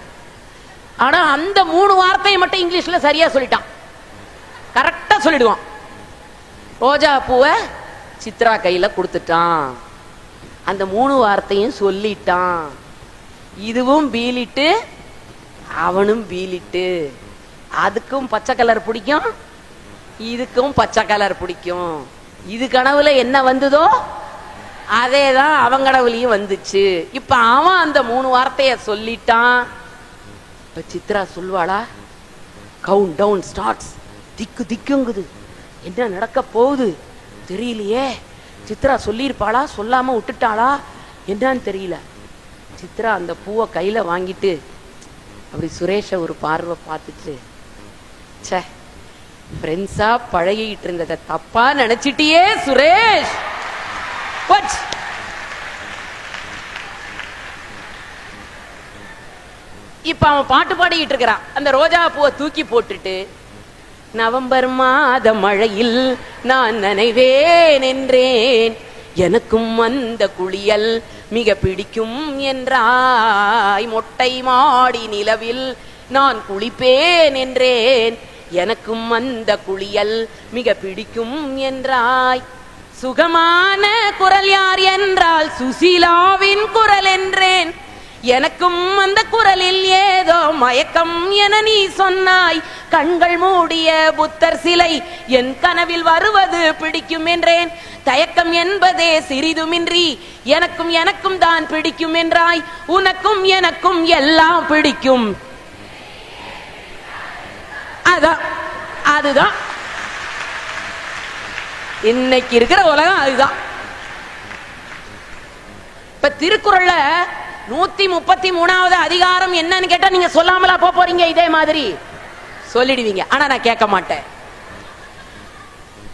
ஆனா அந்த 3 வார்த்தையை மட்டும் இங்கிலீஷ்ல சரியா சொல்லிட்டான், கரெக்டா சொல்லிடுவான். ரோஜா பூவை சித்ரா கையில கொடுத்துட்டான், அந்த 3 வார்த்தையும் சொல்லிட்டான். இதுவும் பீலிட்டு, அவனும் பீலிட்டு. அதுக்கும் பச்சை கலர் பிடிக்கும், இதுக்கும் பச்சை கலர் பிடிக்கும். இது கனவுல என்ன வந்ததோ அதேதான் அவன் கனவுலயும் வந்துச்சு. இப்ப அவன் அந்த 3 வார்த்தைய சொல்லிட்டான். இப்ப சித்ரா சொல்வாளா, கவுண்ட் டவுன் ஸ்டார்ட்ஸ், திக்கு திக்குங்குது, என்ன நடக்க போகுது தெரியலையே. சித்ரா சொல்லியிருப்பாளா, சொல்லாம விட்டுட்டாளா, என்னன்னு தெரியல. சித்ரா அந்த பூவை கையில வாங்கிட்டு அப்படி சுரேஷ ஒரு பார்வை பார்த்துட்டு, சே, ஃப்ரெண்ட்ஸா பழகிட்டு இருந்ததை தப்பா நினைச்சிட்டியே சுரேஷ். இப்ப அவன் பாட்டு பாடிக்கிட்டு இருக்கிறான். அந்த ரோஜா பூவை தூக்கி போட்டுட்டு, நவம்பர் மாத மழையில் நான் நனைவேன் என்றேன், எனக்கும் அந்த குளியல் மிக பிடிக்கும் என்றாய், மொட்டை மாடி நிலவில் நான் குளிப்பேன் என்றேன், எனக்கும் அந்த குளியல் மிக பிடிக்கும் என்றாய், சுகமான குரல் யார் என்றால் சுசீலாவின் குரல் என்றேன், எனக்கும் அந்த குரலில் ஏதோ மயக்கம் என நீ சொன்னாய், கண்கள் மூடிய புத்தர் சிலை என் கனவில் வருவது பிடிக்கும் என்றேன், தயக்கம் என்பதே சிறிதுமின்றி எனக்கும் எனக்கும் தான் பிடிக்கும் என்றாய், உனக்கும் எனக்கும் எல்லாம் பிடிக்கும். அதுதான் இன்னைக்கு இருக்கிற உலகம். அதுதான் இப்ப திருக்குறள்ல 133வது அதிகாரம் என்னன்னு கேட்டா நீங்க சொல்லாமலா போறீங்க? இதே மாதிரி சொல்லிடுவீங்க. ஆனா நான் கேட்க மாட்டேன்.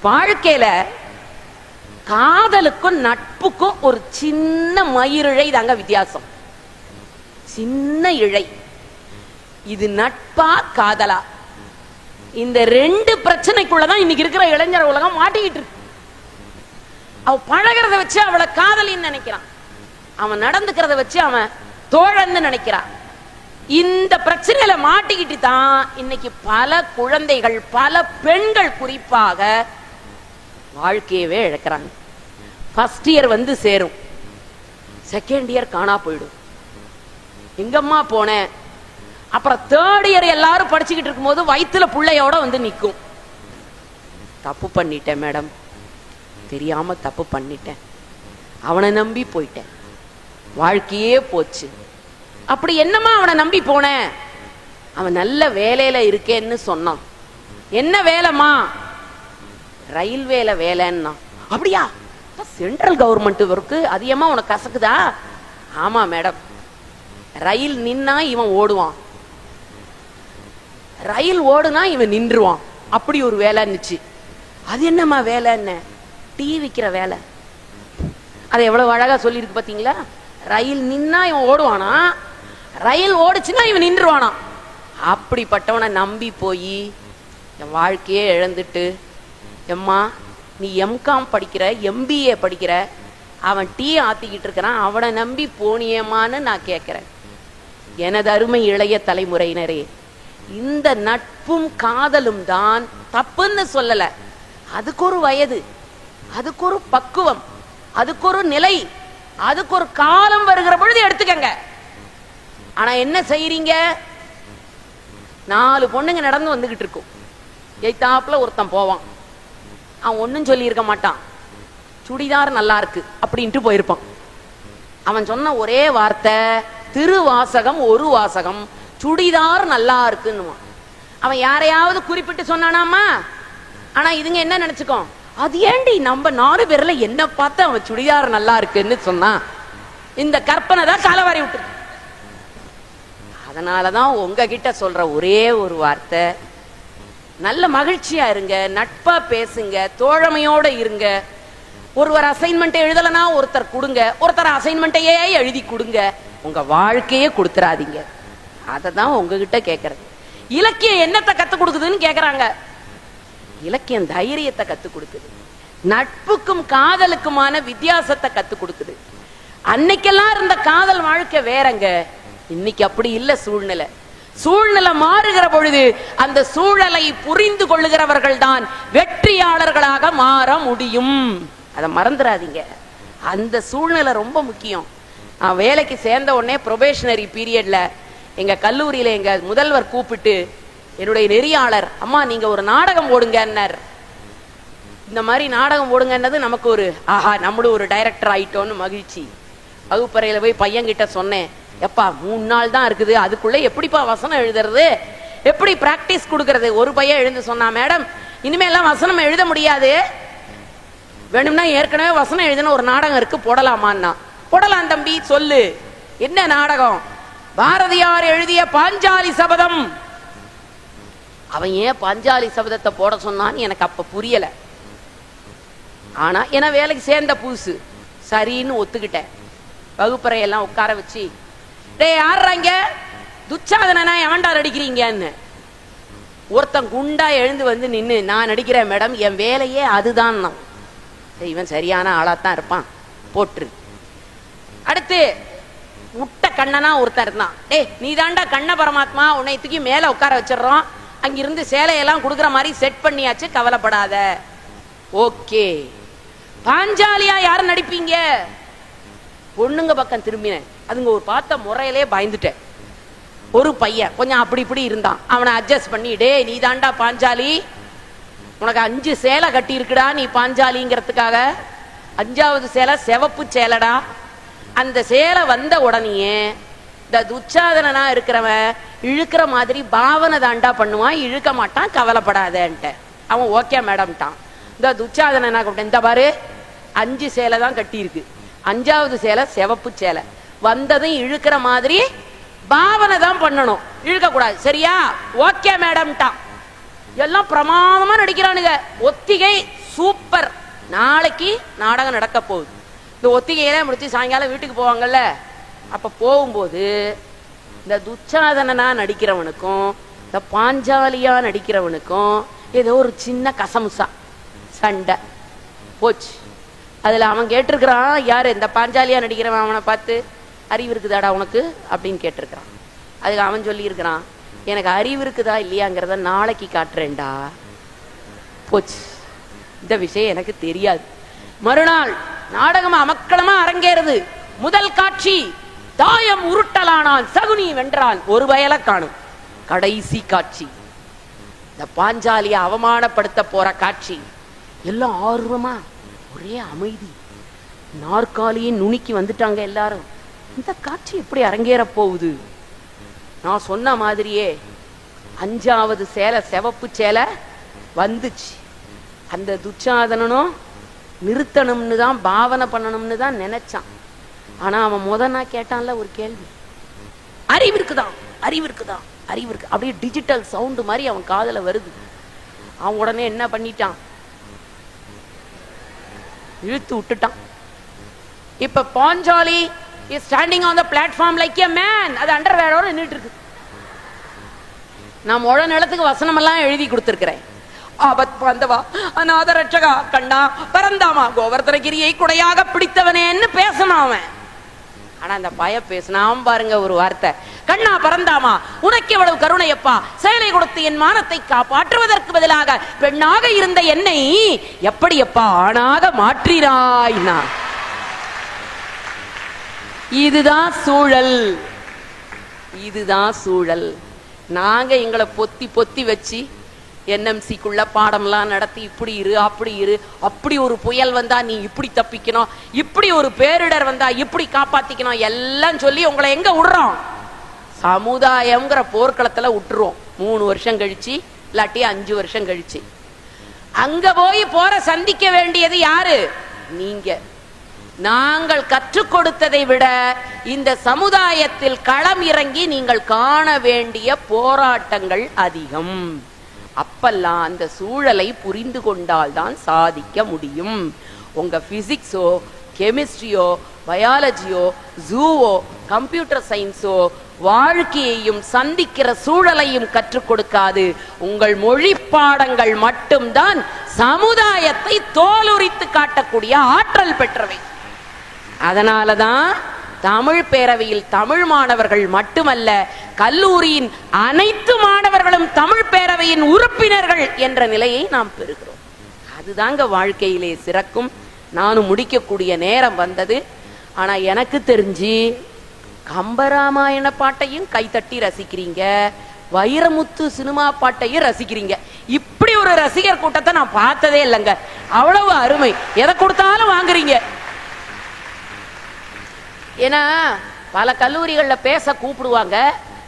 வாழ்க்கையில காதலுக்கும் நட்புக்கும் ஒரு சின்ன மயிரிழை தாங்க வித்தியாசம். சின்ன இழை. இது நட்பா காதலா? இந்த ரெண்டு பிரச்சனைக்குள்ளதான் இன்னைக்கு இருக்கிற இளைஞர் உலகம் மாட்டிக்கிட்டு இருக்கு. அவ பழகிறத வச்சு அவளை காதலின்னு நினைக்கிறான், அவன் நடந்துக்கிறத வச்சு அவன் தோழன்னு நினைக்கிறான். இந்த பிரச்சனையில மாட்டிக்கிட்டு தான் இன்னைக்கு பல குழந்தைகள், பல பெண்கள் குறிப்பாக வாழ்க்கையவே இழக்கிறாங்க. ஃபர்ஸ்ட் இயர் வந்து சேரும், செகண்ட் இயர் காணா போயிடும். எங்கம்மா போனேன்? அப்புறம் தேர்ட் இயர் எல்லாரும் படிச்சுக்கிட்டு இருக்கும் போது வயிற்றுல பிள்ளையோட வந்து நிற்கும். தப்பு பண்ணிட்டேன் மேடம், தெரியாம தப்பு பண்ணிட்டேன், அவனை நம்பி போயிட்டேன், வாழ்க்கையே போச்சு. அப்படி என்னமா அவனை நம்பி போனேன்? அவன் நல்ல வேலையில இருக்கேன்னு சொன்னான். என்ன வேலைமா? ரயில்வேல வேலைன்னா. அப்படியா? சென்ட்ரல் கவர்மெண்ட் ஒர்க்கு, அதிகமா உனக்கு கசக்குதா? ஆமா மேடம். ரயில் நின்னா இவன் ஓடுவான், ரயில் ஓடுனா இவன் நின்றுவான். அப்படி ஒரு வேலை இருந்துச்சு. அது என்னம்மா வேலைன்னு? டீ விக்கிற வேலை. அது எவ்வளவு அழகா சொல்லியிருக்கு பாத்தீங்களா? ரயில் நின்னா இவன் ஓடுவானா, ரயில் ஓடுச்சுன்னா இவன் நின்றுவானா. அப்படிப்பட்டவனை நம்பி போய் என் வாழ்க்கையே இழந்துட்டு, எம்மா நீ எம்காம் படிக்கிற, எம்பிஏ படிக்கிற, அவன் டீ ஆத்திக்கிட்டு இருக்கிறான், அவனை நம்பி போனியம்மான்னு நான் கேட்கிறேன். எனது அருமை இளைய தலைமுறையினரே, இந்த நட்பும் காதலும் தான் தப்புன்னு சொல்லல. அதுக்கு ஒரு வயது, அதுக்கு ஒரு பக்குவம், அதுக்கு ஒரு நிலை, அதுக்கு ஒரு காலம் வருகிற பொழுது எடுத்துக்கங்க. ஆனா என்ன செய்யறீங்க? 4 பொண்ணுங்க நடந்து வந்துகிட்டு இருக்கும், எய்தாப்புல ஒருத்தன் போவான். அவன் ஒன்னும் சொல்லி இருக்க மாட்டான், சுடிதார் நல்லா இருக்கு அப்படின்ட்டு போயிருப்பான். அவன் சொன்ன ஒரே வார்த்தை திருவாசகம், ஒரு வாசகம், சுடிதார் நல்லா இருக்குன்னு. அவன் யாரையாவது குறிப்பிட்டு சொன்னானாமா? ஆனா இதுங்க என்ன நினைச்சுக்கோ, அது ஏண்டி நம்ம 4 பேர்ல என்ன பார்த்து அவன் சுடிதார் நல்லா இருக்குன்னு சொன்னா? இந்த கற்பனை தான் காலவாரி விட்டு. அதனாலதான் உங்ககிட்ட சொல்ற ஒரே ஒரு வார்த்தை, நல்ல மகிழ்ச்சியா இருங்க, நட்பா பேசுங்க, தோழமையோட இருங்க. ஒருவர் அசைன்மெண்ட் எழுதலனா ஒருத்தர் கொடுங்க, ஒருத்தர் அசைன்மெண்ட்டையே எழுதி கொடுங்க. உங்க வாழ்க்கையே கொடுத்துறாதீங்க. அததான் உங்ககிட்ட கேட்கறது. இலக்கியம் என்னத்தை கத்து கொடுக்குதுன்னு கேக்குறாங்க. இலக்கியம் தைரியத்தை கத்து கொடுக்குது, நட்புக்கும் காதலுக்குமான வித்தியாசத்தை கத்து கொடுக்குது. அன்னைக்கெல்லாம் இருந்த காதல் வாழ்க்கை வேறங்க, இன்னைக்கு அப்படி இல்ல. சூழ்நிலை சூழ்நிலை மாறுகிற பொழுது அந்த சூழலை புரிந்து கொள்ளுகிறவர்கள் தான் வெற்றியாளர்களாக மாற முடியும். அதை மறந்துடாதீங்க. அந்த சூழ்நிலை ரொம்ப முக்கியம். நான் வேலைக்கு சேர்ந்த உடனே ப்ரொபேஷனரி பீரியட்ல எங்க கல்லூரியில எங்க முதல்வர் கூப்பிட்டு, என்னுடைய நெறியாளர், அம்மா நீங்க ஒரு நாடகம் ஓடுங்கன்னார். இந்த மாதிரி நாடகம் ஓடுங்கன்னது நமக்கு ஒரு ஆஹா, நம்மளும் ஒரு டைரக்டர் ஆயிட்டோன்னு மகிழ்ச்சி. வகுப்பறையில போய் பையன்கிட்ட சொன்னேன், எப்பா 3 நாள் தான் இருக்குது, அதுக்குள்ள எப்படிப்பா வசனம் எழுதுறது, எப்படி பிராக்டிஸ் கொடுக்கறது? ஒரு பையன் எழுந்து சொன்னா, மேடம் இனிமேலாம் வசனம் எழுத முடியாது, வேணும்னா ஏற்கனவே வசனம் எழுதின ஒரு நாடகம் இருக்கு, போடலாமான்னா. போடலாம் தம்பி, சொல்லு என்ன நாடகம்? பாரதியார் எழுதிய பாஞ்சாலி சபதம். அவன் ஏன் பாஞ்சாலி சபதத்தை போட சொன்னான்னு எனக்கு அப்ப புரியல. ஆனா என்ன வேலைக்கு சேர்ந்த புதுசு, சரின்னு ஒத்துக்கிட்டேன். வகுப்பறையெல்லாம் உட்கார வச்சு, டே யாருறாங்க, துச்சாதனா ஏன்டா நடிக்கிறீங்கன்னு. ஒருத்தன் குண்டா எழுந்து வந்து நின்னு, நான் நடிக்கிறேன் மேடம், என் வேலையே அதுதான். இவன் சரியான ஆளாத்தான் இருப்பான், போட்டுரு. அடுத்து முட்டை கண்ணனா ஒருத்தன் இருந்தான், டே நீ தாண்டா கண்ண பரமாத்மா, உன்னை தூக்கி மேல உட்கார வச்சிடறோம், அங்கிருந்து சேலையெல்லாம் கொடுக்குற மாதிரி செட் பண்ணியாச்சு, கவலைப்படாத. ஓகே. பாஞ்சாலியா யாரு நடிப்பீங்க? பொண்ணுங்க பக்கம் திரும்பினேன். அதுங்க ஒரு பார்த்த முறையிலே பயந்துட்டேன். ஒரு பையன் கொஞ்சம் அப்படி இப்படி இருந்தான், அவனை அட்ஜஸ்ட் பண்ணி, டே நீ தாண்டா பாஞ்சாலி, உனக்கு 5 சேலை கட்டி இருக்குடா, நீ பாஞ்சாலிங்கிறதுக்காக 5வது சேலை சிவப்பு சேலடா. அந்த சேலை வந்த உடனேயே இந்த துச்சாதனா இருக்கிறவன் இழுக்கிற மாதிரி பாவனை தாண்டா பண்ணுவான், இழுக்க மாட்டான், கவலைப்படாதேன்ட்ட. அவன் ஓகே மேடம்ட்டான். இந்த துச்சாதனா, இந்த பாரு 5 சேலை தான் கட்டி இருக்கு, 5வது சேலை சிவப்பு சேலை, வந்ததும் இழுக்கிற மாதிரி பாவனை தான் பண்ணணும், இழுக்க கூடாது. சரியா? ஓகே மேடம்டா. எல்லாம் பிரமாதமா நடிக்கிறானுங்க. ஒத்திகை சூப்பர். நாளைக்கு நாடகம் நடக்க போகுது. இந்த ஒத்திகையெல்லாம் முடிச்சு சாயங்காலம் வீட்டுக்கு போவாங்கல்ல, அப்ப போகும்போது இந்த துச்சாதனனா நடிக்கிறவனுக்கும் இந்த பாஞ்சாலியா நடிக்கிறவனுக்கும் ஏதோ ஒரு சின்ன கசமுசா சண்டை போச்சு. அதுல அவன் கேட்டிருக்கிறான், யாரு இந்த பாஞ்சாலியா நடிக்கிறவன், அவனை பார்த்து அறிவு இருக்குதாடா உனக்கு அப்படின்னு கேட்டிருக்கிறான். அதுக்கு அவன் சொல்லி இருக்கிறான், எனக்கு அறிவு இருக்குதா இல்லையாங்கிறத நாளைக்கு காட்டுறேன்டா. போச்சு, இந்த விஷயம் எனக்கு தெரியாது. மறுநாள் நாடகம் அமக்களமா அரங்கேறுது. முதல் காட்சி, தாயம் உருட்டலானான், சகுனி வென்றான், ஒரு வயலை காணும். கடைசி காட்சி, இந்த பாஞ்சாலிய அவமானப்படுத்த போற காட்சி. எல்லாம் ஆர்வமா, ஒரே அமைதி. நாற்காலியை நுணுக்கி வந்துட்டாங்க எல்லாரும். இந்த காட்சி எப்படி அரங்கேற போகுது? நான் சொன்ன மாதிரியே 5வது சேலை, சிவப்பு சேலை வந்துச்சு. அந்த துச்சாதனனும் நிறுத்தணும்னு தான், பாவனை பண்ணணும்னு தான் நினைச்சான். ஆனா அவன் முதன்னா கேட்டான்ல ஒரு கேள்வி, அறிவு இருக்குதான், அறிவு இருக்குதான், அறிவு இருக்கு. அப்படியே டிஜிட்டல் சவுண்டு மாதிரி அவன் காதுல வருது. அவன் உடனே என்ன பண்ணிட்டான், இழுத்து விட்டுட்டான். இப்ப Panchali is standing on the platform like a man. அது அண்டர்வேரோட நின்னுட்டு இருக்கு. நான் முழ நிலத்துக்கு வசனம் எல்லாம் எழுதி கொடுத்திருக்கிறேன். ஆபத் பாந்தவா, அநாத ரட்சகா, கண்ணா பரந்தாமா, கோவர்தனகிரியை குடையாக பிடித்தவனேன்னு பேசணும் அவன். ஆனா அந்த பய பேசினாம் பாருங்க ஒரு வார்த்தை, கண்ணா பரந்தாமா, உனக்கு எவ்வளவு கருணையப்பா, செயலை கொடுத்து என் மானத்தை காப்பாற்றுவதற்கு பதிலாக பெண்ணாக இருந்த என்னை எப்படியப்பா ஆணாக மாற்றினாய்னா. இதுதான் சூழல், இதுதான் சூழல். நாங்க எங்களை பொத்தி பொத்தி வச்சு என்எம்சிக்குள்ள பாடம்லாம் நடத்தி, இப்படி இரு அப்படி இரு, அப்படி ஒரு புயல் வந்தா நீ இப்படி தப்பிக்கணும், இப்படி ஒரு பேரிடர் வந்தா இப்படி காப்பாத்திக்கணும் எல்லாம் சொல்லி உங்களை எங்க விடுறோம்? சமுதாயம்ங்கிற போர்க்களத்துல விட்டுருவோம். 3 வருஷம் கழிச்சு, இல்லாட்டி 5 வருஷம் கழிச்சு. அங்க போய் போற சந்திக்க வேண்டியது யாரு? நீங்க. நாங்கள் கற்றுக் கொடுத்ததை விட இந்த சமுதாயத்தில் களம் இறங்கி நீங்கள் காண வேண்டிய போராட்டங்கள் அதிகம். அப்பெல்லாம் அந்த சூழலை புரிந்து கொண்டால்தான் சாதிக்க முடியும். உங்க பிசிக்ஸோ, கெமிஸ்ட்ரியோ, பயாலஜியோ, ஜூவோ, கம்ப்யூட்டர் சயின்ஸோ வாழ்க்கையையும் சந்திக்கிற சூழலையும் கற்றுக் கொடுக்காது. உங்கள் மொழி பாடங்கள் மட்டும்தான் சமுதாயத்தை தோலுரித்து காட்டக்கூடிய ஆற்றல் பெற்றவை. அதனாலதான் தமிழ் பேரவையில் தமிழ் மாணவர்கள் மட்டுமல்ல, கல்லூரியின் அனைத்து மாணவர்களும் தமிழ் பேரவையின் உறுப்பினர்கள் என்ற நிலையை நாம் பெறுகிறோம். அதுதாங்க வாழ்க்கையிலே சிறக்கும். நானும் முடிக்கக்கூடிய நேரம் வந்தது. ஆனா எனக்கு தெரிஞ்சு கம்பராமாயண பாட்டையும் கைத்தட்டி ரசிக்கிறீங்க, வைரமுத்து சினிமா பாட்டையும் ரசிக்கிறீங்க. இப்படி ஒரு ரசிகர் கூட்டத்தை நான் பார்த்ததே இல்லைங்க. அவ்வளவு அருமை. எதை கொடுத்தாலும் வாங்குறீங்க. ஏன்னா பல கல்லூரிகள்ல பேச கூப்பிடுவாங்க,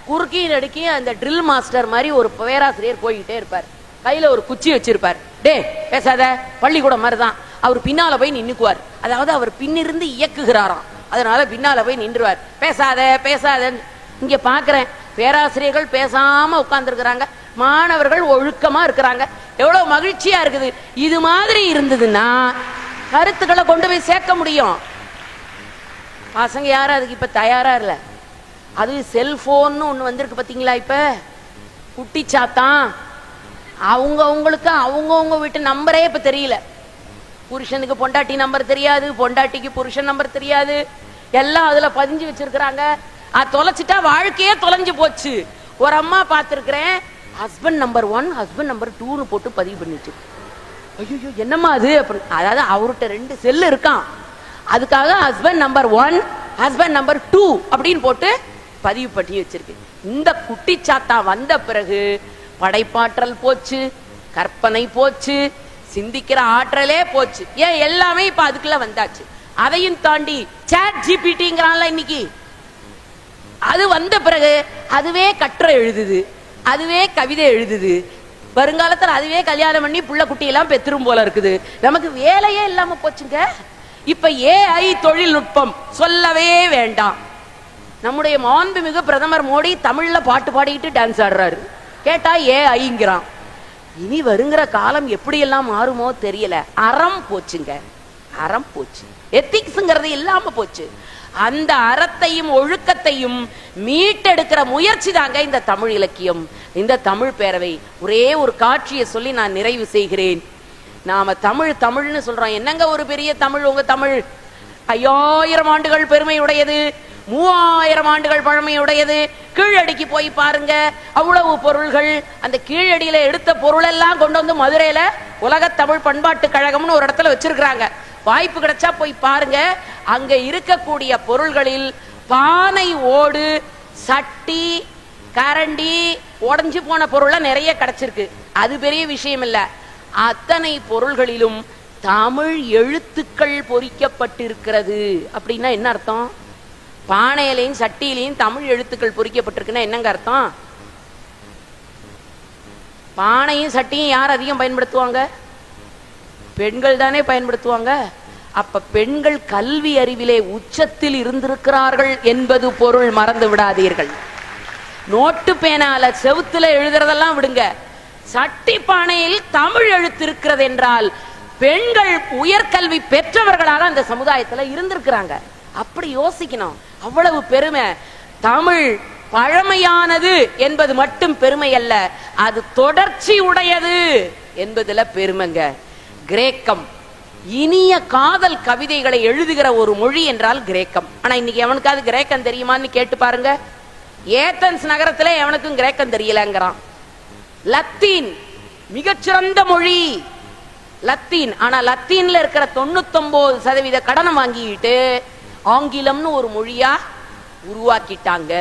குறுக்கி நடுக்கி அந்த ட்ரில் மாஸ்டர் மாதிரி ஒரு பேராசிரியர் போய்கிட்டே இருப்பார், கையில ஒரு குச்சி வச்சிருப்பார். டே பேசாத, பள்ளிக்கூடம் மாதிரிதான். அவர் பின்னால போய் நின்னுக்குவார். அதாவது அவர் பின்னிருந்து இயக்குகிறாராம், அதனால பின்னால போய் நின்றுவார். பேசாத பேசாத. இங்க பாக்குறேன், பேராசிரியர்கள் பேசாம உட்கார்ந்துருக்கிறாங்க, மாணவர்கள் ஒழுக்கமா இருக்கிறாங்க. எவ்வளவு மகிழ்ச்சியா இருக்குது. இது மாதிரி இருந்ததுன்னா கருத்துக்களை கொண்டு போய் சேர்க்க முடியும். பசங்க யாரும் அதுக்கு இப்ப தயாரா இல்ல. அது செல்போன்னு ஒண்ணு வந்திருக்கு பாத்தீங்களா? இப்ப குட்டிச்சாத்தான் அவங்களுக்கு அவங்கவுங்க வீட்டு நம்பரே இப்ப தெரியல. புருஷனுக்கு பொண்டாட்டி நம்பர் தெரியாது, பொண்டாட்டிக்கு புருஷன் நம்பர் தெரியாது, எல்லாம் அதுல பதிஞ்சு வச்சிருக்கிறாங்க. அது தொலைச்சிட்டா வாழ்க்கையே தொலைஞ்சு போச்சு. ஒரு அம்மா பார்த்திருக்கிறேன், ஹஸ்பண்ட் நம்பர் 1 ஹஸ்பண்ட் நம்பர் 2ன்னு போட்டு பதிவு பண்ணிச்சு. ஐயோ என்னம்மா அது அப்படின்னு. அதாவது அவர்கிட்ட 2 செல்லு இருக்கான், அதுக்காக ஹஸ்பண்ட் நம்பர் 1 ஹஸ்பண்ட் நம்பர் 2 அப்படின்னு போட்டு பதிவு பண்ணி வச்சிருக்கு. இந்த குட்டிச்சாத்தா வந்த பிறகு படைப்பாற்றல் போச்சு, கற்பனை போச்சு, சிந்திக்கிற ஆற்றலே போச்சு. ஏன் எல்லாமே இப்ப அதுக்குள்ள வந்தாச்சு. அதையும் தாண்டி சாட் ஜிபிடிங்கிறான்ல இன்னைக்கு, அது வந்த பிறகு அதுவே கட்டுரை எழுதுது, அதுவே கவிதை எழுதுது. வருங்காலத்துல அதுவே கல்யாணம் பண்ணி புள்ள குட்டியெல்லாம் பெத்துரும் போல இருக்குது. நமக்கு வேலையே இல்லாம போச்சுங்க. இப்ப ஏஐ தொழில்நுட்பம் சொல்லவே வேண்டாம். நம்முடைய மாண்புமிகு பிரதமர் மோடி தமிழ்ல பாட்டு பாடிக்கிட்டு டான்ஸ் ஆடுறாரு. கேட்டா ஐங்கிறான். இனி வருங்கிற காலம் எப்படி எல்லாம் மாறுமோ தெரியல. அறம் போச்சுங்க, அறம் போச்சு, எத்திக்ஸ்ங்கிறது இல்லாம போச்சு. அந்த அறத்தையும் ஒழுக்கத்தையும் மீட்டெடுக்கிற முயற்சி தாங்க இந்த தமிழ் இலக்கியம், இந்த தமிழ் பேரவை. ஒரே ஒரு காட்சியை சொல்லி நான் நிறைவு செய்கிறேன். நாம தமிழ் தமிழ்னு சொல்றோம். என்னங்க ஒரு பெரிய தமிழ் உங்க தமிழ்? 5000 ஆண்டுகள் பெருமையுடையது, 3000 ஆண்டுகள் பழமையுடையது. கீழடிக்கு போய் பாருங்க, அவ்வளவு பொருள்கள். அந்த கீழடியில எடுத்த பொருள் எல்லாம் கொண்டு வந்து மதுரையில உலக தமிழ் பண்பாட்டு கழகம்னு ஒரு இடத்துல வச்சிருக்கிறாங்க. வாய்ப்பு கிடைச்சா போய் பாருங்க. அங்க இருக்கக்கூடிய பொருள்களில் பானை ஓடு, சட்டி, கரண்டி, உடஞ்சு போன பொருள நிறைய கிடைச்சிருக்கு. அது பெரிய விஷயம் இல்ல. அத்தனை பொருள்களிலும் தமிழ் எழுத்துக்கள் பொறிக்கப்பட்டிருக்கிறது. அப்படின்னா என்ன அர்த்தம்? பானையிலையும் சட்டியிலையும் தமிழ் எழுத்துக்கள் பொறிக்கப்பட்டிருக்குன்னா என்னங்க அர்த்தம்? பானையும் சட்டியும் யார் அதிகம் பயன்படுத்துவாங்க? பெண்கள் தானே பயன்படுத்துவாங்க. அப்ப பெண்கள் கல்வி அறிவிலே உச்சத்தில் இருந்திருக்கிறார்கள் என்பது பொருள், மறந்து விடாதீர்கள். நோட்டு பேனால செவுத்துல எழுதுறதெல்லாம் விடுங்க, சட்டி பானையில் தமிழ் எழுத்து இருக்கிறது என்றால் பெண்கள் உயர்கல்வி பெற்றவர்களாக அந்த சமுதாயத்துல இருந்திருக்கிறாங்க. அப்படி யோசிக்கணும். அவ்வளவு பெருமை. தமிழ் பழமையானது என்பது மட்டும் பெருமை அல்ல, அது தொடர்ச்சி உடையது என்பதுல பெருமைங்க. கிரேக்கம், இனிய காதல் கவிதைகளை எழுதுகிற ஒரு மொழி என்றால் கிரேக்கம். ஆனா இன்னைக்கு எவனுக்காவது கிரேக்கம் தெரியுமான்னு கேட்டு பாருங்க. ஏதென்ஸ் நகரத்துல எவனுக்கும் கிரேக்கம் தெரியலங்கிறான். லத்தீன் மிகச்சிறந்த மொழி லத்தீன். ஆனா லத்தீன்ல இருக்கிற 99% கடனை வாங்கிட்டு ஆங்கிலம்னு ஒரு மொழியா உருவாக்கிட்டாங்க.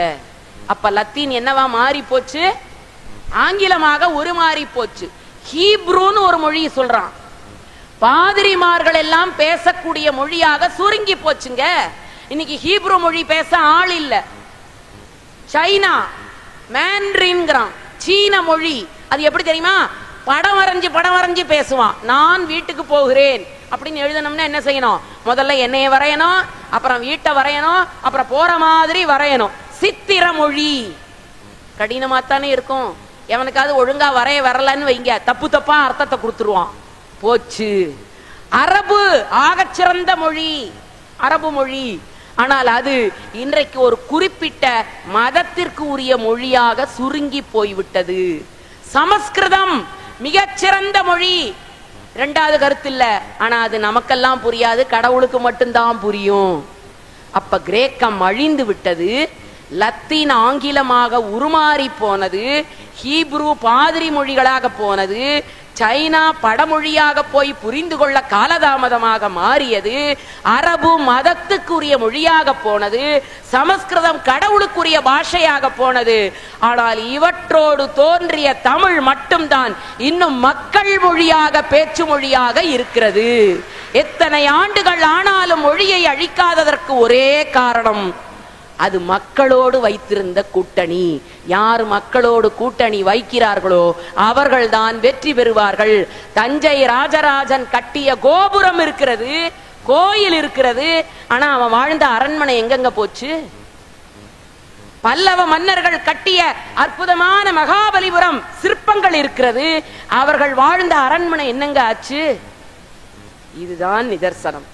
அப்ப லத்தீன் என்னவா மாறி போச்சு? ஆங்கிலமாக உருமாறி போச்சு. ஹீப்ரூன்னு ஒரு மொழி சொல்றான். பாதிரிமார்கள் எல்லாம் பேசக்கூடிய மொழியாக சுருங்கி போச்சுங்க. இன்னைக்கு ஹீப்ரு மொழி பேச ஆள் இல்ல. சைனா மேண்ட்ரின்ங்கிறான், சீன மொழி. அது எப்படி தெரியுமா? படம் வரைஞ்சு பேசுவான். நான் வீட்டுக்கு போகிறேன் அப்படின்னு எழுதணும்னா என்ன செய்யணும்? முதல்ல என்னைய வரையணும், அப்புறம் வீட்டை வரையணும், அப்புறம் போற மாதிரி வரையணும். சித்திர மொழி கடினமாத்தானே இருக்கும். எவனுக்காவது ஒழுங்கா வரைய வரலன்னு வைங்க, தப்பு தப்பா அர்த்தத்தை கொடுத்துருவான். போச்சு. அரபு ஆகச்சிறந்த மொழி, அரபு மொழி. ஆனால் அது இன்றைக்கு ஒரு குறிப்பிட்ட மதத்திற்கு உரிய மொழியாக சுருங்கி போய்விட்டது. சமஸ்கிருதம் மிகச்சிறந்த மொழி, இரண்டாவது கருத்து இல்ல. ஆனா அது நமக்கெல்லாம் புரியாது, கடவுளுக்கு மட்டும்தான் புரியும். அப்ப கிரேக்கம் அழிந்து விட்டது, லத்தீன் ஆங்கிலமாக உருமாறி போனது, ஹீப்ரு பாதிரி மொழிகளாக போனது, சைனா படமொழியாக போய் புரிந்து கொள்ள காலதாமதமாக மாறியது, அரபு மதத்துக்குரிய மொழியாக போனது, சமஸ்கிருதம் கடவுளுக்குரிய பாஷையாக போனது. ஆனால் இவற்றோடு தோன்றிய தமிழ் மட்டும்தான் இன்னும் மக்கள் மொழியாக, பேச்சு மொழியாக இருக்கிறது. எத்தனை ஆண்டுகள் ஆனாலும் மொழியை அழிக்காததற்கு ஒரே காரணம், அது மக்களோடு வைத்திருந்த கூட்டணி. யார் மக்களோடு கூட்டணி வைக்கிறார்களோ அவர்கள்தான் வெற்றி பெறுவார்கள். தஞ்சை ராஜராஜன் கட்டிய கோபுரம் இருக்கிறது, கோயில் இருக்கிறது, ஆனா அவன் வாழ்ந்த அரண்மனை எங்கெங்க போச்சு? பல்லவ மன்னர்கள் கட்டிய அற்புதமான மகாபலிபுரம் சிற்பங்கள் இருக்கிறது, அவர்கள் வாழ்ந்த அரண்மனை என்னங்க ஆச்சு? இதுதான் நிதர்சனம்.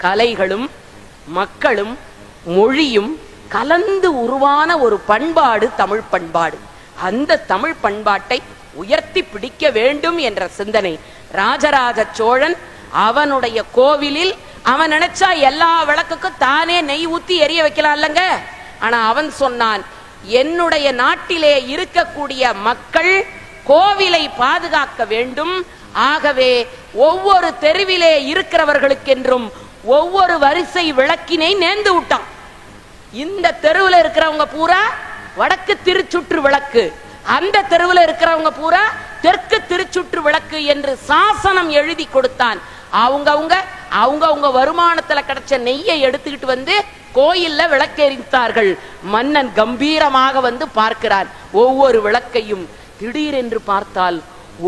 கலைகளும் மக்களும் மொழியும் கலந்து உருவான ஒரு பண்பாடு தமிழ் பண்பாடு. அந்த தமிழ் பண்பாட்டை உயர்த்தி பிடிக்க வேண்டும் என்ற சிந்தனை ராஜராஜ சோழன் அவனுடைய கோவிலில் அவன் நினைச்சா எல்லா விளக்குக்கும் தானே நெய் ஊத்தி எரிய வைக்கலாம் இல்லங்க. ஆனா அவன் சொன்னான், என்னுடைய நாட்டிலே இருக்கக்கூடிய மக்கள் கோவிலை பாதுகாக்க வேண்டும், ஆகவே ஒவ்வொரு தெருவிலே இருக்கிறவர்களுக்கென்றும் ஒவ்வொரு வரிசை விளக்கினை நேர்ந்து விட்டான். இந்த தெருவில் இருக்கிறவங்க பூரா வடக்கு திருச்சுற்று விளக்கு, அந்த தெருவில் இருக்கிறவங்க பூரா தெற்கு திருச்சுற்று விளக்கு என்று சாசனம் எழுதி கொடுத்தான். அவங்க வருமானத்துல கிடைச்ச நெய்யை எடுத்துக்கிட்டு வந்து கோயில்ல விளக்கெரித்தார்கள். மன்னன் கம்பீரமாக வந்து பார்க்கிறான் ஒவ்வொரு விளக்கையும். திடீரென்று பார்த்தால்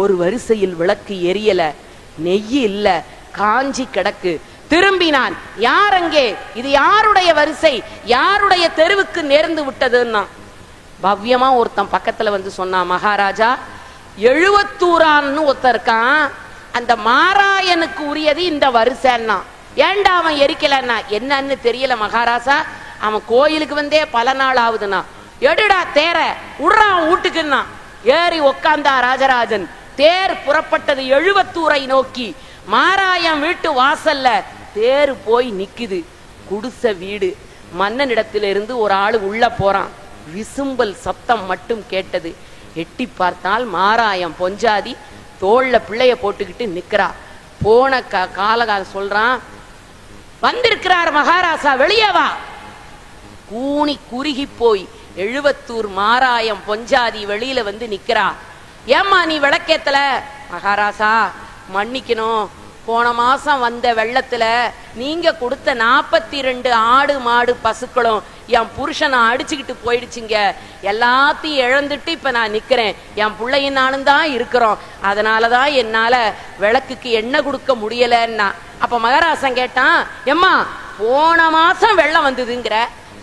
ஒரு வரிசையில் விளக்கு எரியல, நெய் இல்ல, காஞ்சி கிடக்கு. திரும்பினான். யார் அங்கே? இது யாருடைய வரிசை, யாருடைய தெருவுக்கு நேர்ந்து விட்டதுன்னா பவ்யமா ஒருத்தன் பக்கத்துல வந்து சொன்னான், மகாராஜா, எழுவத்தூரான்னு ஒருத்தர் இருக்கான், அந்த மாராயனுக்கு உரியது இந்த வரிசைன்னா. ஏண்டா அவன் எரிக்கலன்னா? என்னன்னு தெரியல மகாராஜா, அவன் கோயிலுக்கு வந்தே பல நாள் ஆகுதுன்னா. எடுடா தேர உடுறா அவன் வீட்டுக்குன்னா. ஏறி உக்காந்தா ராஜராஜன். தேர் புறப்பட்டது எழுவத்தூரை நோக்கி. மாராயம் வீட்டு வாசல்ல தேர் போய் நிக்குது. குடிசை வீடு. மன்னனிடத்திலிருந்து ஒரு ஆளு உள்ள போறான். விசும்பல் சப்தம் மட்டும் கேட்டது. எட்டி பார்த்தால் மாராயம் பொஞ்சாதி தோல்ல பிள்ளைய போட்டுக்கிட்டு நிக்கிறா. போன காலகால சொல்றான், வந்திருக்கிறார் மகாராசா, வெளியே வா. கூனி குறுகி போய் எழுவத்தூர் மாராயம் பொஞ்சாதி வெளியில வந்து நிக்கிறா. ஏம்மா நீ விளக்கேத்தல? மகாராசா மன்னிக்கணும், போன மாசம் வந்த வெள்ளத்துல நீங்க கொடுத்த 42 ஆடு மாடு பசுக்களும் என் புருஷனை அடிச்சுக்கிட்டு போயிடுச்சுங்க. எல்லாத்தையும் இழந்துட்டு இப்ப நான் நிக்கிறேன். என் பிள்ளையும் நானும் தான் இருக்கிறோம். அதனாலதான் என்னால விளக்குக்கு எண்ணெய் கொடுக்க முடியலன்னா. அப்ப மகாராசன் கேட்டான், எம்மா போன மாசம் வெள்ளம் வந்ததுங்கிற,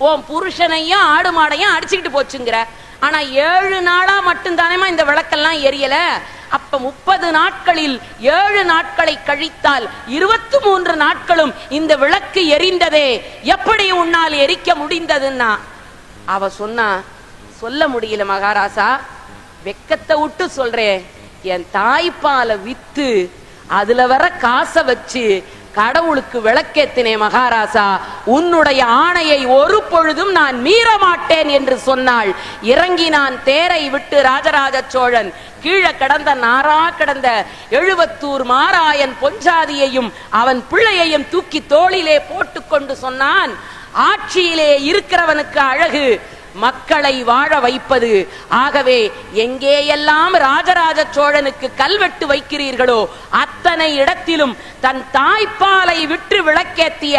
உன் புருஷனையும் ஆடு மாடையும் அடிச்சுக்கிட்டு போச்சுங்கிற, ஆனா 7 நாளா மட்டும் தானேமா இந்த விளக்கெல்லாம் எரியல. அப்ப 30 நாட்களில் 7 நாட்களை கழித்தால் 23 நாட்களும் இந்த விளக்கு எரிந்ததே, எப்படி உன்னால் எரிக்க முடிந்ததுன்னா அவ சொன்னா, சொல்ல முடியல மகாராசா, வெக்கத்தை விட்டு சொல்றேன், என் தாய்ப்பாலை வித்து அதுல வர காசை வச்சு கடவுளுக்கு விளக்கேத்தினே மகாராசா. உன்னுடைய ஆணையை ஒரு பொழுதும் நான் மீற மாட்டேன் என்று சொன்னாள். இறங்கினான் தேரை விட்டு ராஜராஜ சோழன். கீழே கிடந்த நாரா கிடந்த எழுவத்தூர் மாராயன் பொஞ்சாதியையும் அவன் பிள்ளையையும் தூக்கி தோளிலே போட்டு கொண்டு சொன்னான், ஆட்சியிலே இருக்கிறவனுக்கு அழகு மக்களை வாழ வைப்பது. ஆகவே எங்கேயெல்லாம் ராஜராஜ சோழனுக்கு கல்வெட்டு வைக்கிறீர்களோ அத்தனை இடத்திலும் தன் தாய்ப்பாலை விட்டு விளக்கேத்திய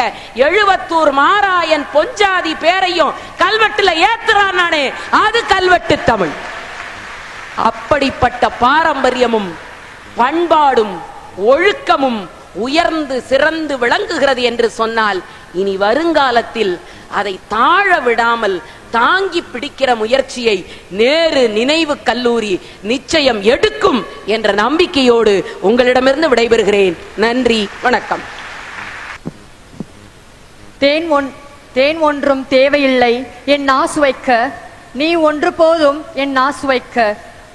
எழுவத்தூர் மாராயன் பொஞ்சாதி பேரையும் கல்வெட்டுல ஏத்துறான் நானே, அது கல்வெட்டு தமிழ். அப்படிப்பட்ட பாரம்பரியமும் பண்பாடும் ஒழுக்கமும் உயர்ந்து சிறந்து விளங்குகிறது என்று சொன்னால், இனி வருங்காலத்தில் அதை தாழ விடாமல் தாங்கி பிடிக்கிற முயற்சியை நேரு நினைவு கல்லூரி நிச்சயம் எடுக்கும் என்ற நம்பிக்கையோடு உங்களிடமிருந்து விடைபெறுகிறேன். நன்றி, வணக்கம். தேன் ஒன்றும் தேவையில்லை என் நாசு வைக்க, நீ ஒன்று போதும் என் நாசு வைக்க.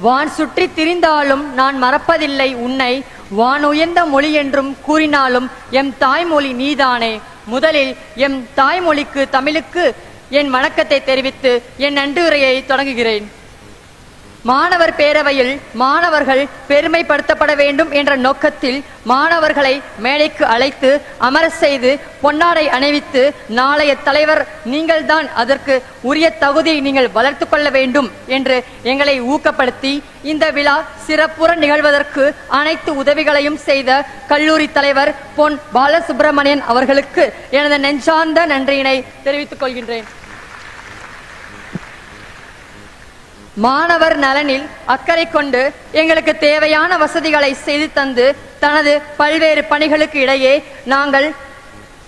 வான் சுற்றி திரிந்தாலும் நான் மறப்பதில்லை உன்னை, வான் உயர்ந்த மொழி என்றும் கூறினாலும் எம் தாய்மொழி நீதானே. முதலில் எம் தாய்மொழிக்கு தமிழுக்கு என் வணக்கத்தை தெரிவித்து என் நன்றியுரையை தொடங்குகிறேன். மாணவர் பேரவையில் மாணவர்கள் பெருமைப்படுத்தப்பட வேண்டும் என்ற நோக்கத்தில் மாணவர்களை மேடைக்கு அழைத்து அமர செய்து பொன்னாடை அணிவித்து, நாளைய தலைவர் நீங்கள்தான், அதற்கு உரிய தகுதியை நீங்கள் வளர்த்து கொள்ள வேண்டும் என்று எங்களை ஊக்கப்படுத்தி இந்த விழா சிறப்புற நிகழ்வதற்கு அனைத்து உதவிகளையும் செய்த கல்லூரி தலைவர் பொன் பாலசுப்ரமணியன் அவர்களுக்கு எனது நெஞ்சார்ந்த நன்றியினை தெரிவித்துக் கொள்கின்றேன். மாணவர் நலனில் அக்கறை கொண்டு எங்களுக்கு தேவையான வசதிகளை செய்து தந்து தனது பல்வேறு பணிகளுக்கு இடையே நாங்கள்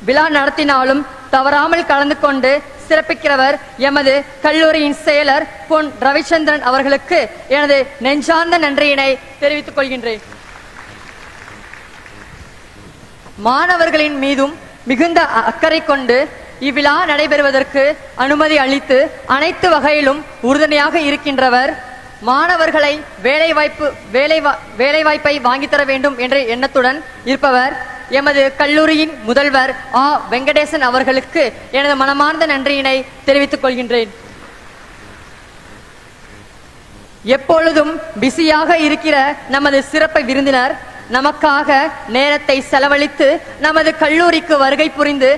விழா நடத்தினாலும் தவறாமல் கலந்து கொண்டு சிறப்பிக்கிறவர் எமது கல்லூரியின் செயலர் பொன் ரவிச்சந்திரன் அவர்களுக்கு எனது நெஞ்சார்ந்த நன்றியினை தெரிவித்துக் கொள்கின்றேன். மாணவர்களின் மீதும் மிகுந்த அக்கறை கொண்டு இவ்விழா நடைபெறுவதற்கு அனுமதி அளித்து அனைத்து வகையிலும் உறுதுணையாக இருக்கின்றவர், மாணவர்களை வேலைவாய்ப்பை வாங்கித்தர வேண்டும் என்ற எண்ணத்துடன் இருப்பவர் எமது கல்லூரியின் முதல்வர் ஆ வெங்கடேசன் அவர்களுக்கு எனது மனமார்ந்த நன்றியினை தெரிவித்துக் கொள்கின்றேன். எப்பொழுதும் பிஸியாக இருக்கிற நமது சிறப்பு விருந்தினர் நமக்காக நேரத்தை செலவழித்து நமது கல்லூரிக்கு வருகை புரிந்து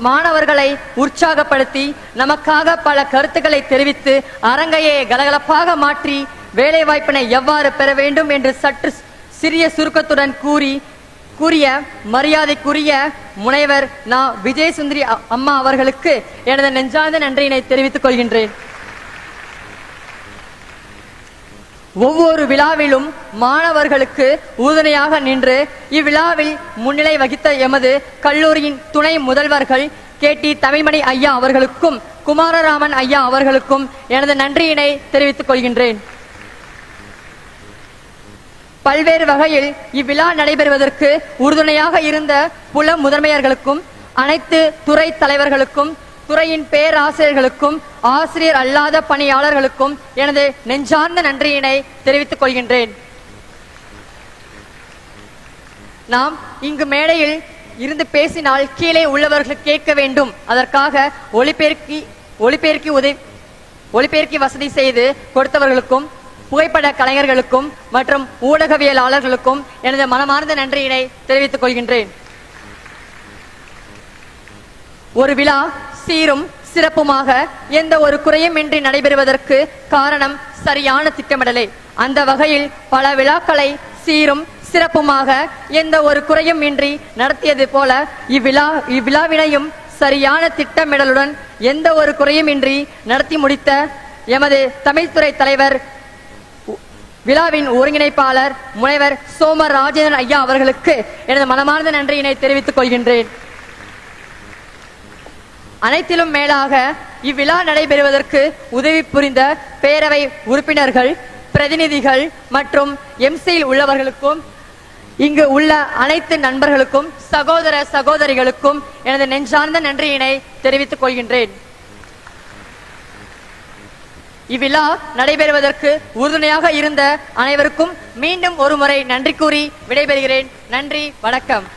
மாணவர்களை உற்சாகப்படுத்தி நமக்காக பல கருத்துக்களை தெரிவித்து அரங்கையை கலகலப்பாக மாற்றி வேலைவாய்ப்பினை எவ்வாறு பெற வேண்டும் என்று சற்று சிறிய சுருக்கத்துடன் கூறிய மரியாதைக்குரிய முனைவர் நா விஜயசுந்தரி அம்மா அவர்களுக்கு எனது நெஞ்சார்ந்த நன்றியினை தெரிவித்துக் கொள்கின்றேன். ஒவ்வொரு விழாவிலும் மாணவர்களுக்கு உறுதுணையாக நின்று இவ்விழாவில் முன்னிலை வகித்த எமது கல்லூரியின் துணை முதல்வர்கள் KT தமிழ்மணி ஐயா அவர்களுக்கும் குமாரராமன் ஐயா அவர்களுக்கும் எனது நன்றியினை தெரிவித்துக் கொள்கின்றேன். பல்வேறு வகையில் இவ்விழா நடைபெறுவதற்கு உறுதுணையாக இருந்த புல முதன்மையர்களுக்கும் அனைத்து துறை தலைவர்களுக்கும் துறையின் பேராசிரியர்களுக்கும் ஆசிரியர் அல்லாத பணியாளர்களுக்கும் எனது நெஞ்சார்ந்த நன்றியினை தெரிவித்துக் கொள்கின்றேன். நாம் இங்கு மேடையில் இருந்து பேசினால் கீழே உள்ளவர்கள் கேட்க வேண்டும். அதற்காக ஒலிபெருக்கி வசதி செய்து கொடுத்தவர்களுக்கும் புகைப்பட கலைஞர்களுக்கும் மற்றும் ஊடகவியலாளர்களுக்கும் எனது மனமார்ந்த நன்றியினை தெரிவித்துக் கொள்கின்றேன். ஒரு விழா சீரும் சிறப்புமாக எந்த ஒரு குறையும் இன்றி நடைபெறுவதற்கு காரணம் சரியான திட்டமிடலே. அந்த வகையில் பல விழாக்களை சீரும் சிறப்புமாக எந்த ஒரு குறையும் இன்றி நடத்தியது போல இவ்விழாவினையும் சரியான திட்டமிடலுடன் எந்த ஒரு குறையும் இன்றி நடத்தி முடித்த எமது தமிழ்துறை தலைவர் விழாவின் ஒருங்கிணைப்பாளர் முனைவர் சோமர் ராஜேந்திரன் ஐயா அவர்களுக்கு எனது மனமார்ந்த நன்றியினை தெரிவித்துக் கொள்கின்றேன். அனைத்திலும் மேலாக இவ்விழா நடைபெறுவதற்கு உதவி புரிந்த பேரவை உறுப்பினர்கள், பிரதிநிதிகள் மற்றும் எம்சியில் உள்ளவர்களுக்கும் இங்கு உள்ள அனைத்து நண்பர்களுக்கும் சகோதர சகோதரிகளுக்கும் எனது நெஞ்சார்ந்த நன்றியினை தெரிவித்துக் கொள்கின்றேன். இவ்விழா நடைபெறுவதற்கு உறுதுணையாக இருந்த அனைவருக்கும் மீண்டும் ஒருமுறை நன்றி கூறி விடைபெறுகிறேன். நன்றி, வணக்கம்.